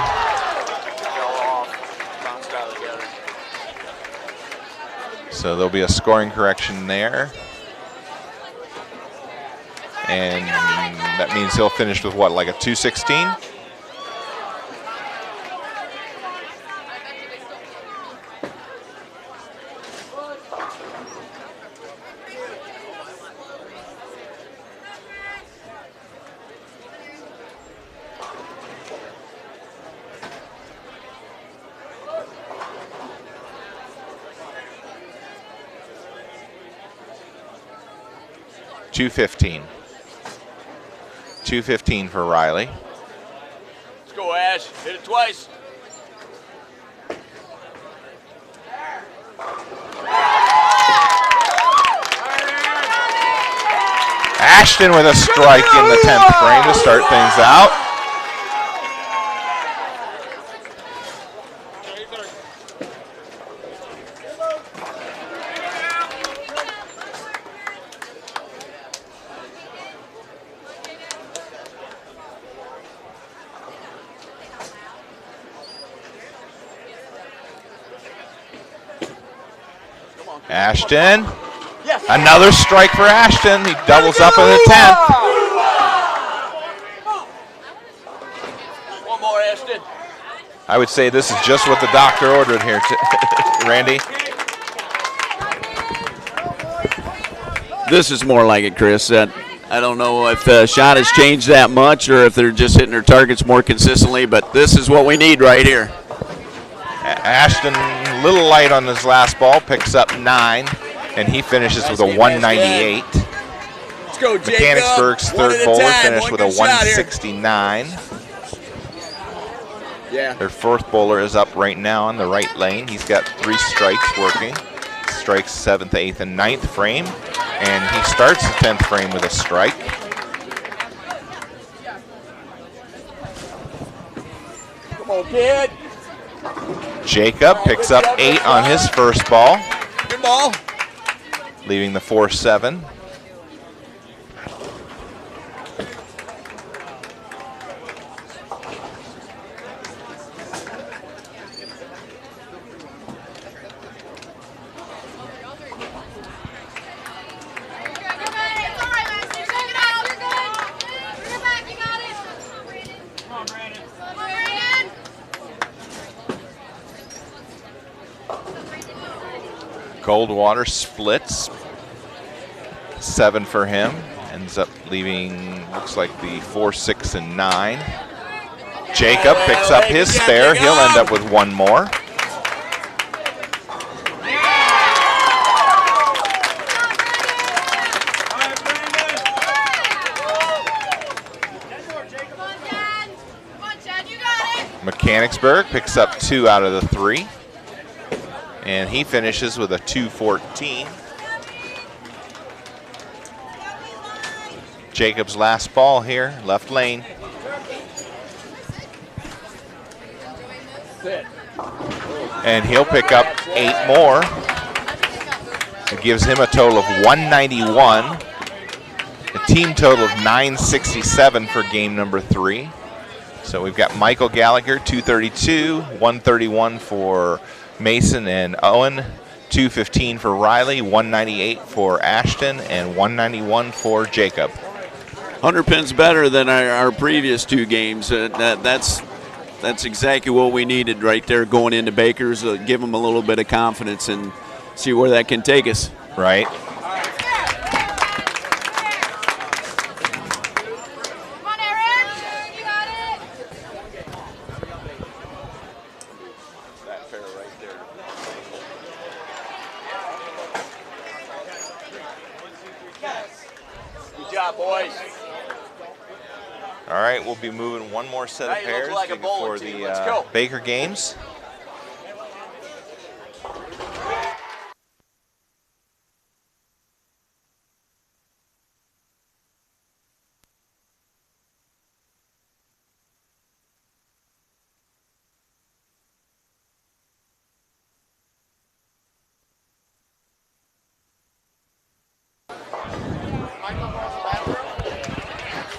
So there'll be a scoring correction there. And that means he'll finish with what, like a 216? $215 for Riley. Let's go, Ash. Hit it twice. Ashton with a strike in the 10th frame to start things out. Ashton, another strike for Ashton. He doubles up in the 10th. One more, Ashton. I would say this is just what the doctor ordered here, Randy. This is more like it, Chris. I don't know if the shot has changed that much or if they're just hitting their targets more consistently, but this is what we need right here. Ashton, a little light on his last ball, picks up 9, and he finishes with a 198. Let's go, Jacob. Mechanicsburg's third bowler finished with a 169. Yeah. Their fourth bowler is up right now on the right lane. He's got 3 strikes working. Strikes 7th, 8th, and 9th frame. And he starts the 10th frame with a strike. Come on, kid. Jacob picks up 8 on his first ball. Good ball. Leaving the 4-7. Coldwater splits. 7 for him. Ends up leaving, looks like the 4, 6, and 9. Jacob picks up his spare. He'll end up with 1 more. Mechanicsburg picks up 2 out of the 3. And he finishes with a 2-14. Jacob's last ball here, left lane. And he'll pick up 8 more. It gives him a total of 191. A team total of 967 for game number 3. So we've got Michael Gallagher, 232, 131 for Mason and Owen, 215 for Riley, 198 for Ashton, and 191 for Jacob. 100 pins better than our previous 2 games. That's exactly what we needed right there going into Baker's. Give them a little bit of confidence and see where that can take us. Right. Boys. All right, we'll be moving 1 more set of pairs for the Baker games.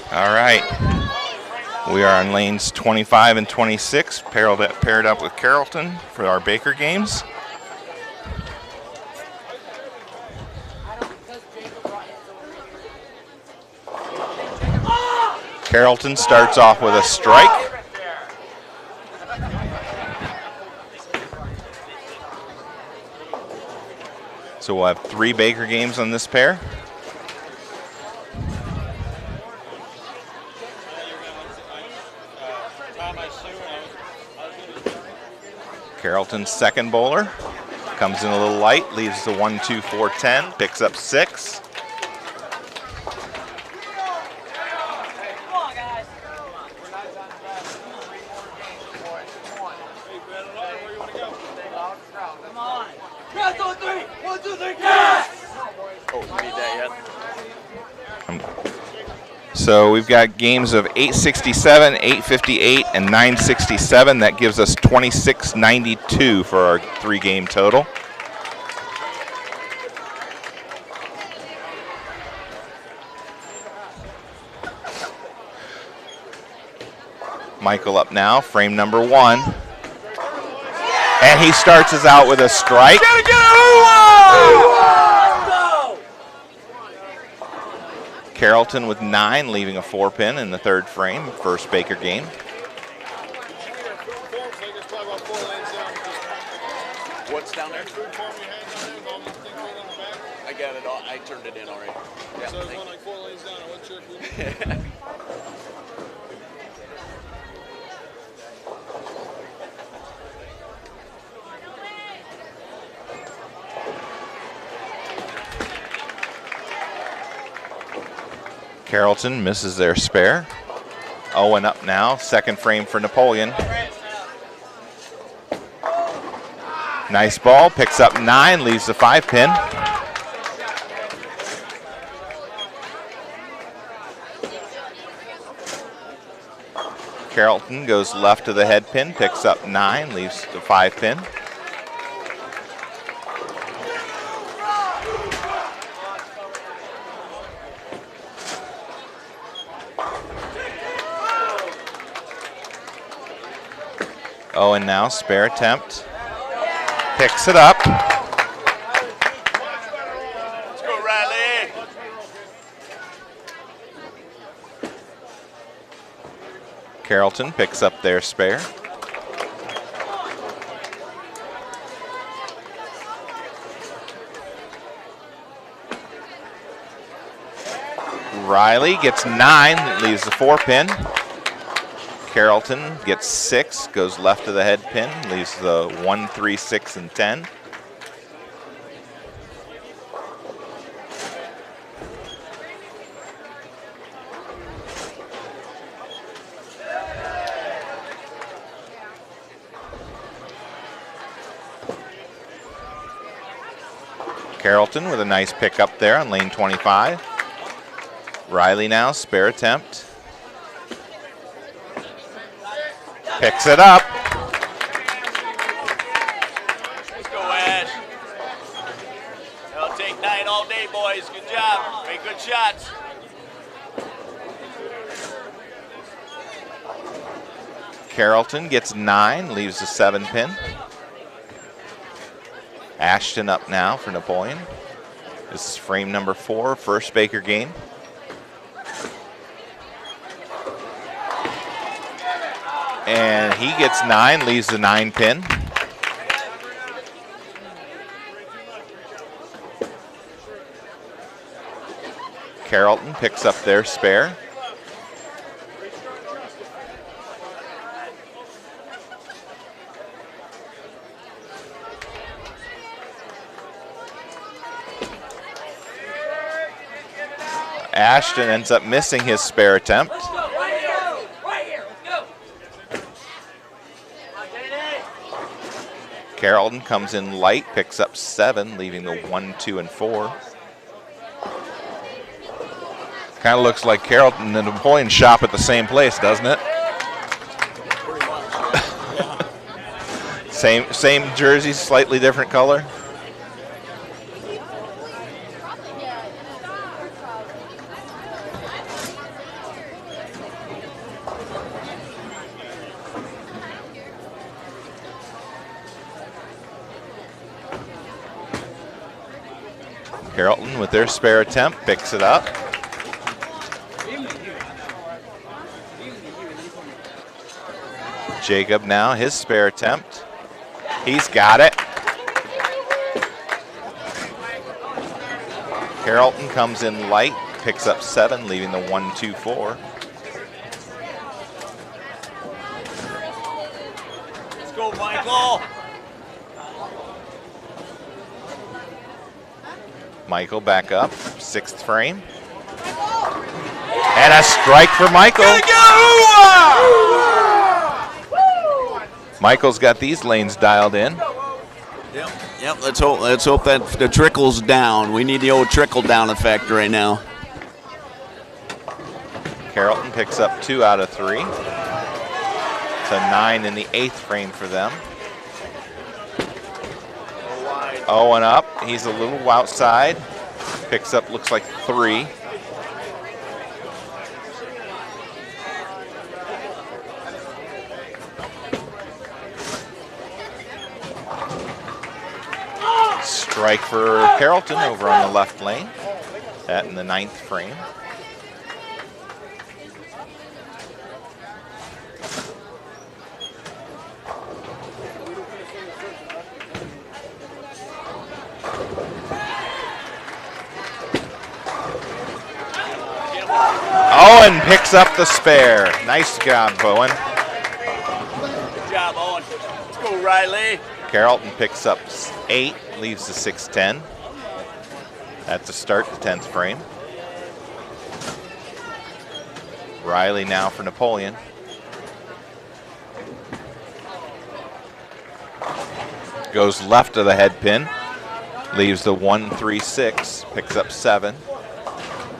All right, we are on lanes 25 and 26, paired up with Carrollton for our Baker games. Carrollton starts off with a strike. So we'll have 3 Baker games on this pair. Carrollton's second bowler comes in a little light, leaves the 1, 2, 4, 10, picks up 6. So we've got games of 867, 858, and 967. That gives us 2692 for our 3-game total. Michael up now, frame number 1. And he starts us out with a strike. Carrollton with 9, leaving a 4-pin in the 3rd frame, first Baker game. What's down there? I got it all. I turned it in already. Yeah, so there's one like 4 lanes down. What's your food? Carrollton misses their spare. Owen up now, 2nd frame for Napoleon. Nice ball, picks up 9, leaves the 5-pin. Carrollton goes left to the head pin, picks up 9, leaves the 5-pin. Owen now, spare attempt. Picks it up. Let's go, Riley. Carrollton picks up their spare. Riley gets 9, leaves the 4-pin. Carrollton gets 6, goes left of the head pin, leaves the 1, 3, 6, and 10. Carrollton with a nice pickup there on lane 25. Riley now, spare attempt. Picks it up. Let's go, Ash. It'll take 9 all day, boys. Good job. Make good shots. Carrollton gets 9, leaves the 7-pin. Ashton up now for Napoleon. This is frame number 4, first Baker game. And he gets 9, leaves the 9-pin. Carrollton picks up their spare. Ashton ends up missing his spare attempt. Carrollton comes in light, picks up 7, leaving the 1, 2, and 4. Kind of looks like Carrollton and Napoleon shop at the same place, doesn't it? Same jersey, slightly different color. Carrollton with their spare attempt picks it up. Jacob now, his spare attempt. He's got it. Carrollton comes in light, picks up 7, leaving the 1, 2, 4. Let's go, Michael. Michael back up, 6th frame. And a strike for Michael. Michael's got these lanes dialed in. Yep. Let's hope that the trickles down. We need the old trickle down effect right now. Carrollton picks up 2 out of 3. It's a 9 in the 8th frame for them. Owen up, he's a little outside. Picks up, looks like 3. Strike for Carrollton over on the left lane. That in the 9th frame. Owen picks up the spare. Nice job, Bowen. Good job, Owen. Let's go, Riley. Carrollton picks up 8, leaves the 6-10. That's to start the 10th frame. Riley now for Napoleon. Goes left of the head pin, leaves the 1, 3, 6, picks up 7.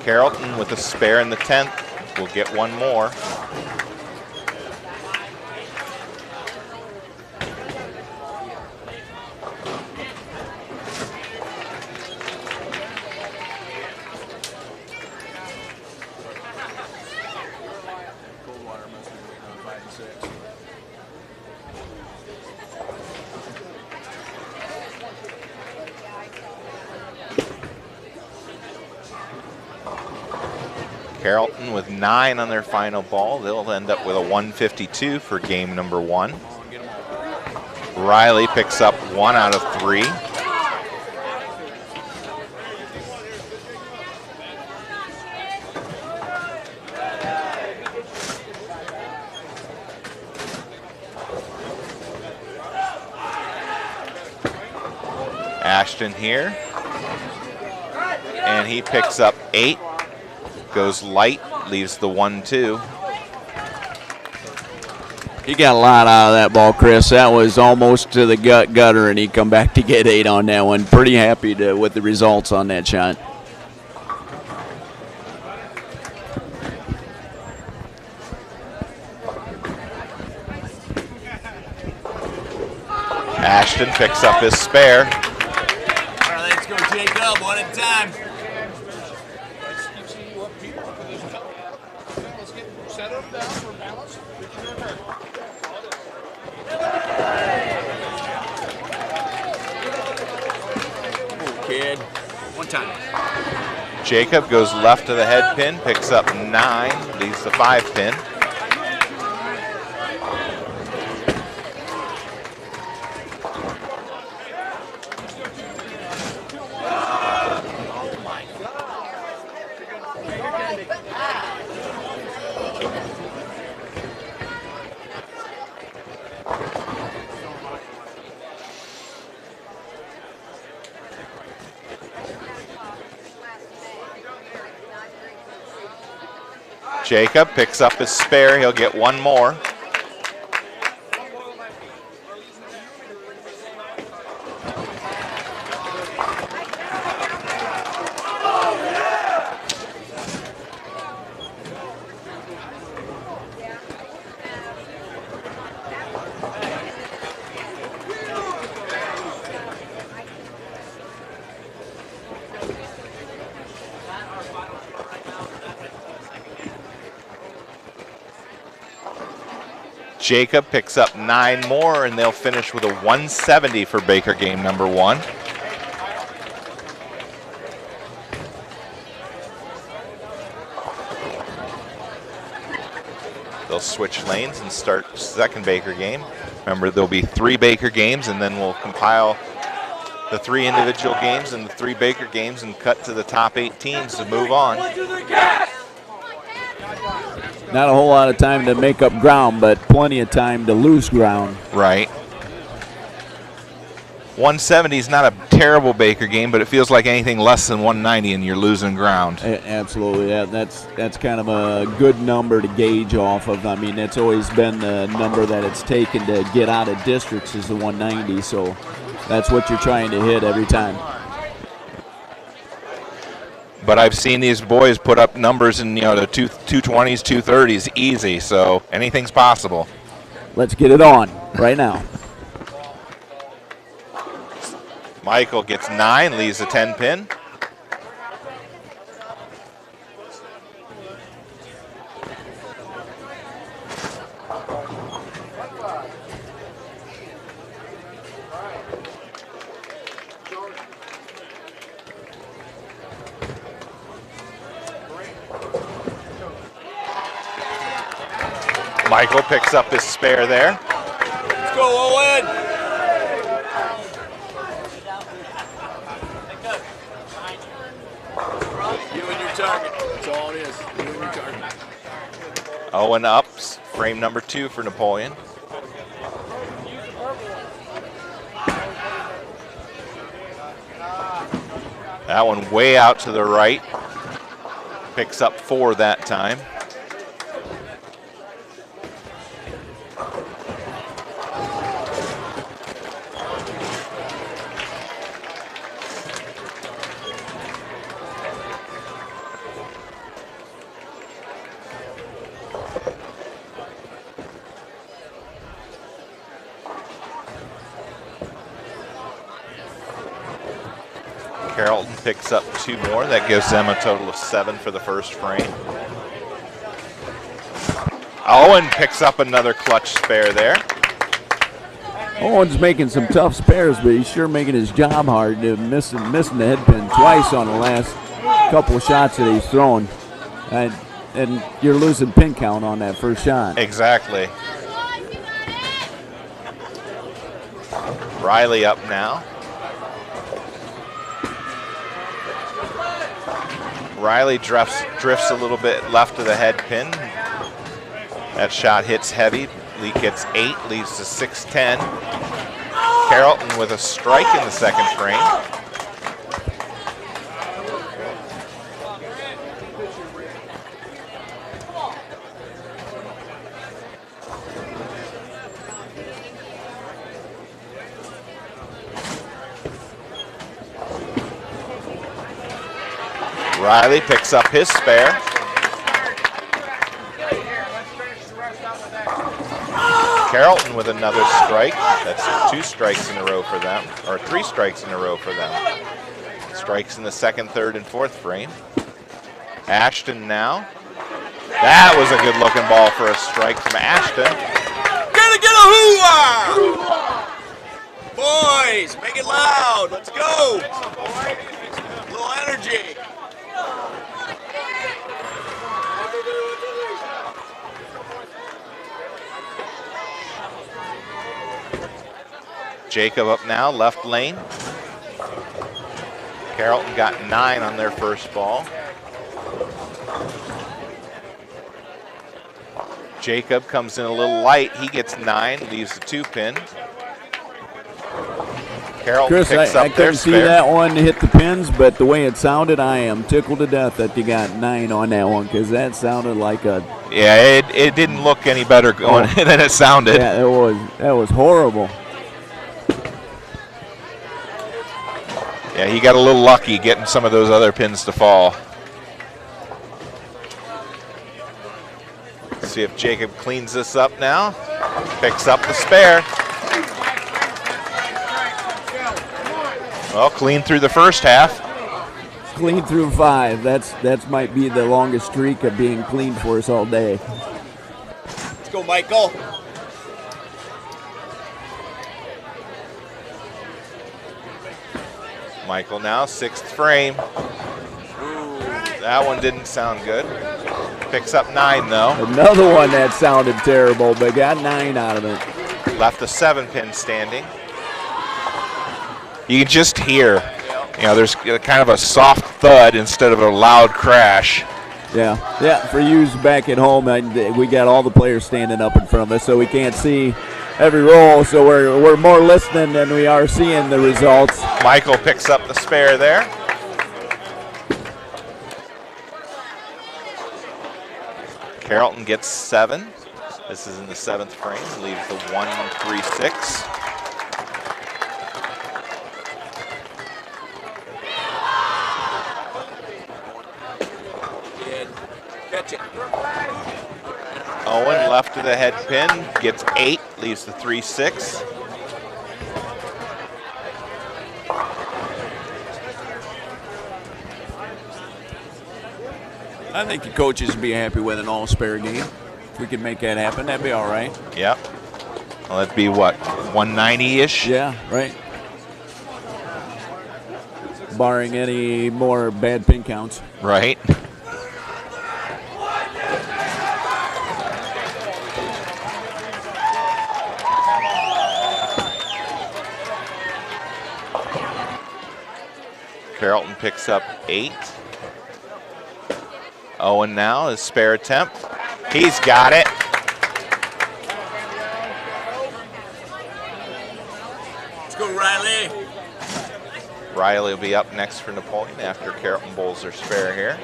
Carrollton with a spare in the 10th will get one more. Coldwater must be waiting on 5 and 6. Carrollton with 9 on their final ball. They'll end up with a 152 for game number 1. Riley picks up 1 out of 3. Ashton here. And he picks up 8. Goes light, leaves the 1-2. He got a lot out of that ball, Chris. That was almost to the gutter, and he come back to get 8 on that one. Pretty happy with the results on that shot. Ashton picks up his spare. All right, let's go, Jacob, one at a time. Let's get set them down for balance. Kid, one time. Jacob goes left to the head pin, picks up 9, leaves the 5 pin. Jacob picks up his spare. He'll get 1 more. Jacob picks up 9 more, and they'll finish with a 170 for Baker game number 1. They'll switch lanes and start second Baker game. Remember, there'll be 3 Baker games, and then we'll compile the 3 individual games and the 3 Baker games and cut to the top 8 teams to move on. Not a whole lot of time to make up ground, but plenty of time to lose ground. Right. 170 is not a terrible Baker game, but it feels like anything less than 190 and you're losing ground. Absolutely. Yeah, that's kind of a good number to gauge off of. I mean, that's always been the number that it's taken to get out of districts is the 190, so that's what you're trying to hit every time. But I've seen these boys put up numbers in, the 220s, 230s easy, so anything's possible. Let's get it on right now. Michael gets 9, leaves a 10 pin. Michael picks up his spare there. Let's go, Owen. You and your target. That's all it is. You and your target. Owen ups, frame number 2 for Napoleon. That one way out to the right. Picks up 4 that time. Carrollton picks up 2 more. That gives them a total of 7 for the first frame. Owen picks up another clutch spare there. Owen's making some tough spares, but he's sure making his job hard. Missing the head pin twice on the last couple of shots that he's thrown. And you're losing pin count on that first shot. Exactly. Riley up now. Riley drifts a little bit left of the head pin. That shot hits heavy. Lee gets 8, leads to 6-10. Carrollton with a strike in the second frame. Riley picks up his spare. Carrollton with another strike. That's 2 strikes in a row for them, or 3 strikes in a row for them. Strikes in the second, third, and fourth frame. Ashton now. That was a good looking ball for a strike from Ashton. Get a hoo-ah! Boys, make it loud. Let's go. A little energy. Jacob up now, left lane. Carrollton got 9 on their first ball. Jacob comes in a little light. He gets 9, leaves the 2-pin. Carrollton Chris, picks I up their couldn't see spare. that one hit the pins, but the way it sounded, I am tickled to death that you got 9 on that one, because that sounded like a... Yeah, it didn't look any better going than it sounded. Yeah, that was horrible. Yeah, he got a little lucky getting some of those other pins to fall. Let's see if Jacob cleans this up now. Picks up the spare. Well, clean through the first half. Clean through 5. That's might be the longest streak of being clean for us all day. Let's go, Michael. Michael now, 6th frame. That one didn't sound good. Picks up 9 though. Another one that sounded terrible, but got 9 out of it. Left a 7-pin standing. You can just hear, there's kind of a soft thud instead of a loud crash. Yeah. For you back at home, we got all the players standing up in front of us, so we can't see every roll. So we're more listening than we are seeing the results. Michael picks up the spare there. Carrollton gets 7. This is in the 7th frame. Leaves the 1-3-6. Owen left to the head pin, gets 8, leaves the 3-6. I think the coaches would be happy with an all-spare game. If we could make that happen, that'd be all right. Yep. Well, that'd be what, 190-ish? Yeah, right. Barring any more bad pin counts. Right. Carrollton picks up 8. Owen now, his spare attempt. He's got it. Let's go, Riley. Riley will be up next for Napoleon after Carrollton bowls their spare here.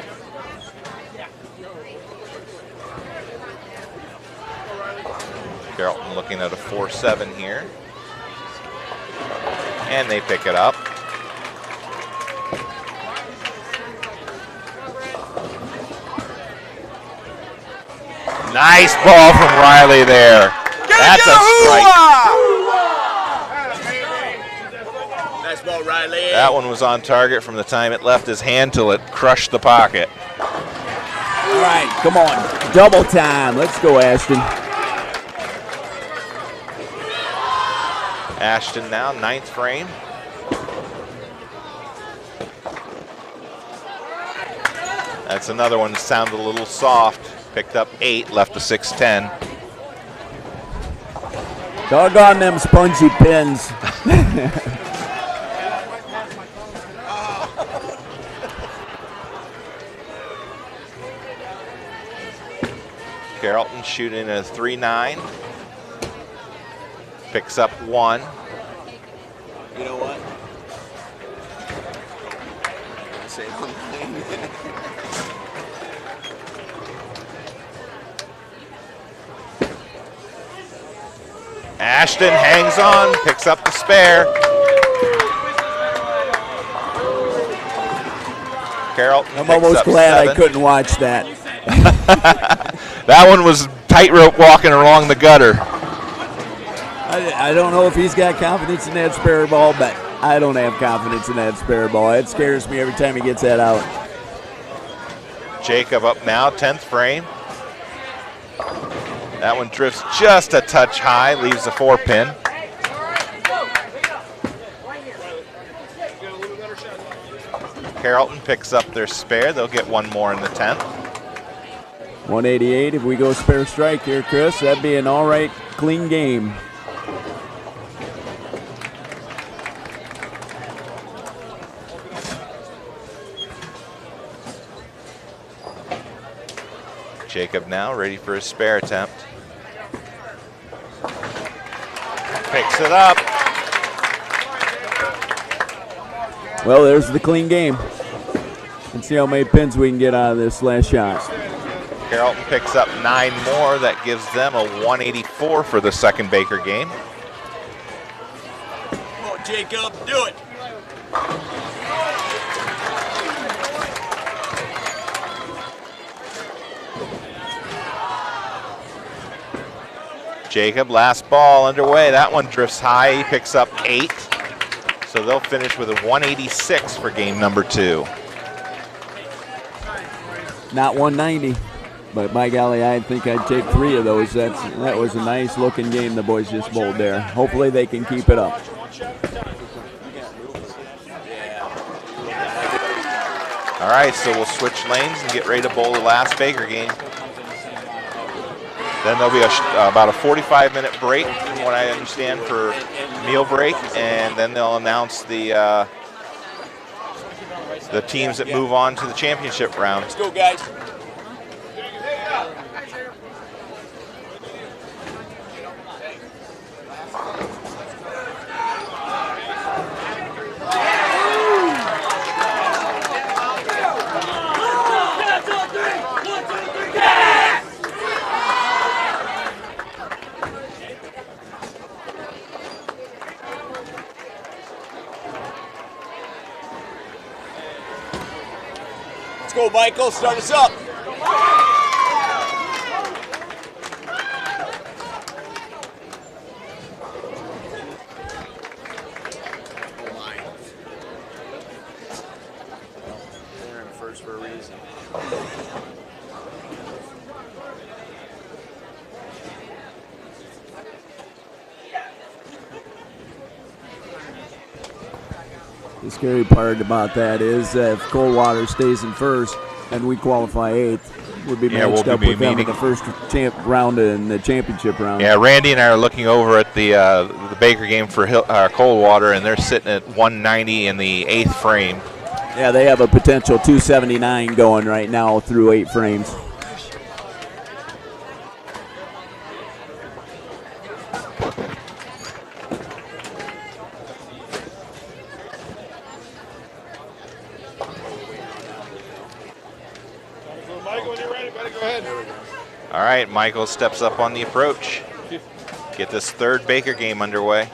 Carrollton looking at a 4-7 here. And they pick it up. Nice ball from Riley there. That's a strike. Nice ball, Riley. That one was on target from the time it left his hand till it crushed the pocket. All right, come on. Double time. Let's go, Ashton. Ashton now, 9th frame. That's another one that sounded a little soft. Picked up 8, left a 6-10. Doggone them spongy pins. Carrollton shooting a 3-9. Picks up 1. You know what? I say one thing. Ashton hangs on, picks up the spare. Carroll. I'm almost glad I couldn't watch that. That one was tightrope walking along the gutter. I don't know if he's got confidence in that spare ball, but I don't have confidence in that spare ball. It scares me every time he gets that out. Jacob up now, 10th frame. That one drifts just a touch high, leaves the 4-pin. Carrollton picks up their spare. They'll get one more in the 10th. 188 if we go spare strike here, Chris. That'd be an all right, clean game. Jacob now ready for his spare attempt. Picks it up. Well, there's the clean game. Let's see how many pins we can get out of this last shot. Carrollton picks up 9 more. That gives them a 184 for the second Baker game. Come on, Jacob, do it. Jacob, last ball underway. That one drifts high. He picks up 8. So they'll finish with a 186 for game number 2. Not 190, but by golly, I think I'd take 3 of those. That was a nice looking game the boys just bowled there. Hopefully they can keep it up. All right, so we'll switch lanes and get ready to bowl the last Baker game. Then there'll be about a 45-minute break, from what I understand, for meal break, and then they'll announce the teams that move on to the championship round. Let's go, guys. Let's go, Michael. Start us up. They're in first for a reason. The scary part about that is if Coldwater stays in first and we qualify 8th, we'll be matched up with them in the first round in the championship round. Yeah, Randy and I are looking over at the Baker game for Coldwater, and they're sitting at 190 in the 8th frame. Yeah, they have a potential 279 going right now through 8 frames. All right, Michael steps up on the approach. Get this third Baker game underway.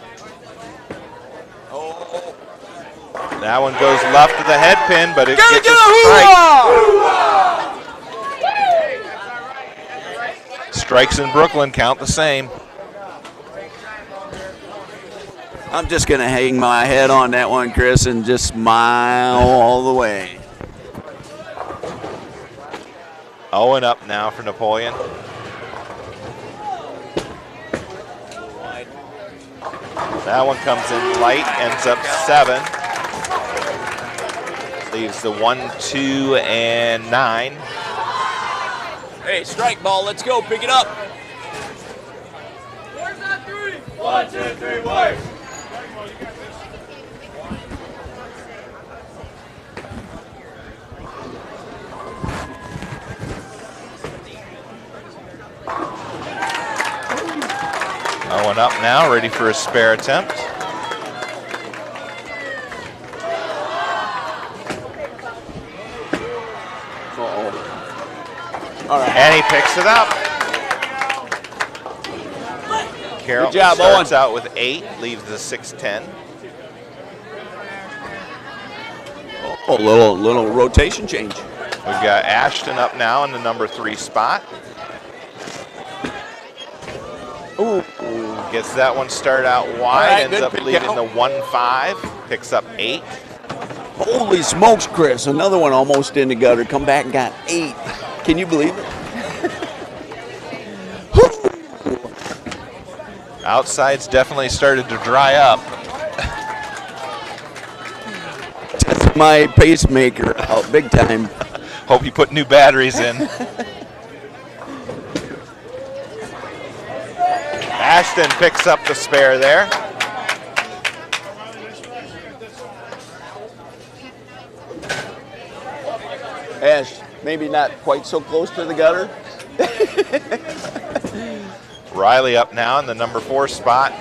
That one goes left to the head pin, but it gets a strike. Strikes in Brooklyn count the same. I'm just going to hang my head on that one, Chris, and just smile all the way. Owen up now for Napoleon. That one comes in light, ends up 7. Leaves the 1, 2, and 9. Hey, strike ball, let's go, pick it up. Where's that 3? 1, 2, 3, wait. Owen up now, ready for a spare attempt. All right. And he picks it up. Carroll Good job, starts Owen. out with 8, leaves the 6-10. Oh, little rotation change. We've got Ashton up now in the number 3 spot. Ooh. Gets that one started out wide, right, ends good up pick leaving out. the 1-5, picks up 8. Holy smokes, Chris. Another one almost in the gutter. Come back and got 8. Can you believe it? Outside's definitely started to dry up. That's my pacemaker out big time. Hope you put new batteries in. Ashton picks up the spare there. Ash, maybe not quite so close to the gutter. Riley up now in the number 4 spot.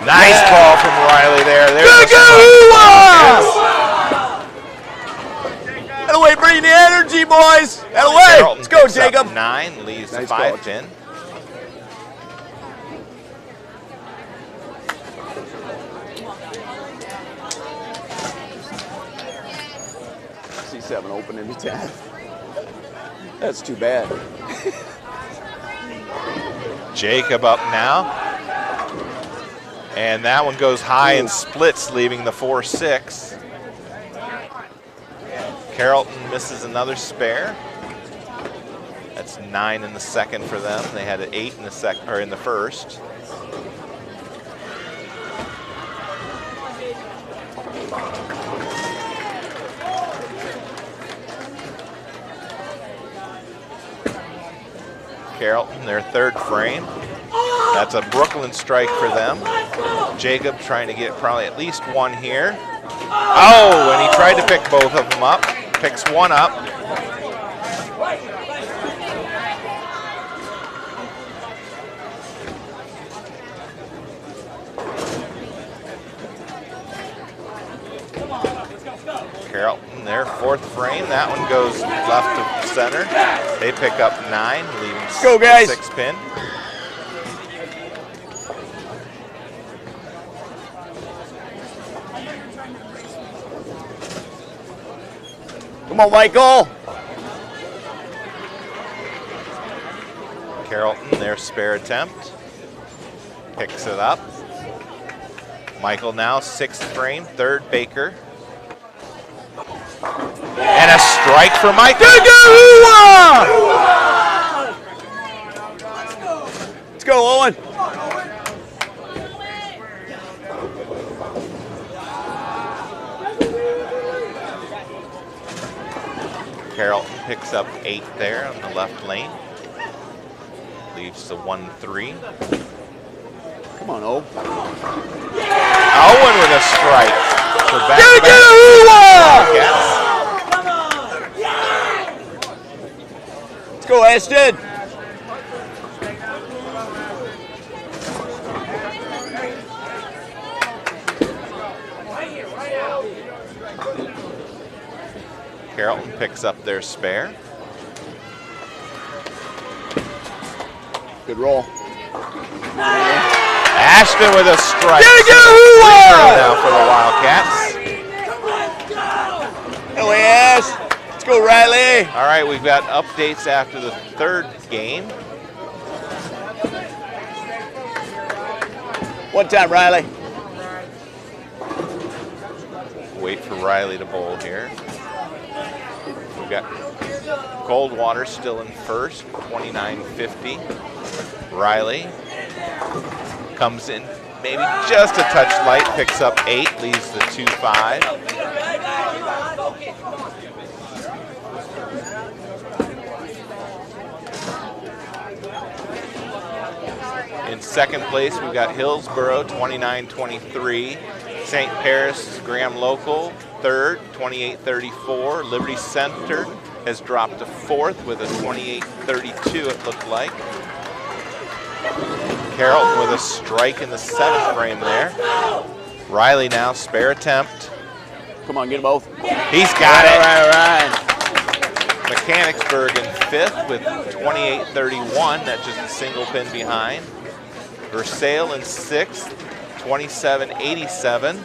Nice ball from Riley there. There's the That away, bring the energy, boys. That away. Carrollton Let's go, picks up Jacob. 9, leaves Nice the ball. 5-10. C7 open into 10. That's too bad. Jacob up now. And that one goes high and splits, leaving the 4-6. Carrollton misses another spare. That's 9 in the second for them. They had an 8 in the second, or in the first. Carrollton, their 3rd frame. That's a Brooklyn strike for them. Jacob trying to get probably at least 1 here. Oh, and he tried to pick both of them up. Picks 1 up. Carrollton, their 4th frame. That one goes left of center. They pick up 9, leaving go, guys. 6 pin. Come on, Michael. Carrollton, their spare attempt. Picks it up. Michael now 6th frame, 3rd Baker. And a strike for Michael. Let's go, Owen. Carrollton picks up 8 there on the left lane. Leaves the 1-3. Come on, O. Owen with a strike. So back to back. Let's go, Ashton. Carrollton picks up their spare. Good roll. Ashton with a strike. Now for the Wildcats. Away, Ash. Let's go, Riley. All right, we've got updates after the 3rd game. One time, Riley. Wait for Riley to bowl here. We've got Coldwater still in first, 29.50. Riley comes in maybe just a touch light, picks up 8, leaves the 2-5. In second place, we've got Hillsboro, 29.23. St. Paris, Graham Local, third, 28.34. Liberty Center has dropped to fourth with a 28.32, it looked like. Carrollton with a strike in the 7th frame there. Riley now, spare attempt. Come on, get them both. He's got it. All right. Mechanicsburg in 5th with 28-31. That's just a single pin behind. Versailles in 6th, 27-87.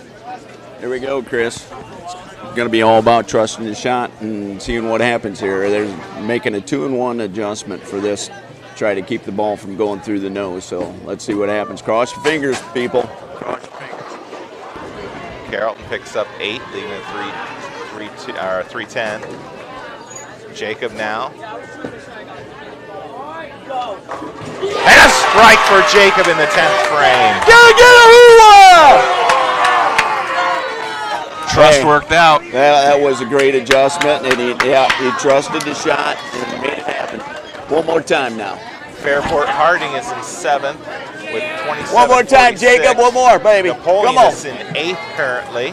Here we go, Chris. It's going to be all about trusting the shot and seeing what happens here. They're making a 2-1 adjustment for this. Try to keep the ball from going through the nose. So let's see what happens. Cross your fingers, people. Cross your fingers. Carrollton picks up 8, leaving a 3-10. Jacob now. And a strike for Jacob in the 10th frame. Trust worked out. That was a great adjustment, and he trusted the shot and made it happen. One more time now. Fairport Harding is in 7th with 27. One more time, Jacob. One more, baby. Napoleon Come on. is in 8th currently.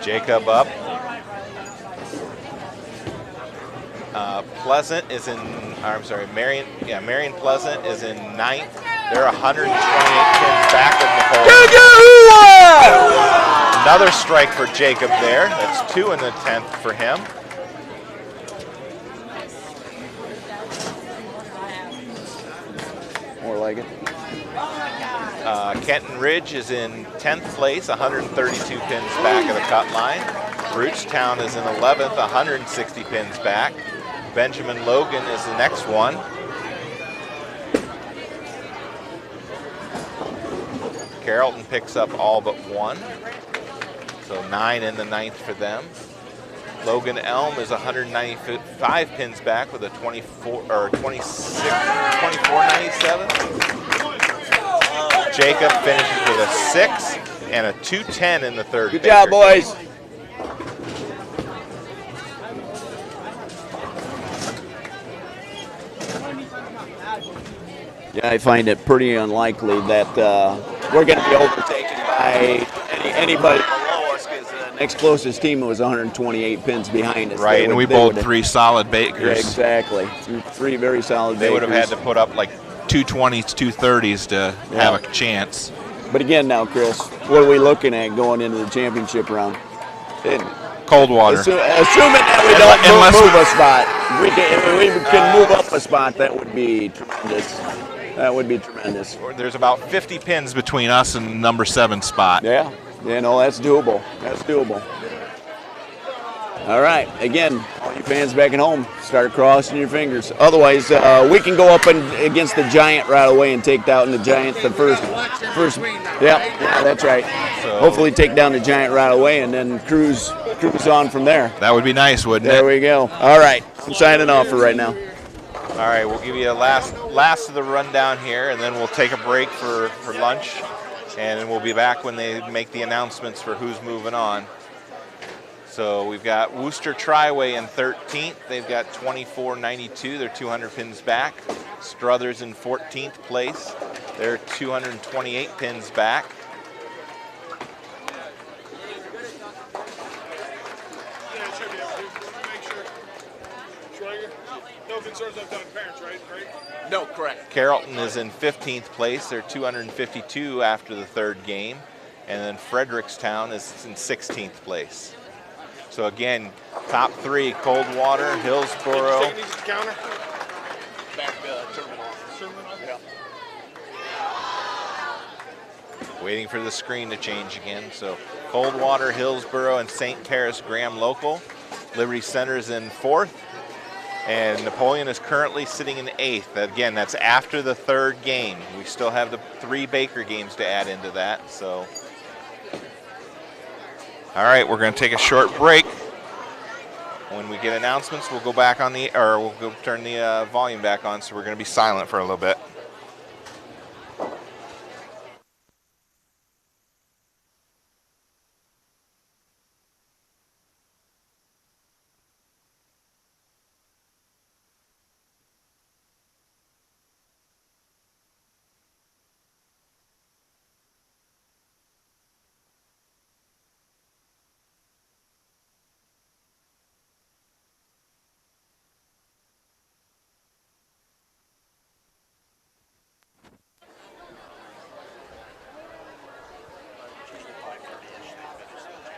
Jacob up. Pleasant is in, Marion Pleasant is in 9th. They're 128 pins back of Napoleon. Another strike for Jacob there. That's 2 in the 10th for him. More like it. Kenton Ridge is in 10th place, 132 pins back of the cut line. Rootstown is in 11th, 160 pins back. Benjamin Logan is the next one. Carrollton picks up all but 1. So 9 in the 9th for them. Logan Elm is 195 pins back with a 24.97. Jacob finishes with a 6 and a 2:10 in the 3rd. Good job, boys. Yeah, I find it pretty unlikely that we're going to be overtaken by anybody below us, because the next closest team was 128 pins behind us. Right, and we bowled 3 solid bakers. Yeah, exactly. 3 very solid bakers. They would have had to put up like 220s, 230s to have a chance. But again now, Chris, what are we looking at going into the championship round? Coldwater. Assuming that we don't move a spot. If we can move up a spot, that would be tremendous. That would be tremendous. There's about 50 pins between us and the number 7 spot. Yeah, no, that's doable. That's doable. All right, again, all you fans back at home, start crossing your fingers. Otherwise, we can go up against the Giant right away and take down the Giant the first. Yeah, that's right. So, hopefully take down the Giant right away and then cruise on from there. That would be nice, wouldn't it? There we go. All right, I'm signing off for right now. All right, we'll give you a last of the rundown here, and then we'll take a break for lunch, and then we'll be back when they make the announcements for who's moving on. So we've got Worcester Triway in 13th. They've got 24.92. They're 200 pins back. Struthers in 14th place. They're 228 pins back. No concerns of parents, right? No, correct. Carrollton is in 15th place. They're 252 after the 3rd game. And then Frederickstown is in 16th place. So again, top 3, Coldwater, Hillsboro. Take these to the counter. Back terminal. Yeah. Waiting for the screen to change again. So Coldwater, Hillsboro, and St. Paris Graham Local. Liberty Center is in 4th. And Napoleon is currently sitting in 8th. Again, that's after the 3rd game. We still have the 3 Baker games to add into that. So, all right, we're going to take a short break. When we get announcements, we'll go back on we'll go turn the volume back on. So we're going to be silent for a little bit.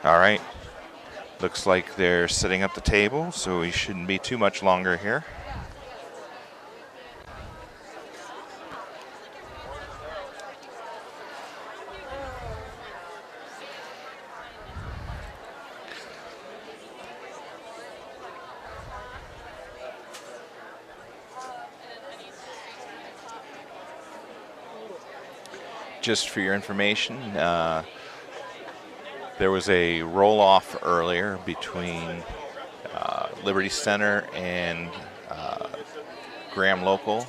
All right. Looks like they're setting up the table, so we shouldn't be too much longer here. Just for your information, there was a roll-off earlier between Liberty Center and Graham Local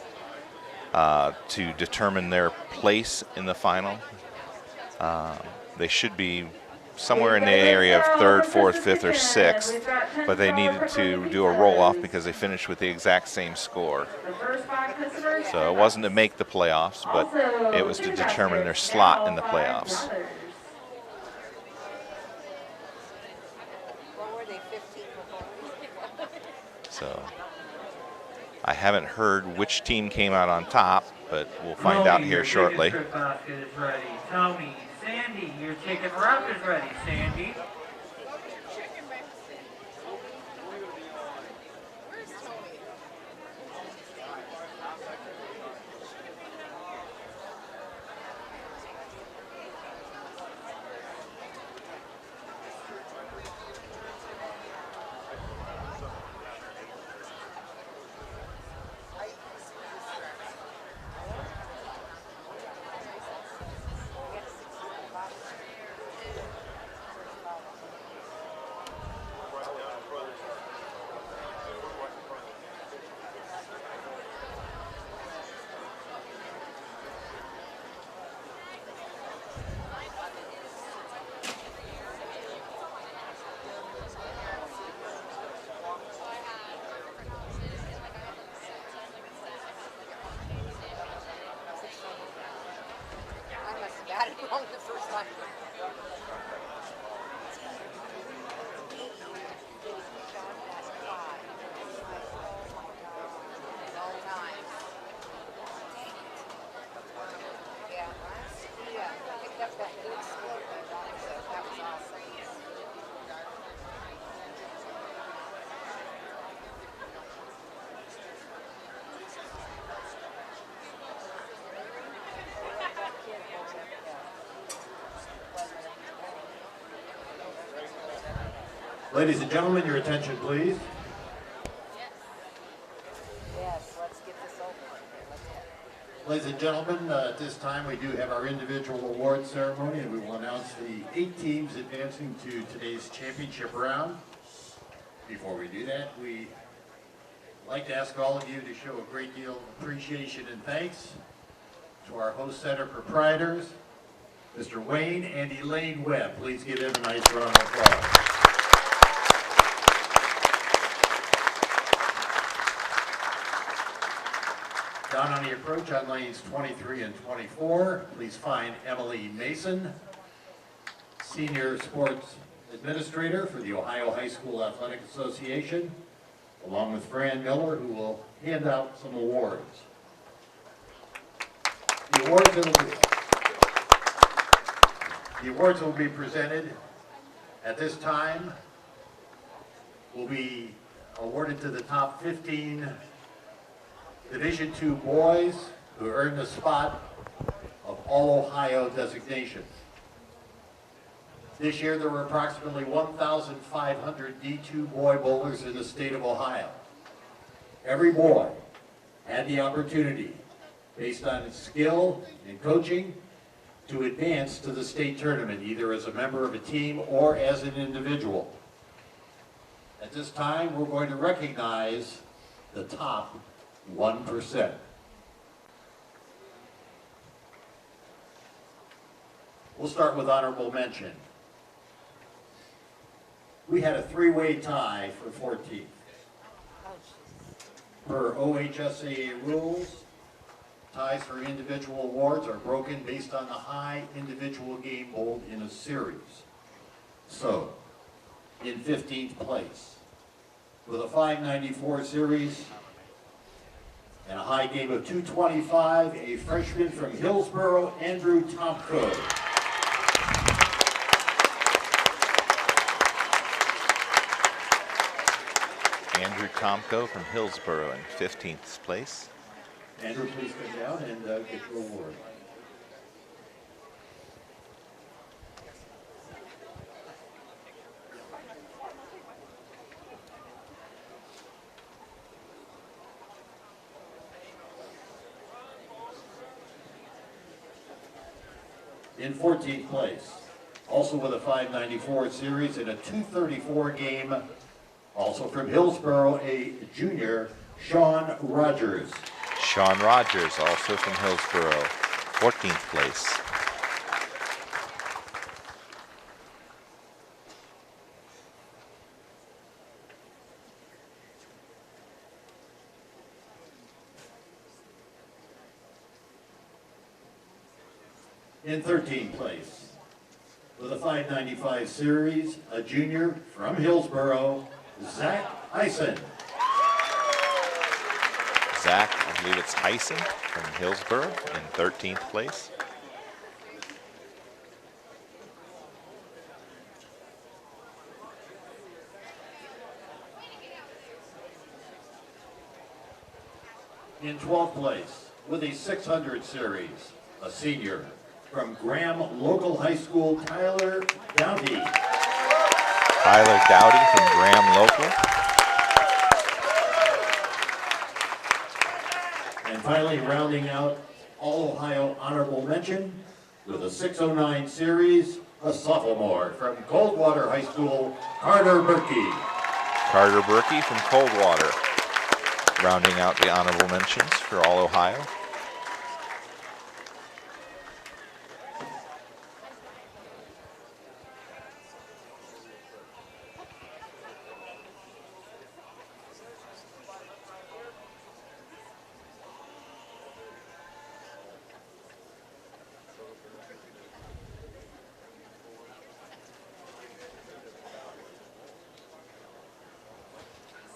to determine their place in the final. They should be somewhere in the area of 3rd, 4th, 5th, or 6th, but they needed to do a roll-off because they finished with the exact same score. So it wasn't to make the playoffs, but it was to determine their slot in the playoffs. So I haven't heard which team came out on top, but we'll find out here shortly. Your basket is ready. Tony, Sandy, your chicken wrap is ready. Sandy. Ladies and gentlemen, your attention, please. Yes, let's get this over. Ladies and gentlemen, at this time we do have our individual award ceremony, and we will announce the 8 teams advancing to today's championship round. Before we do that, we'd like to ask all of you to show a great deal of appreciation and thanks to our host center proprietors, Mr. Wayne and Elaine Webb. Please give him a nice round of applause. Down on the approach on lanes 23 and 24, please find Emily Mason, Senior Sports Administrator for the Ohio High School Athletic Association, along with Fran Miller, who will hand out some awards. The awards that will be presented at this time will be awarded to the top 15 Division II boys who earned the spot of All-Ohio designation. This year there were approximately 1,500 D2 boy bowlers in the state of Ohio. Every boy had the opportunity, based on his skill and coaching, to advance to the state tournament, either as a member of a team or as an individual. At this time, we're going to recognize the top 1%. We'll start with honorable mention. We had a 3-way tie for 14th. Per OHSAA rules, ties for individual awards are broken based on the high individual game bowled in a series. So, in 15th place, with a 594 series and a high game of 225, a freshman from Hillsboro, Andrew Tomko. Tomko from Hillsboro in 15th place. Andrew, please come down and get your award. In 14th place, also with a 594 series and a 234 game, also from Hillsboro, a junior, Sean Rogers. Sean Rogers, also from Hillsboro, 14th place. In 13th place, with a 595 series, a junior from Hillsboro, Zach Eisen. Zach, I believe it's Tyson from Hillsboro in 13th place. In 12th place, with a 600 series, a senior from Graham Local High School, Tyler Dowdy. Tyler Dowdy from Graham Local. And finally, rounding out All-Ohio Honorable Mention with a 609 series, a sophomore from Coldwater High School, Carter Berkey. Carter Berkey from Coldwater, rounding out the honorable mentions for All-Ohio.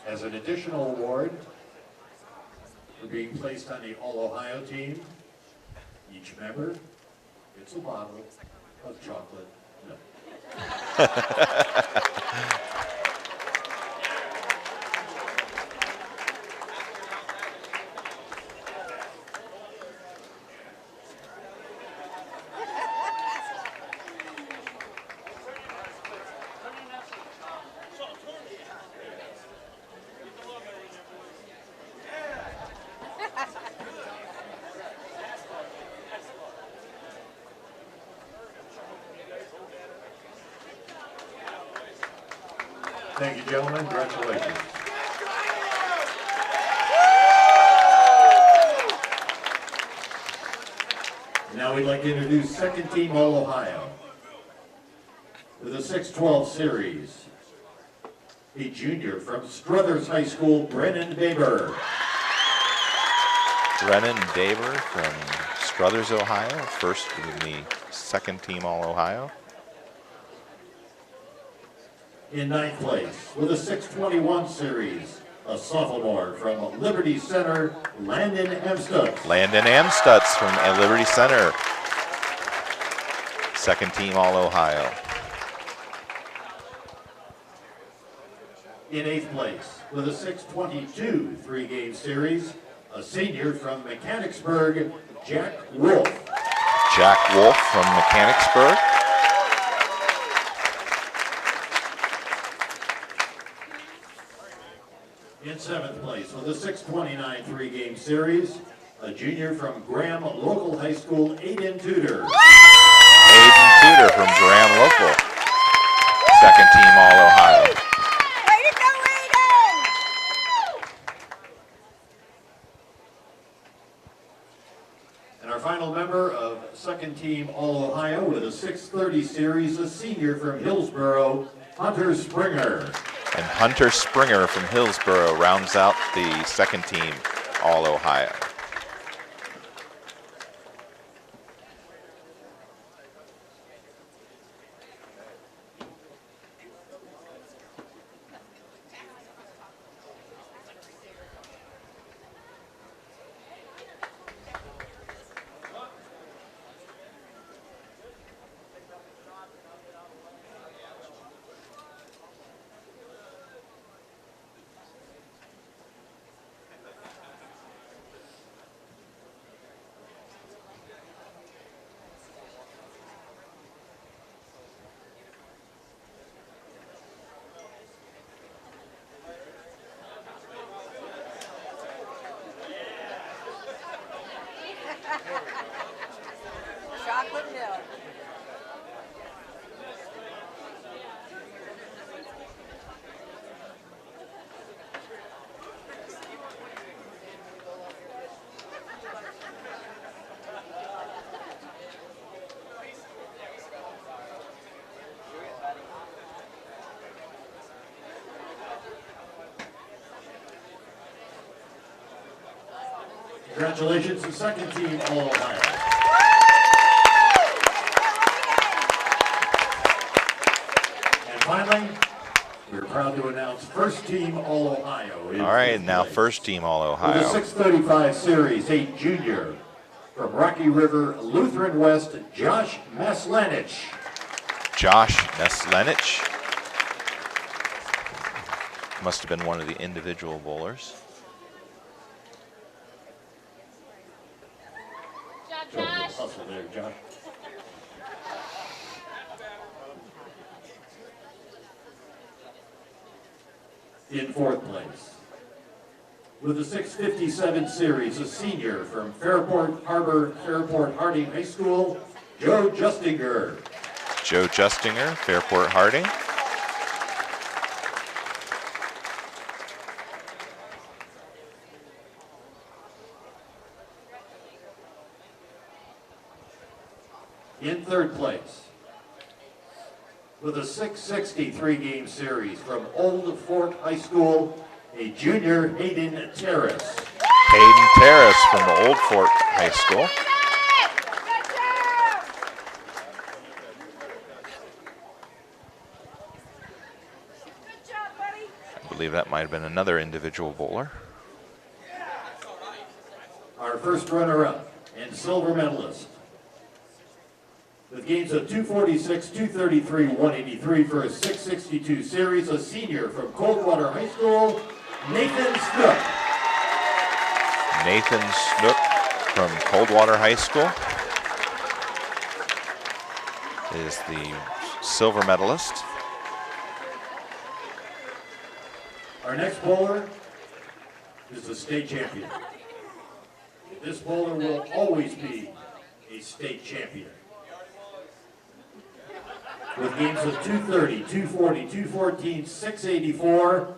As an additional award for being placed on the All-Ohio team, each member gets a bottle of chocolate milk. Thank you, gentlemen. Congratulations. Now we'd like to introduce second team All-Ohio. With a 612 series, a junior from Struthers High School, Brennan Baber. Brennan Daver from Struthers, Ohio, first in the second team All-Ohio. In ninth place, with a 621 series, a sophomore from Liberty Center, Landon Amstutz. Landon Amstutz from Liberty Center, second team All-Ohio. In eighth place, with a 622 three-game series, a senior from Mechanicsburg, Jack Wolf. Jack Wolf from Mechanicsburg. In seventh place, with a 629 three-game series, a junior from Graham Local High School, Aiden Tudor. Aiden Tudor from Graham Local, second team All-Ohio. Way to go, Aiden! And our final member of second team All-Ohio with a 630 series, a senior from Hillsboro, Hunter Springer. And Hunter Springer from Hillsboro rounds out the second team All-Ohio. Congratulations to second team All-Ohio. And finally, we're proud to announce first team All-Ohio. All right, now first team All-Ohio. For the 635 Series 8 junior from Rocky River Lutheran West, Josh Maslanich. Josh Maslanich. Must have been one of the individual bowlers. Hustle there, Josh. In fourth place. With the 657 Series, a senior from Fairport Harbor, Fairport Harding High School, Joe Justinger. Joe Justinger, Fairport Harding. In third place, with a 663 game series from Old Fort High School, a junior Hayden Terrace. Hayden Terrace from the Old Fort High School. I believe that might have been another individual bowler. Our first runner-up and silver medalist. With games of 246, 233, 183 for a 662 series, a senior from Coldwater High School, Nathan Snook. Nathan Snook from Coldwater High School is the silver medalist. Our next bowler is the state champion. This bowler will always be a state champion. With games of 230, 240, 214, 684,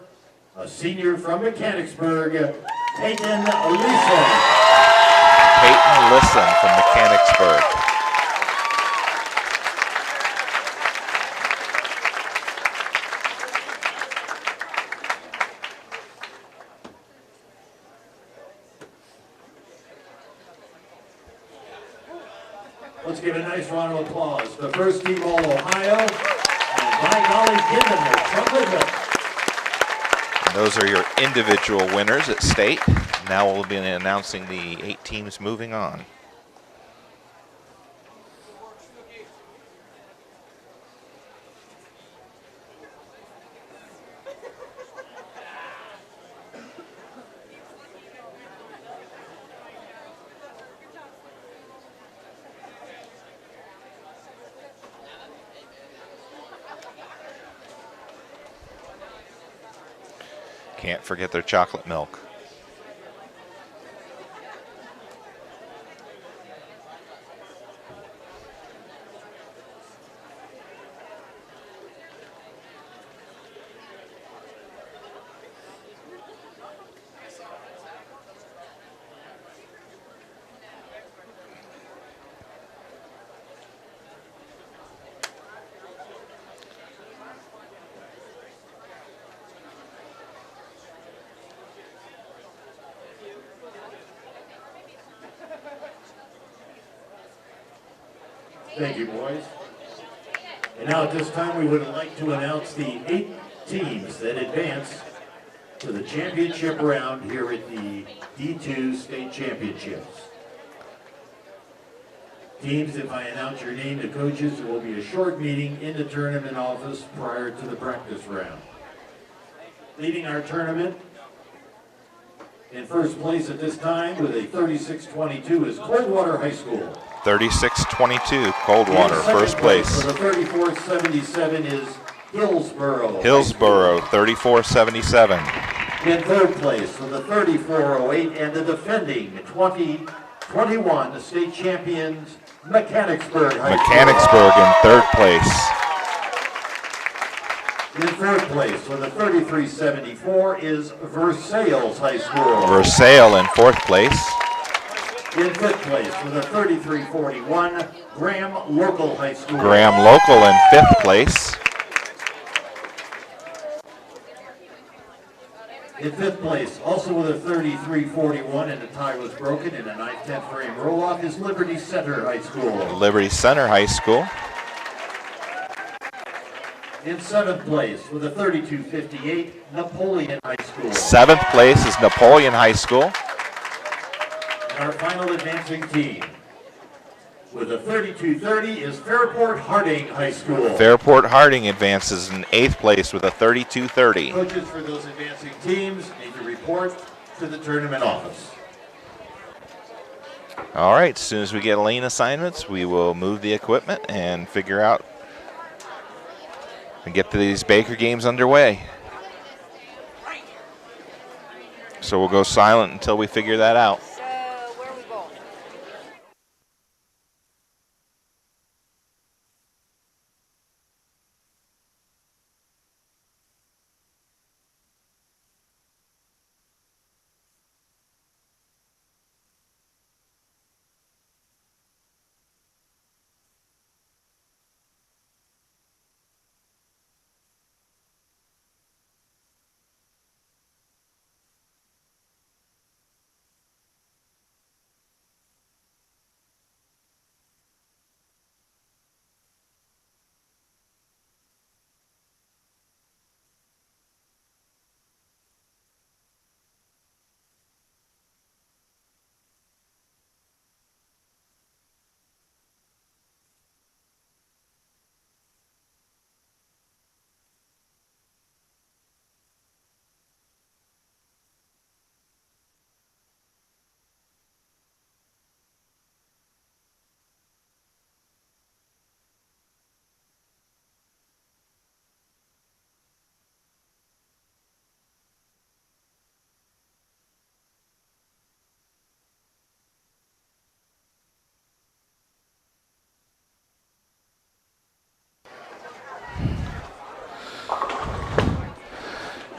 a senior from Mechanicsburg, Peyton Leeson. Peyton Leeson from Mechanicsburg. Let's give a nice round of applause to first team All-Ohio, and by golly, give them their chocolate milk. And those are your individual winners at state. Now we'll be announcing the 8 teams moving on. Can't forget their chocolate milk. Thank you, boys. And now at this time, we would like to announce the 8 teams that advance to the championship round here at the D2 State Championships. Teams, if I announce your name to coaches, there will be a short meeting in the tournament office prior to the practice round. Leading our tournament in first place at this time with a 36-22 is Coldwater High School. 36-22, Coldwater, first place. For the 34-77 is Hillsboro. Hillsboro, 34-77. In third place for the 34-08 and the defending 2021 the state champions, Mechanicsburg High Mechanicsburg in third place. In fourth place for the 33-74 is Versailles High School. Versailles in fourth place. In fifth place for the 33-41, Graham Local High School. Graham Local in fifth place. In 5th place, also with a 33-41 and the tie was broken in a 9/10 frame roll-off, is Liberty Center High School. Liberty Center High School. In 7th place with a 32-58, Napoleon High School. 7th place is Napoleon High School. And our final advancing team with a 32-30 is Fairport Harding High School. Fairport Harding advances in 8th place with a 32-30. Coaches for those advancing teams need to report to the tournament office. All right, as soon as we get lane assignments, we will move the equipment and figure out and get these Baker games underway. So we'll go silent until we figure that out. So, where are we going?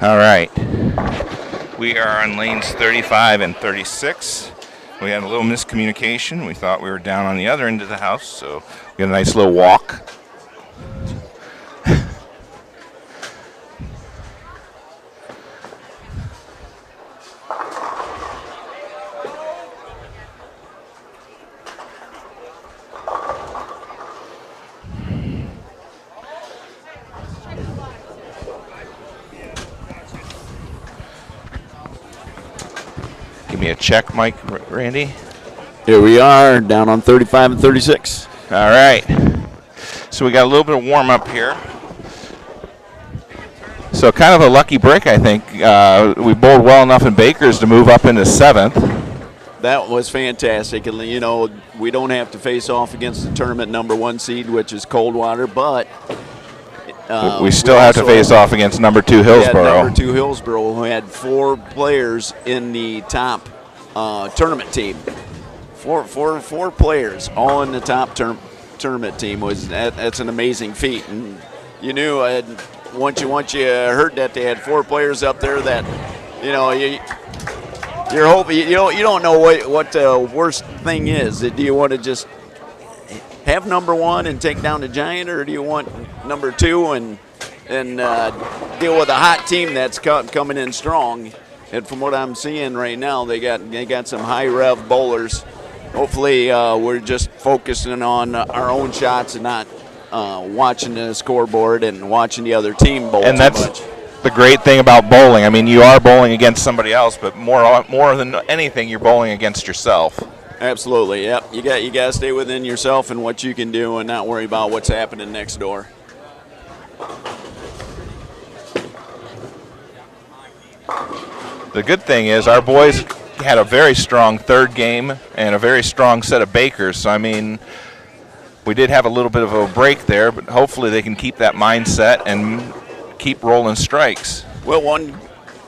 All right. We are on lanes 35 and 36. We had a little miscommunication. We thought we were down on the other end of the house, so we got a nice little walk. Give me a check, Mike, Randy. Here we are, down on 35 and 36. All right. So we got a little bit of warm up here. So kind of a lucky break, I think. We bowled well enough in Baker's to move up into 7th. That was fantastic. And, you know, we don't have to face off against the tournament #1 seed, which is Coldwater, but we still have to face off against #2 Hillsboro. #2 Hillsboro, who had 4 players in the top tournament team. Four players, all in the top tournament team. That's an amazing feat. And you knew once you heard that they had 4 players up there, that you're hoping you don't know what the worst thing is. Do you want to just have #1 and take down the Giant, or do you want #2 and deal with a hot team that's coming in strong? And from what I'm seeing right now, they got some high rev bowlers. Hopefully, we're just focusing on our own shots and not watching the scoreboard and watching the other team bowl And too that's much. the great thing about bowling. I mean, you are bowling against somebody else, but more than anything, you're bowling against yourself. Absolutely, yep. You got to stay within yourself and what you can do, and not worry about what's happening next door. The good thing is our boys had a very strong third game and a very strong set of Bakers. So, I mean, we did have a little bit of a break there, but hopefully they can keep that mindset and keep rolling strikes. Well, one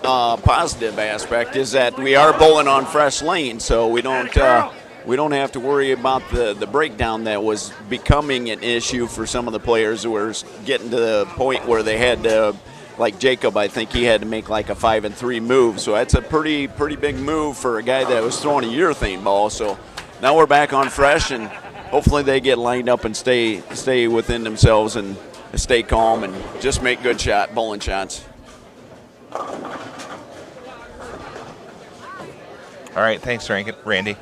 positive aspect is that we are bowling on fresh lanes, so we don't have to worry about the breakdown that was becoming an issue for some of the players who were getting to the point where they had to, like Jacob, I think he had to make like a 5-3 move. So that's a pretty big move for a guy that was throwing a urethane ball. So now we're back on fresh, and hopefully they get lined up and stay within themselves and stay calm and just make good bowling shots. All right, thanks, Randy.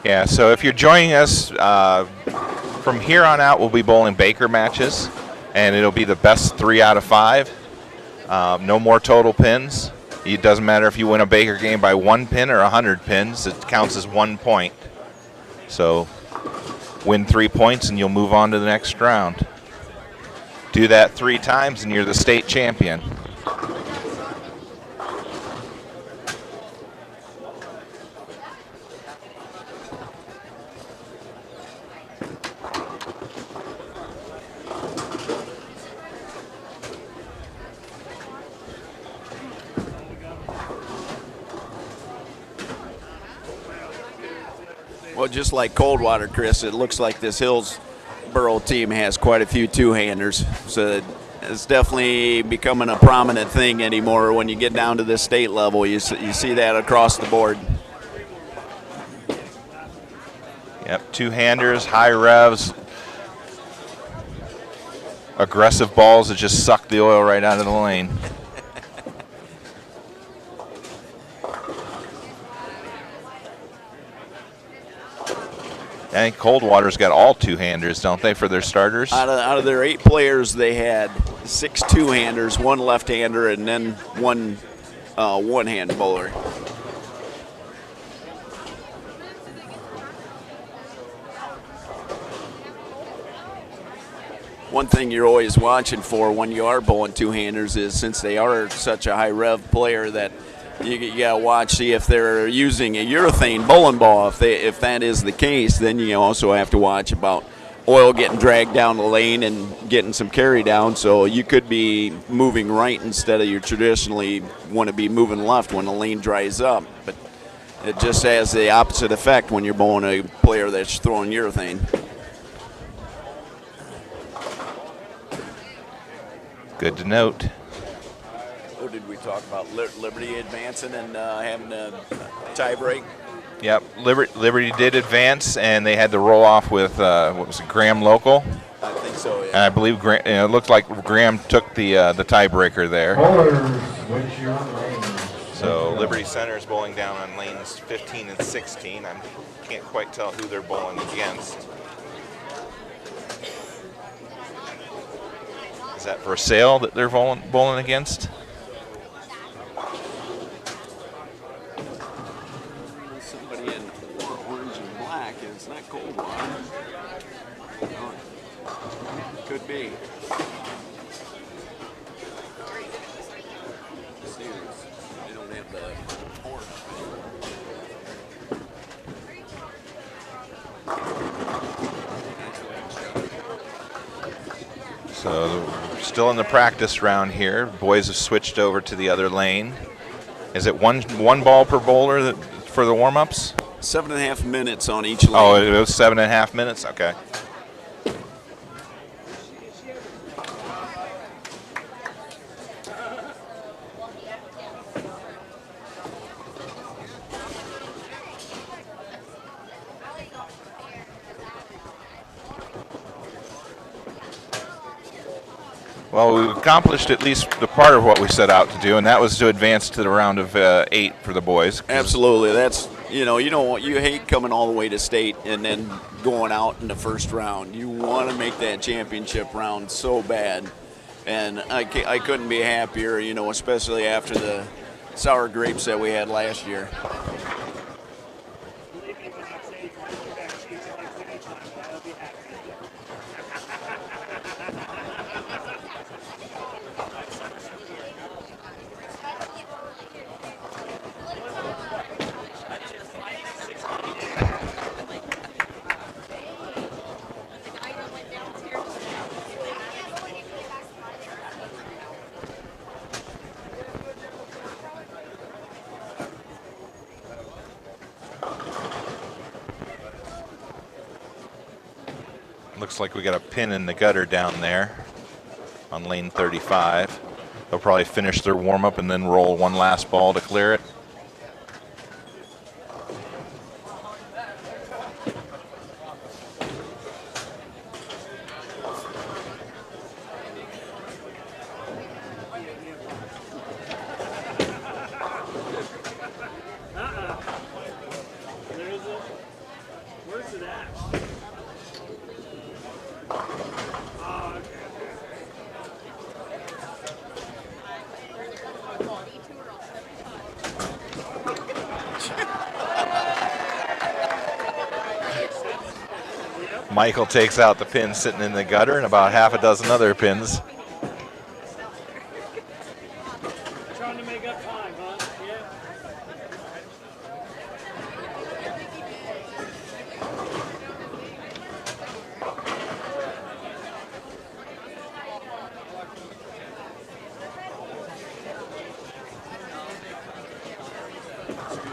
Yeah, so if you're joining us, from here on out, we'll be bowling Baker matches, and it'll be the best 3 out of 5. No more total pins. It doesn't matter if you win a Baker game by 1 pin or 100 pins. It counts as 1 point. So win 3 points, and you'll move on to the next round. Do that 3 times, and you're the state champion. Well, just like Coldwater, Chris, it looks like this Hillsboro team has quite a few two-handers. So it's definitely becoming a prominent thing anymore. When you get down to the state level, you see that across the board. Yep, two-handers, high revs, aggressive balls that just suck the oil right out of the lane. I think Coldwater's got all two-handers, don't they, for their starters? Out of their 8 players, they had 6 two-handers, 1 left-hander, and then 1 one-hand bowler. One thing you're always watching for when you are bowling two-handers is, since they are such a high-rev player, that you got to watch, see if they're using a urethane bowling ball. If that is the case, then you also have to watch about oil getting dragged down the lane and getting some carry down. So you could be moving right instead of you traditionally want to be moving left when the lane dries up. But it just has the opposite effect when you're bowling a player that's throwing urethane. Good to note. Oh, did we talk about Liberty advancing and having a tie break? Yep, Liberty did advance, and they had to roll off with, what was it, Graham Local? I think so, yeah. And I believe it looked like Graham took the tiebreaker there. So Liberty Center is bowling down on lanes 15 and 16. I can't quite tell who they're bowling against. Is that Versailles that they're bowling against? Somebody in orange and black, and it's not Coldwater. Could be. They don't have the board. So we're still in the practice round here. Boys have switched over to the other lane. Is it one ball per bowler for the warm-ups? 7.5 minutes on each lane. Oh, it was 7.5 minutes? Okay. Well, we've accomplished at least the part of what we set out to do, and that was to advance to the round of 8 for the boys. Absolutely. That's, you hate coming all the way to state and then going out in the first round. You want to make that championship round so bad. And I couldn't be happier, especially after the sour grapes that we had last year. Looks like we got a pin in the gutter down there on lane 35. They'll probably finish their warm-up and then roll one last ball to clear it. Michael takes out the pin sitting in the gutter and about half a dozen other pins. Trying to make up time, huh? Yeah.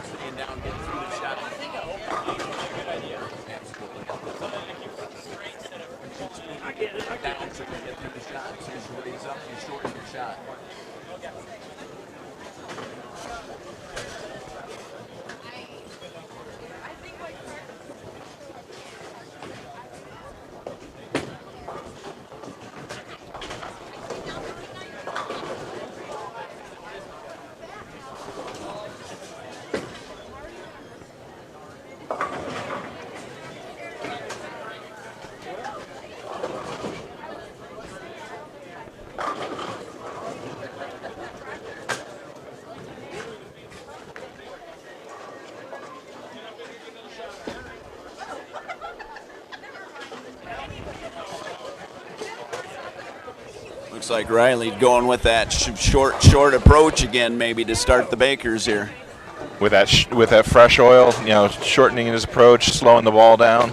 Staying down, getting through the shot. I get it. I get Down so you can get through the shot. As soon as you raise up, you shorten your shot. Looks like Riley going with that short approach again, maybe to start the Bakers here. With that fresh oil, shortening his approach, slowing the ball down.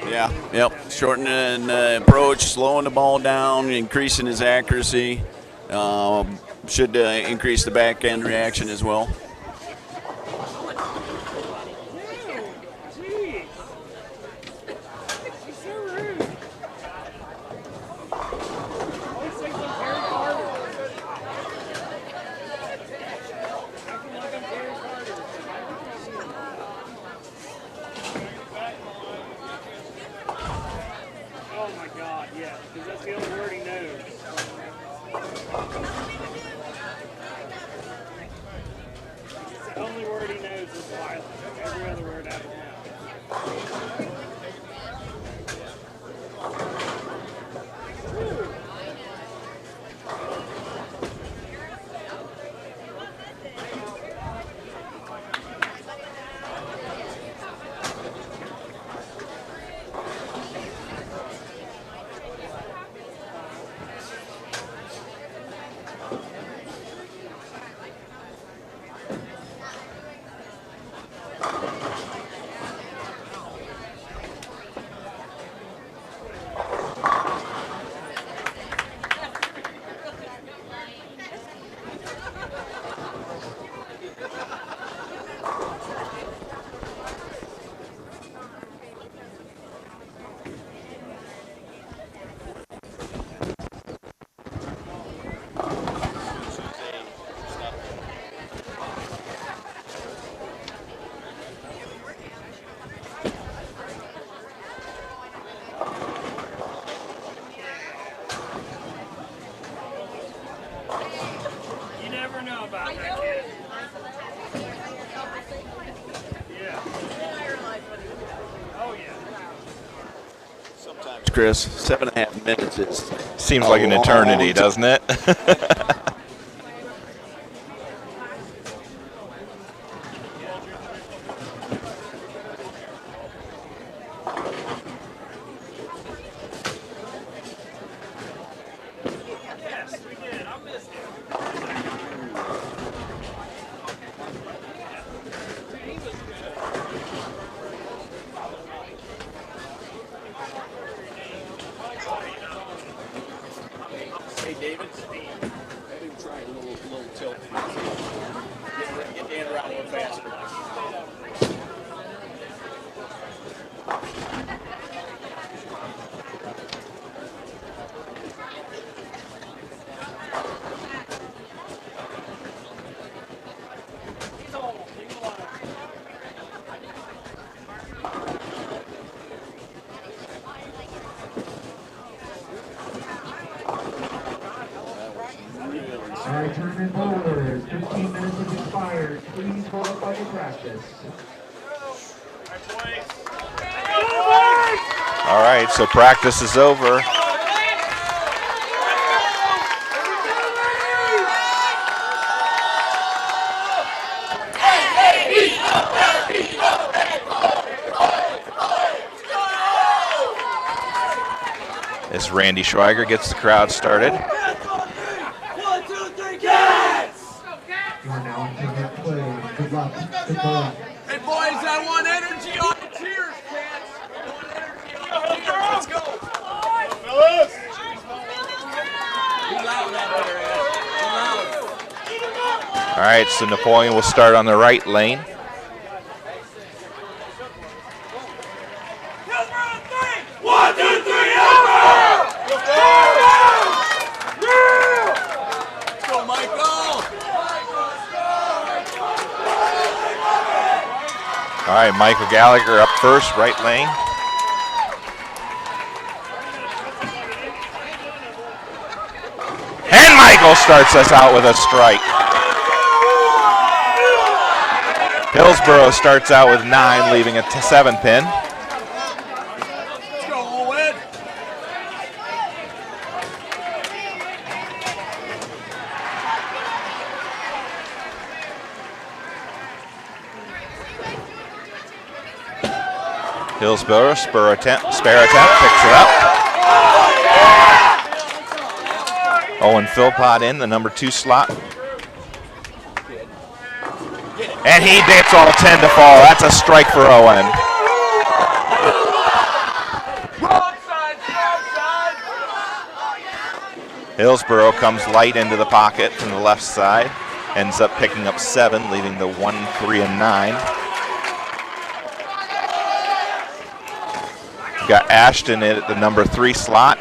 Yeah, yep. Shortening the approach, slowing the ball down, increasing his accuracy. Should increase the back end reaction as well. Chris, 7.5 minutes is seems like an eternity, doesn't it? Tournament bowlers, 15 minutes has expired. Please hold up on your practice. All right, so practice is over. as Randy Schweiger gets the crowd started. 1, 2, 3, cats! You are now into your play. Good luck. Good luck. Hey boys, I want energy on the cheers, cats. I want energy on the cheers. Let's go. Fellas. Be loud out there, Ed. Be loud. All right, so Napoleon will start on the right lane. All right, Michael Gallagher up first, right lane. And Michael starts us out with a strike. Hillsboro starts out with 9, leaving a 7 pin. Let's go, Ed. Hillsboro, spare attempt, picks it up. Owen Philpott in the number 2 slot. And he gets all 10 to fall. That's a strike for Owen. Hillsboro comes light into the pocket from the left side. Ends up picking up 7, leaving the 1, 3, and 9. Got Ashton in at the number 3 slot.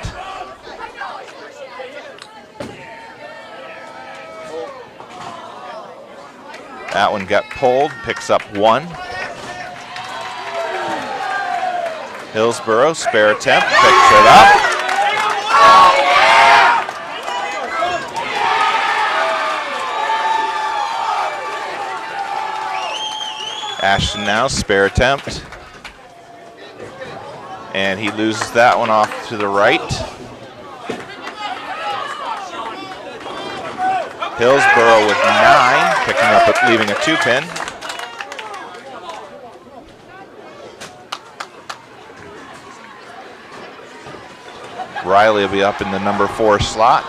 That one got pulled, picks up 1. Hillsboro, spare attempt, picks it up. Ashton now, spare attempt. And he loses that one off to the right. Hillsboro with 9, picking up, leaving a 2 pin. Riley will be up in the number 4 slot.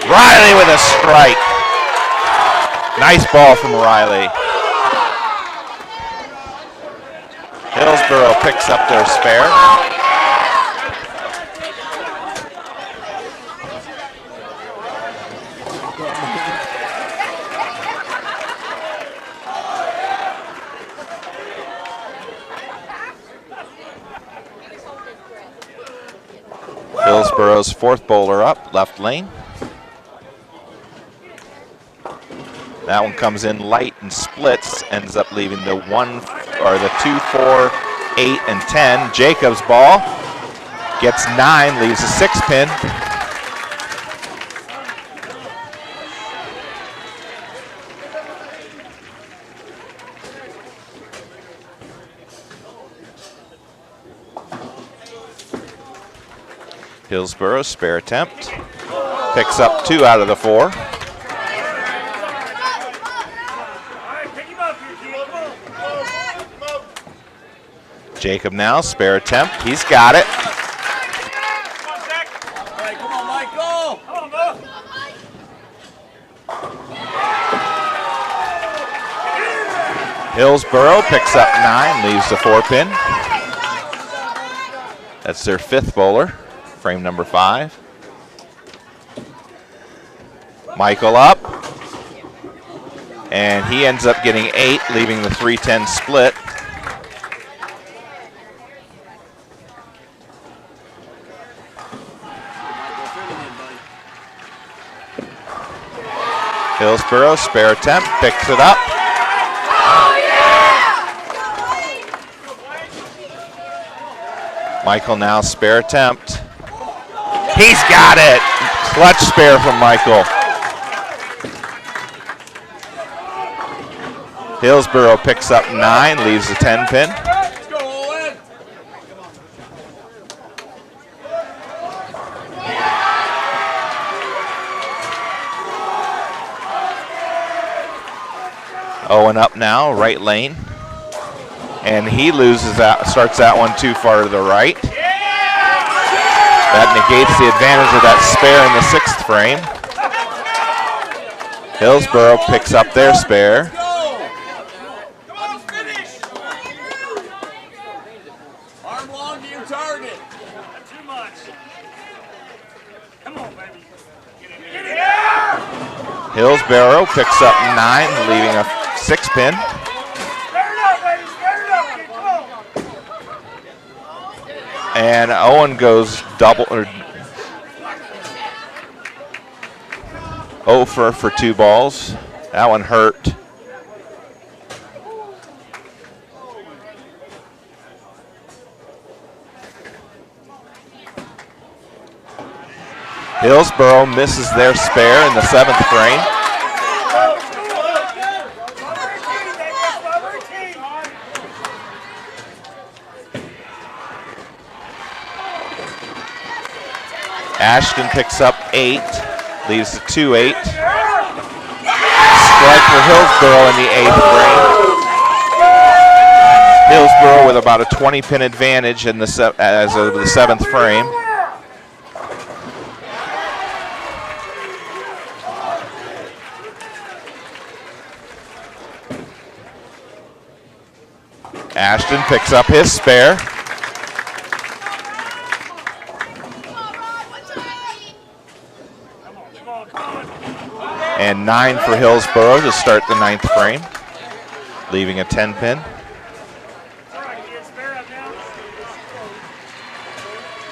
Riley with a strike. Nice ball from Riley. Hillsboro picks up their spare. Hillsboro's 4th bowler up, left lane. That one comes in light and splits, ends up leaving the 1, or the 2, 4, 8, and 10. Jacobs' ball gets 9, leaves a 6 pin. Hillsboro, spare attempt, picks up 2 out of the 4. Jacob now, spare attempt. He's got it. All right, come on, Michael. Come on, Hillsboro picks up 9, leaves the 4 pin. That's their 5th bowler, frame number 5. Michael up. And he ends up getting 8, leaving the 3-10 split. Hillsboro, spare attempt, picks it up. Michael now, spare attempt. He's got it. Clutch spare from Michael. Hillsboro picks up 9, leaves the 10 pin. Owen up now, right lane. And he loses that, starts that one too far to the right. That negates the advantage of that spare in the 6th frame. Hillsboro picks up their spare. Arm long to your target. Not too much. Come on, baby. Hillsboro picks up 9, leaving a 6-pin. And Owen goes double or 0 for 2 balls. That one hurt. Hillsboro misses their spare in the 7th frame. Ashton picks up 8, leaves the 2-8. Strike for Hillsboro in the 8th frame. Hillsboro with about a 20-pin advantage in the as of the 7th frame. Ashton picks up his spare. And 9 for Hillsboro to start the 9th frame, leaving a 10-pin.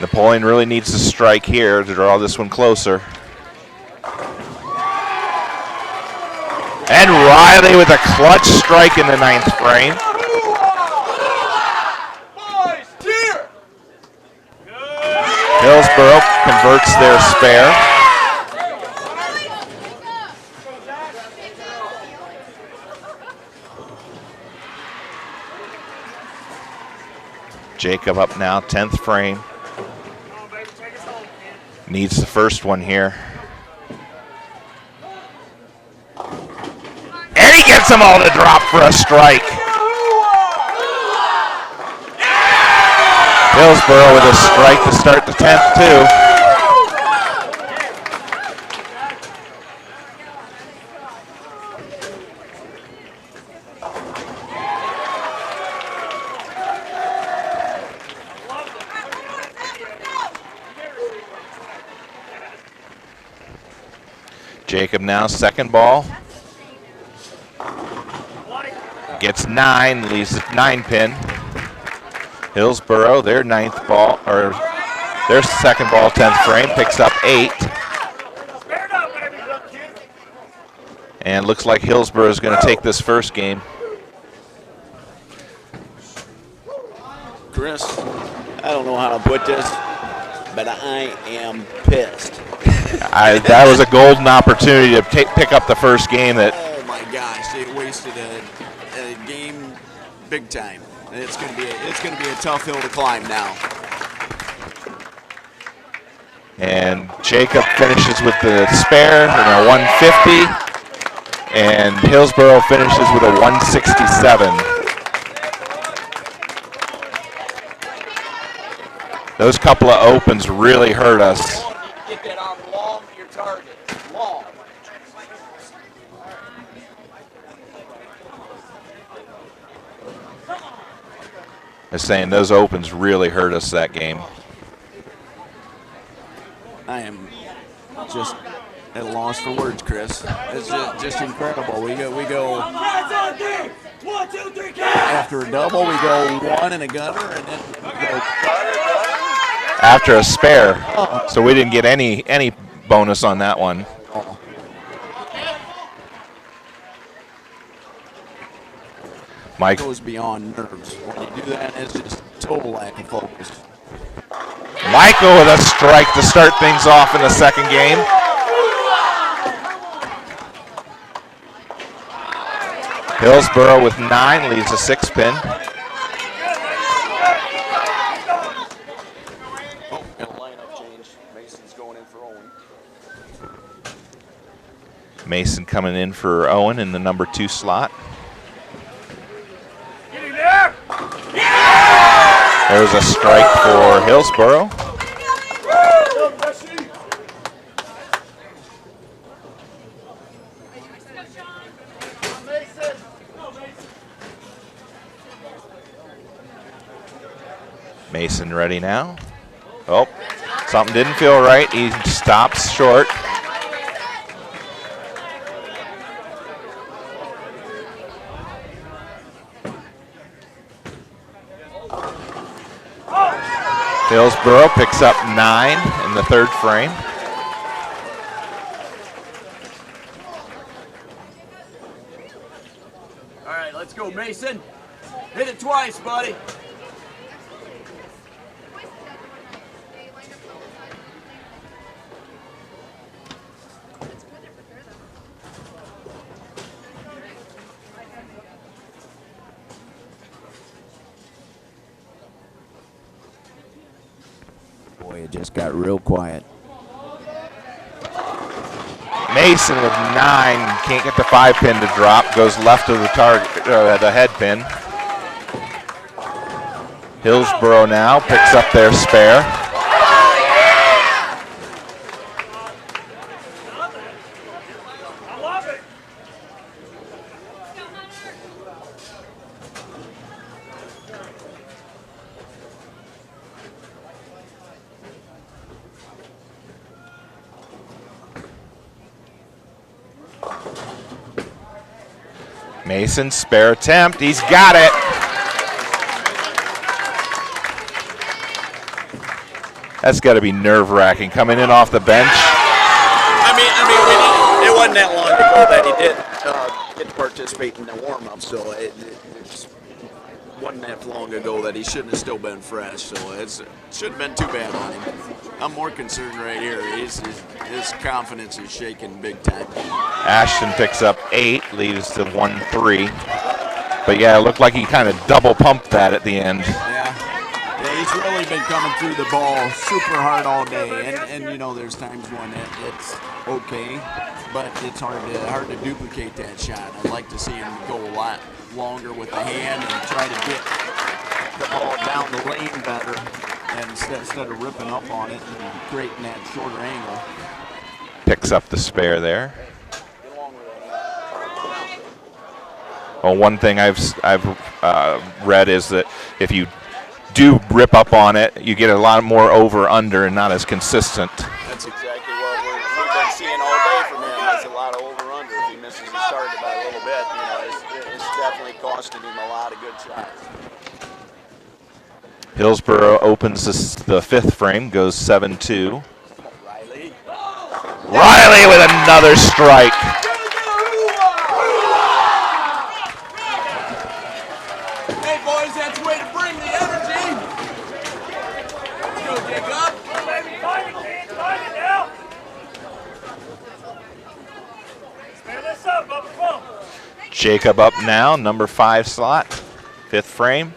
Napoleon really needs to strike here to draw this one closer. And Riley with a clutch strike in the 9th frame. Hillsboro converts their spare. Jacob up now, 10th frame. Needs the first one here. And he gets them all to drop for a strike. Hillsboro with a strike to start the 10th too. Jacob now, 2nd ball. Gets 9, leaves a 9-pin. Hillsboro, their 9th ball, or their 2nd ball, 10th frame, picks up 8. And looks like Hillsboro is going to take this first game. Chris, I don't know how to put this, but I am pissed. That was a golden opportunity to pick up the first game. That oh my gosh, it wasted a game big time. It's going to be a tough hill to climb now. And Jacob finishes with the spare and a 150, and Hillsboro finishes with a 167. Those couple of opens really hurt us. Get that arm long to your target. Long. I was saying those opens really hurt us that game. I am just at a loss for words, Chris. It's just incredible. We go after a double, we go 1 and a gutter, and then we go after a spare. So we didn't get any bonus on that one. Mike goes beyond nerves. When you do that, it's just total lack of focus. Michael with a strike to start things off in the 2nd game. Hillsboro with 9 leaves a 6-pin. Oh, and a lineup change. Mason's going in for Owen. Mason coming in for Owen in the number 2 slot. There's a strike for Hillsboro. Mason ready now. Oh, something didn't feel right. He stops short. Hillsboro picks up 9 in the third frame. All right, let's go, Mason. Hit it twice, buddy. Boy, it just got real quiet. Mason with 9, can't get the 5-pin to drop, goes left of the target, the head pin. Hillsboro now picks up their spare. Mason, spare attempt, he's got it. That's got to be nerve-wracking coming in off the bench. I mean, it wasn't that long ago that he did get to participate in the warm-up, so it wasn't that long ago that he shouldn't have still been fresh, so it shouldn't have been too bad on him. I'm more concerned right here. His confidence is shaking big time. Ashton picks up 8, leads to 1-3. But yeah, it looked like he kind of double pumped that at the end. Yeah, he's really been coming through the ball super hard all day, and you know, there's times when it's okay, but it's hard to duplicate that shot. I'd like to see him go a lot longer with the hand and try to get the ball down the lane better, and instead of ripping up on it and creating that shorter angle. Picks up the spare there. Well, one thing I've read is that if you do rip up on it, you get a lot more over/under and not as consistent. That's exactly what we've been seeing all day from him. There's a lot of over/under. If he misses his target by a little bit, you know, it's definitely costing him a lot of good shots. Hillsboro opens the 5th frame, goes 7-2. Riley with another strike. Hey boys, that's the way to bring the energy. Let's go, Jacob. Find it now. Spare this up, Bubba. Come on. Jacob up now, number 5 slot, 5th frame.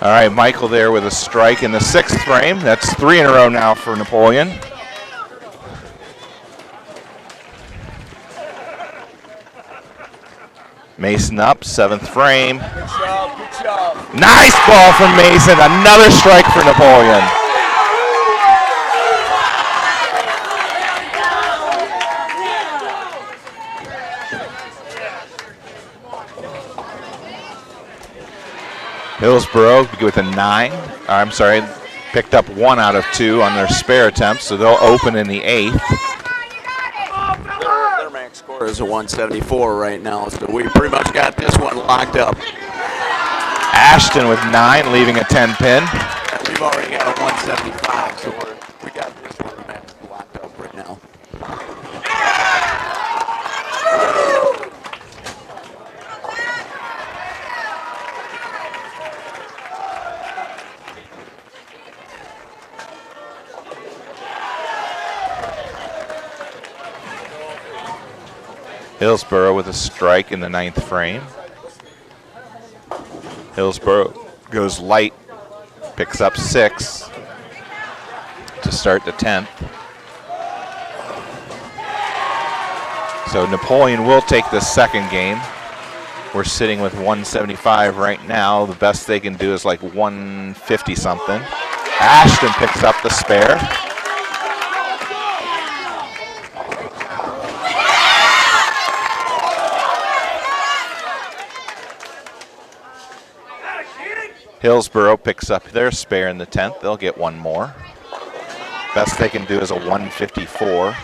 All right, Michael there with a strike in the 6th frame. That's 3 in a row now for Napoleon. Mason up, 7th frame. Good job. Nice ball from Mason. Another strike for Napoleon. Hillsboro with a 9. I'm sorry, picked up 1 out of 2 on their spare attempts, so they'll open in the 8th. They're Tarmac score is a 174 right now, so we pretty much got this one locked up. Ashton with 9, leaving a 10 pin. We've already got a 175, so we got this one locked up right now. Hillsboro with a strike in the 9th frame. Hillsboro goes light, picks up 6 to start the 10th. So Napoleon will take the second game. We're sitting with 175 right now. The best they can do is like 150 something. Ashton picks up the spare. Hillsboro picks up their spare in the 10th. They'll get one more. Best they can do is a 154.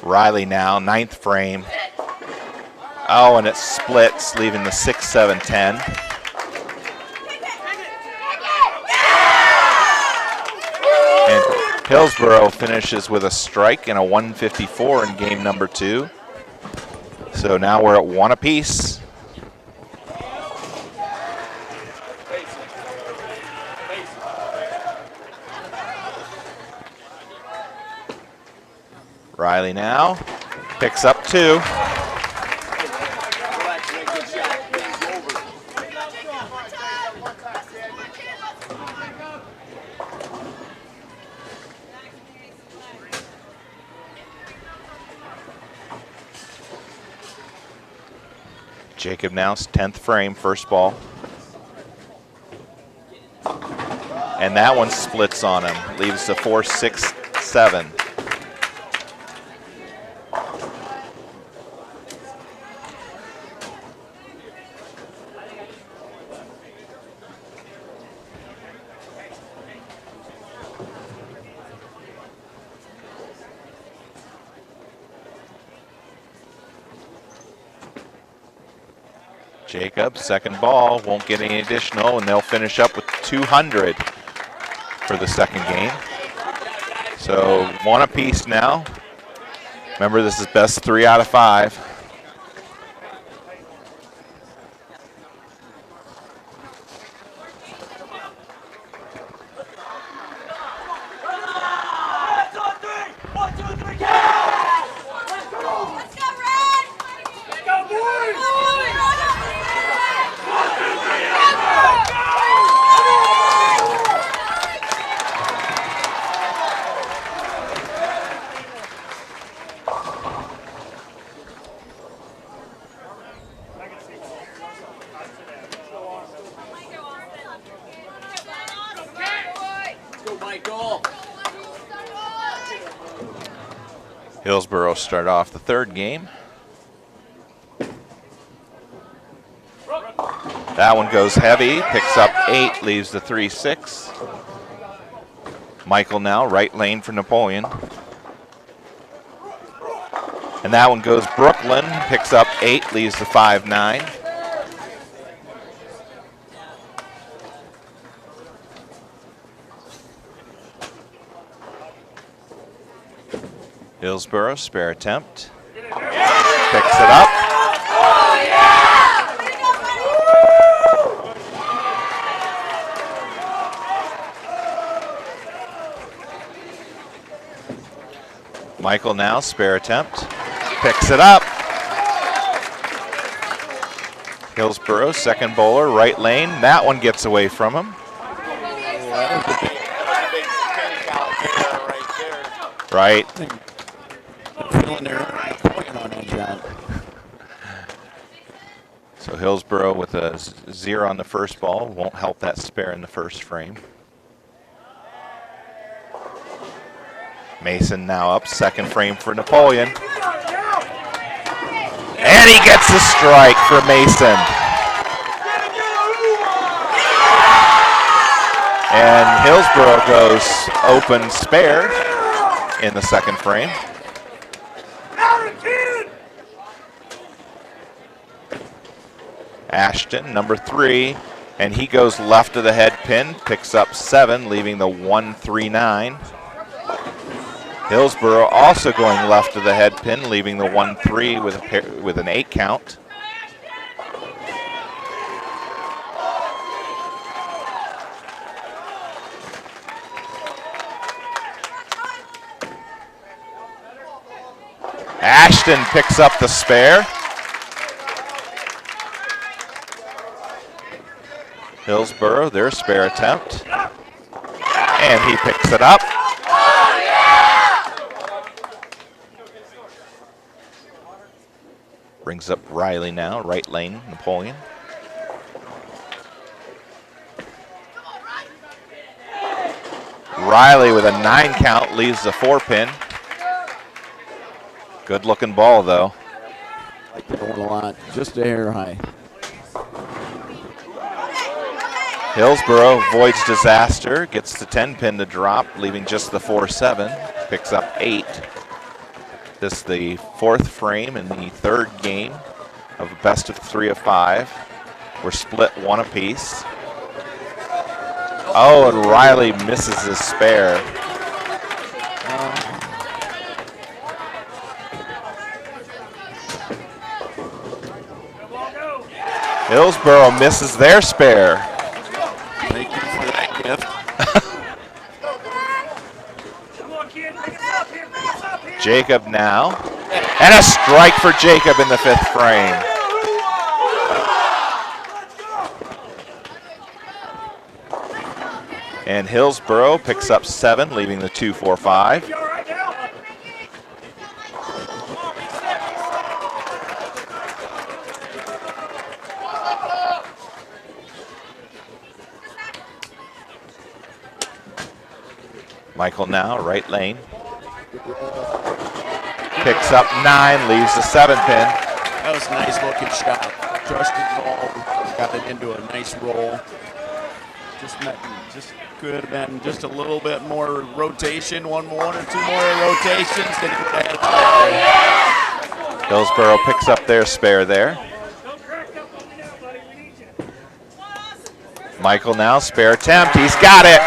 Riley now, 9th frame. Oh, and it splits, leaving the 6, 7, 10. And Hillsboro finishes with a strike and a 154 in game number 2. So now we're at 1 apiece. Riley now picks up 2. Jacob now, 10th frame, first ball. And that one splits on him, leaves the 4, 6, 7. Jacob, second ball, won't get any additional, and they'll finish up with 200 for the second game. So 1 apiece now. Remember, this is best 3 out of 5. Hillsboro start off the third game. That one goes heavy, picks up 8, leaves the 3, 6. Michael now, right lane for Napoleon. And that one goes Brooklyn, picks up 8, leaves the 5, 9. Hillsboro, spare attempt. Picks it up. Michael now, spare attempt. Picks it up. Hillsboro, second bowler, right lane. That one gets away from him. Right. So Hillsboro with a 0 on the first ball. Won't help that spare in the first frame. Mason now up, second frame for Napoleon. And he gets the strike for Mason. And Hillsboro goes open spare in the second frame. Ashton, number 3, and he goes left of the head pin, picks up 7, leaving the 1-3-9. Hillsboro also going left of the head pin, leaving the 1-3 with an 8 count. Ashton picks up the spare. Hillsboro, their spare attempt. And he picks it up. Brings up Riley now, right lane, Napoleon. Riley with a 9 count leaves the 4 pin. Good looking ball though. Like the one a lot, just a hair high. Hillsboro avoids disaster, gets the 10 pin to drop, leaving just the 4-7, picks up 8. This is the 4th frame in the 3rd game of a best of 3 of 5. We're split 1 apiece. Oh, and Riley misses his spare. Hillsboro misses their spare. Thank you for that gift. Jacob now. And a strike for Jacob in the 5th frame. And Hillsboro picks up 7, leaving the 2-4-5. Michael now, right lane. Picks up 9, leaves the 7 pin. That was a nice looking shot. Trusted ball, got it into a nice roll. Just could have been just a little bit more rotation, one or two more rotations. Hillsboro picks up their spare there. Michael now, spare attempt, he's got it.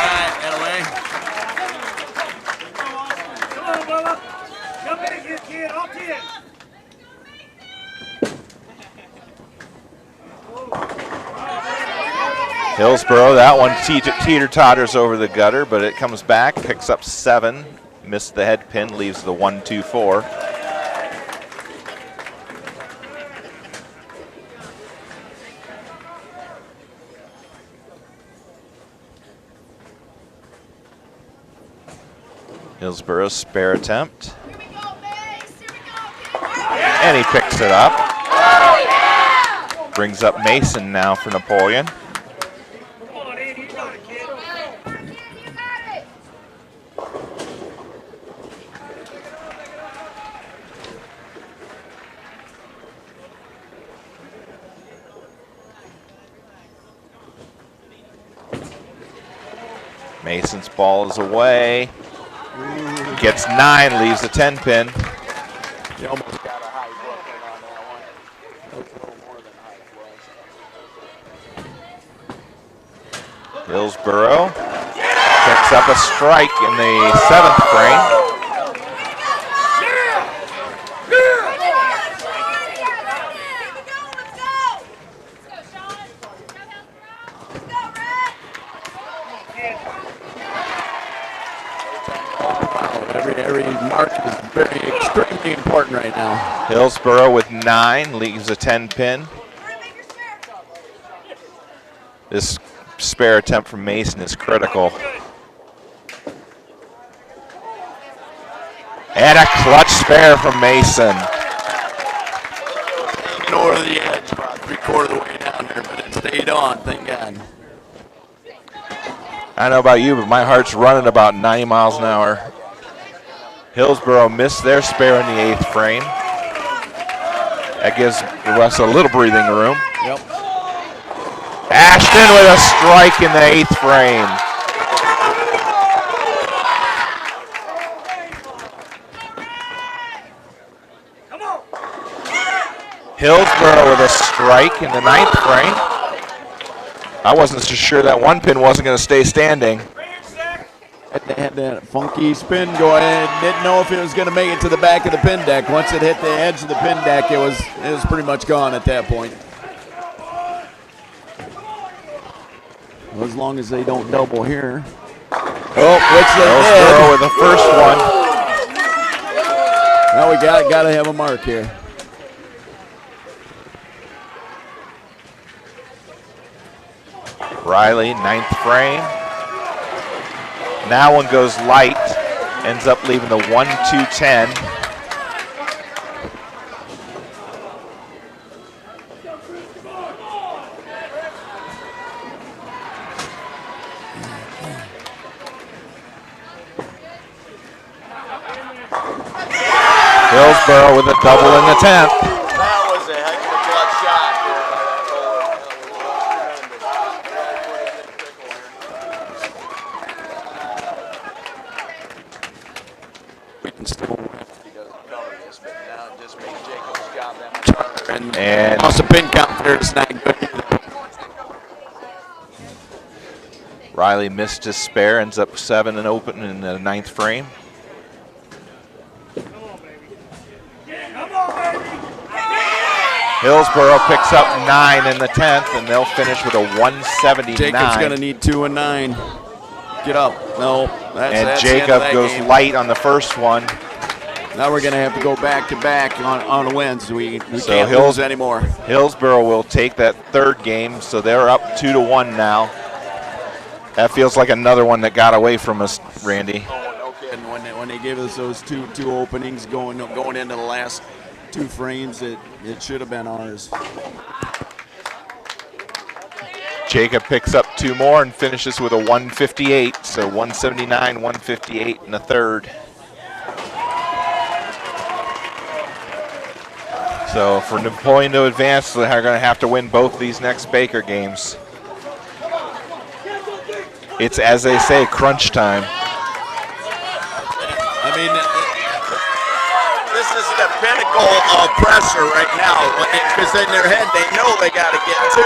Hillsboro, that one teeter-totters over the gutter, but it comes back, picks up 7, missed the head pin, leaves the 1-2-4. Hillsboro's spare attempt. And he picks it up. Brings up Mason now for Napoleon. Mason's ball is away. Gets 9, leaves the 10 pin. You almost got a high Brooklyn on that one. That was a little more than high. Hillsboro picks up a strike in the 7th frame. Every mark is extremely important right now. Hillsboro with 9, leaves a 10 pin. This spare attempt from Mason is critical. And a clutch spare from Mason. Over the edge, about 3/4 of the way down there, but it stayed on, thank God. I don't know about you, but my heart's running about 90 miles an hour. Hillsboro missed their spare in the 8th frame. That gives the West a little breathing room. Yep. Ashton with a strike in the 8th frame. Hillsboro with a strike in the 9th frame. I wasn't so sure that one pin wasn't going to stay standing. They had that funky spin going in. Didn't know if it was going to make it to the back of the pin deck. Once it hit the edge of the pin deck, it was pretty much gone at that point. Well, as long as they don't double here. Oh, which they did. With the first one. Now we got to have a mark here. Riley, 9th frame. Now one goes light, ends up leaving the 1-2-10. Hillsboro with a double in the 10th. That was a heck of a clutch shot there by that bowler. We can still win if he doesn't cover this, but now it just makes Jacob's job that much harder. And lost a pin count there. It's not good. Riley missed his spare, ends up 7 and open in the 9th frame. Hillsboro picks up 9 in the 10th, and they'll finish with a 179. Jacob's going to need 2 and 9. Get up. No. That's Jacob goes light on the first one. Now we're going to have to go back-to-back on wins. We can't lose anymore. Hillsboro will take that 3rd game, so they're up 2-1 now. That feels like another one that got away from us, Randy. Oh, no kidding. When they gave us those two openings going into the last 2 frames, it should have been ours. Jacob picks up 2 more and finishes with a 158, so 179, 158 in the 3rd. So for Napoleon to advance, they're going to have to win both these next Baker games. It's, as they say, crunch time. I mean, this is the pinnacle of pressure right now, because in their head they know they got to get 2.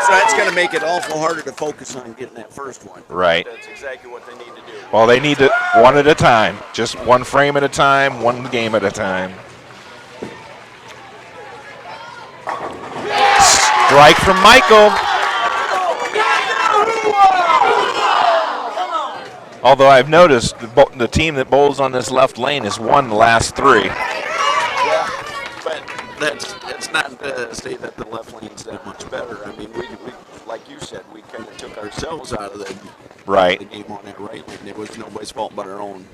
So that's going to make it awful harder to focus on getting that first one. Right. That's exactly what they need to do. Well, they need to one at a time, just one frame at a time, one game at a time. Strike from Michael. Although I've noticed the team that bowls on this left lane has won the last 3. Yeah, but that's not to say that the left lane's that much better. I mean, we like you said, we kind of took ourselves out of the game on that right lane. It was nobody's fault but our own.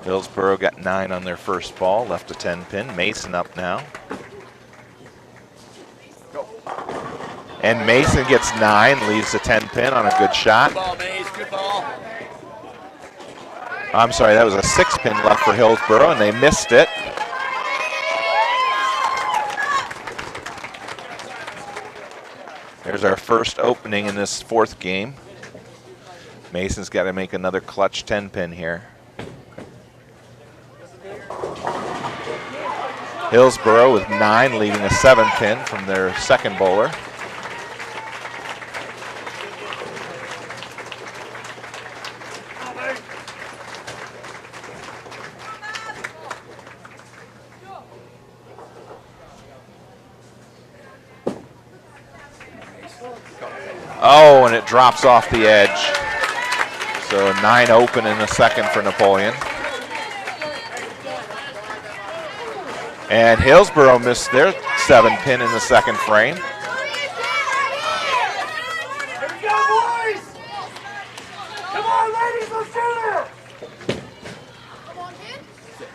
Hillsboro got 9 on their first ball, left a 10 pin. Mason up now. And Mason gets 9, leaves a 10 pin on a good shot. Good ball, Mace, good ball. I'm sorry, that was a 6 pin left for Hillsboro, and they missed it. There's our first opening in this 4th game. Mason's got to make another clutch 10 pin here. Hillsboro with 9, leaving a 7 pin from their second bowler. Oh, and it drops off the edge. So 9 open in the second for Napoleon. And Hillsboro missed their 7 pin in the second frame. Here we go, boys! Come on, ladies, let's do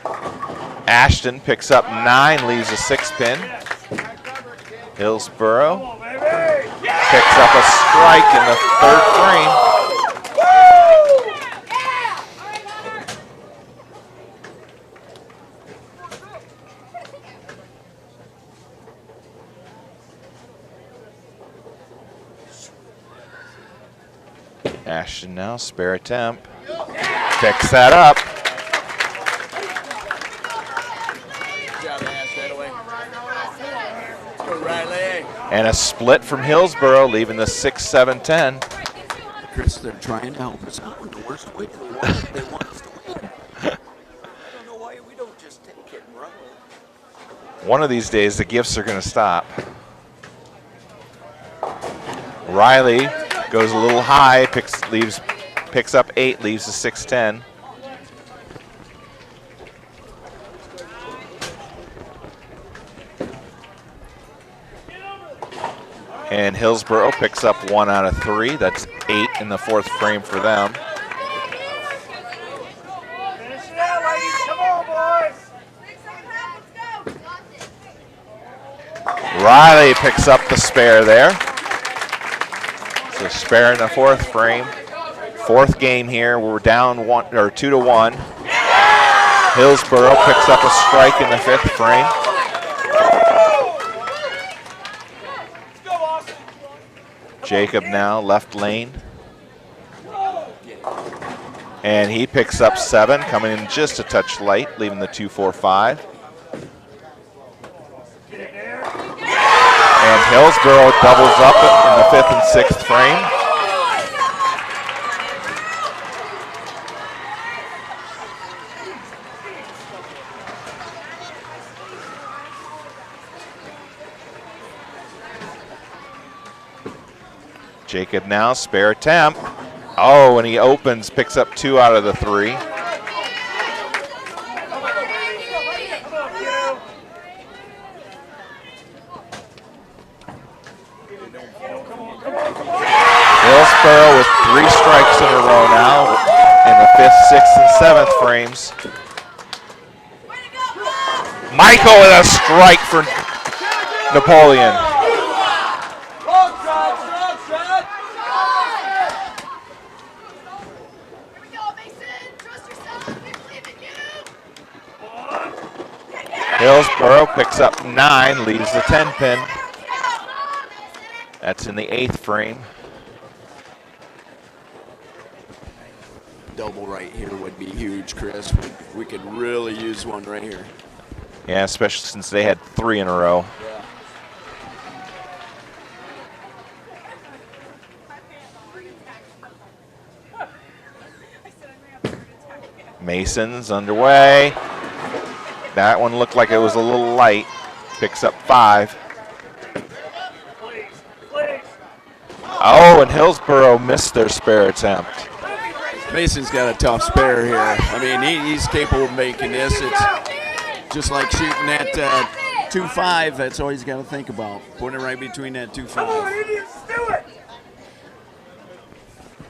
this! Ashton picks up 9, leaves a 6 pin. Hillsboro picks up a strike in the 3rd frame. Ashton now, spare attempt. Picks that up. And a split from Hillsboro, leaving the 6-7-10. Chris, they're trying to help us out in the worst way. They want us to win. I don't know why we don't just take it and run with it. One of these days, the gifts are going to stop. Riley goes a little high, picks up 8, leaves the 6-10. And Hillsboro picks up 1 out of 3. That's 8 in the 4th frame for them. Finish it out, ladies. Come on, boys. Riley picks up the spare there. So spare in the 4th frame. 4th game here. We're down 2-1. Hillsboro picks up a strike in the 5th frame. Jacob now left lane. And he picks up 7, coming in just a touch light, leaving the 2-4-5. And Hillsboro doubles up in the 5th and 6th frame. Jacob now, spare attempt. Oh, and he opens, picks up 2 out of the 3. Hillsboro with 3 strikes in a row now in the 5th, 6th, and 7th frames. Michael with a strike for Napoleon. Hillsboro picks up 9, leaves the 10 pin. That's in the 8th frame. Double right here would be huge, Chris. We could really use one right here. Yeah, especially since they had 3 in a row. Yeah. Mason's underway. That one looked like it was a little light. Picks up 5. Oh, and Hillsboro missed their spare attempt. Mason's got a tough spare here. I mean, he's capable of making this. It's just like shooting that 2-5. That's all he's got to think about. Putting it right between that 2-5.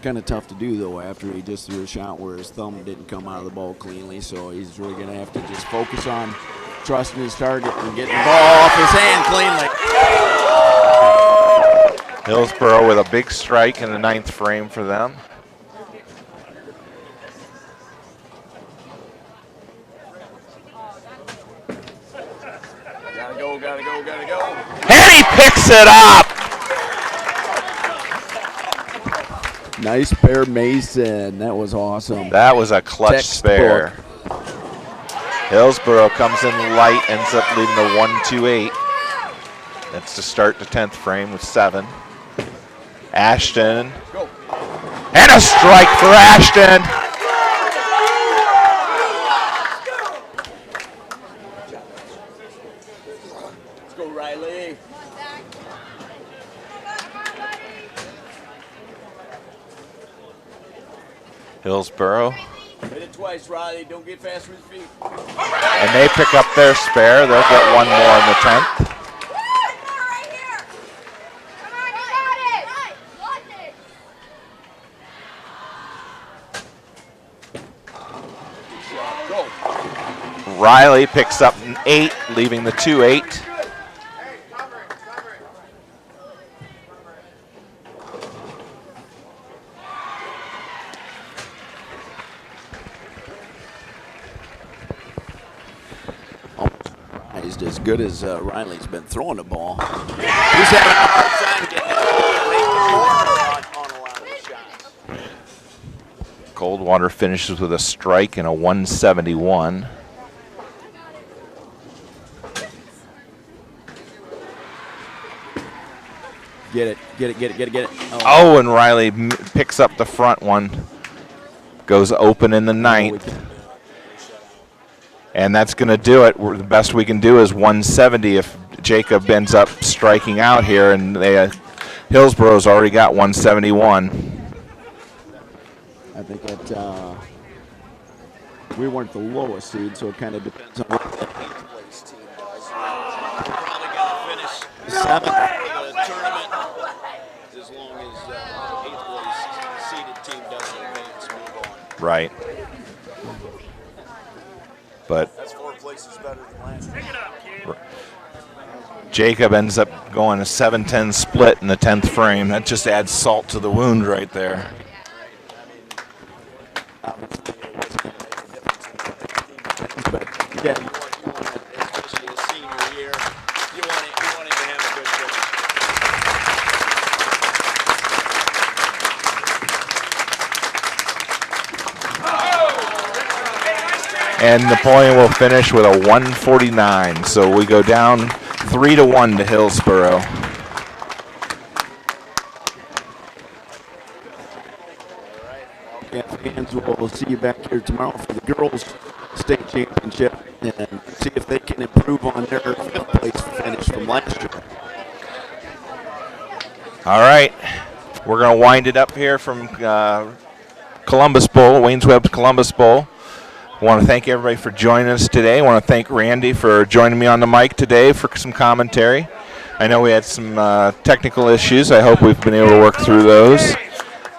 Kind of tough to do, though, after he just threw a shot where his thumb didn't come out of the ball cleanly. So he's really going to have to just focus on trusting his target and getting the ball off his hand cleanly. Hillsboro with a big strike in the 9th frame for them. Gotta go, gotta go, gotta go. And he picks it up! Nice pair, Mason. That was awesome. That was a clutch spare. Hillsboro comes in light, ends up leaving the 1-2-8. That's to start the 10th frame with 7. Ashton. Go. And a strike for Ashton. Let's go, Riley. Hillsboro. Hit it twice, Riley. Don't get fast with your feet. And they pick up their spare. They'll get 1 more in the 10th. Riley picks up an 8, leaving the 2-8. He's as good as Riley's been throwing the ball. He's having a hard time getting on a lot of the shots. Coldwater finishes with a strike and a 171. Get it. Oh, and Riley picks up the front one. Goes open in the ninth. And that's going to do it. The best we can do is 170 if Jacob ends up striking out here. And Hillsboro's already got 171. I think that we weren't the lowest seed, so it kind of depends on what the 8th place team does. Probably going to finish 7th for the tournament as long as 8th place seeded team doesn't advance, move on. Right. But That's 4 places better than last year. Jacob ends up going a 7-10 split in the 10th frame. That just adds salt to the wound right there. But again, Especially his senior year, you want him to have a good finish. And Napoleon will finish with a 149. So we go down 3-1 to Hillsboro. yeah, fans, we'll see you back here tomorrow for the girls' state championship and see if they can improve on their place finish from last year. All right. We're going to wind it up here from Columbus Bowl, Wayne's Webb Columbus Bowl. I want to thank everybody for joining us today. I want to thank Randy for joining me on the mic today for some commentary. I know we had some technical issues. I hope we've been able to work through those.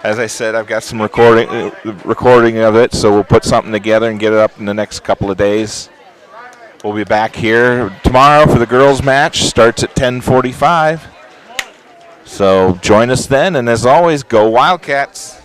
As I said, I've got some recording of it, so we'll put something together and get it up in the next couple of days. We'll be back here tomorrow for the girls' match. Starts at 10:45. So join us then, and as always, go Wildcats.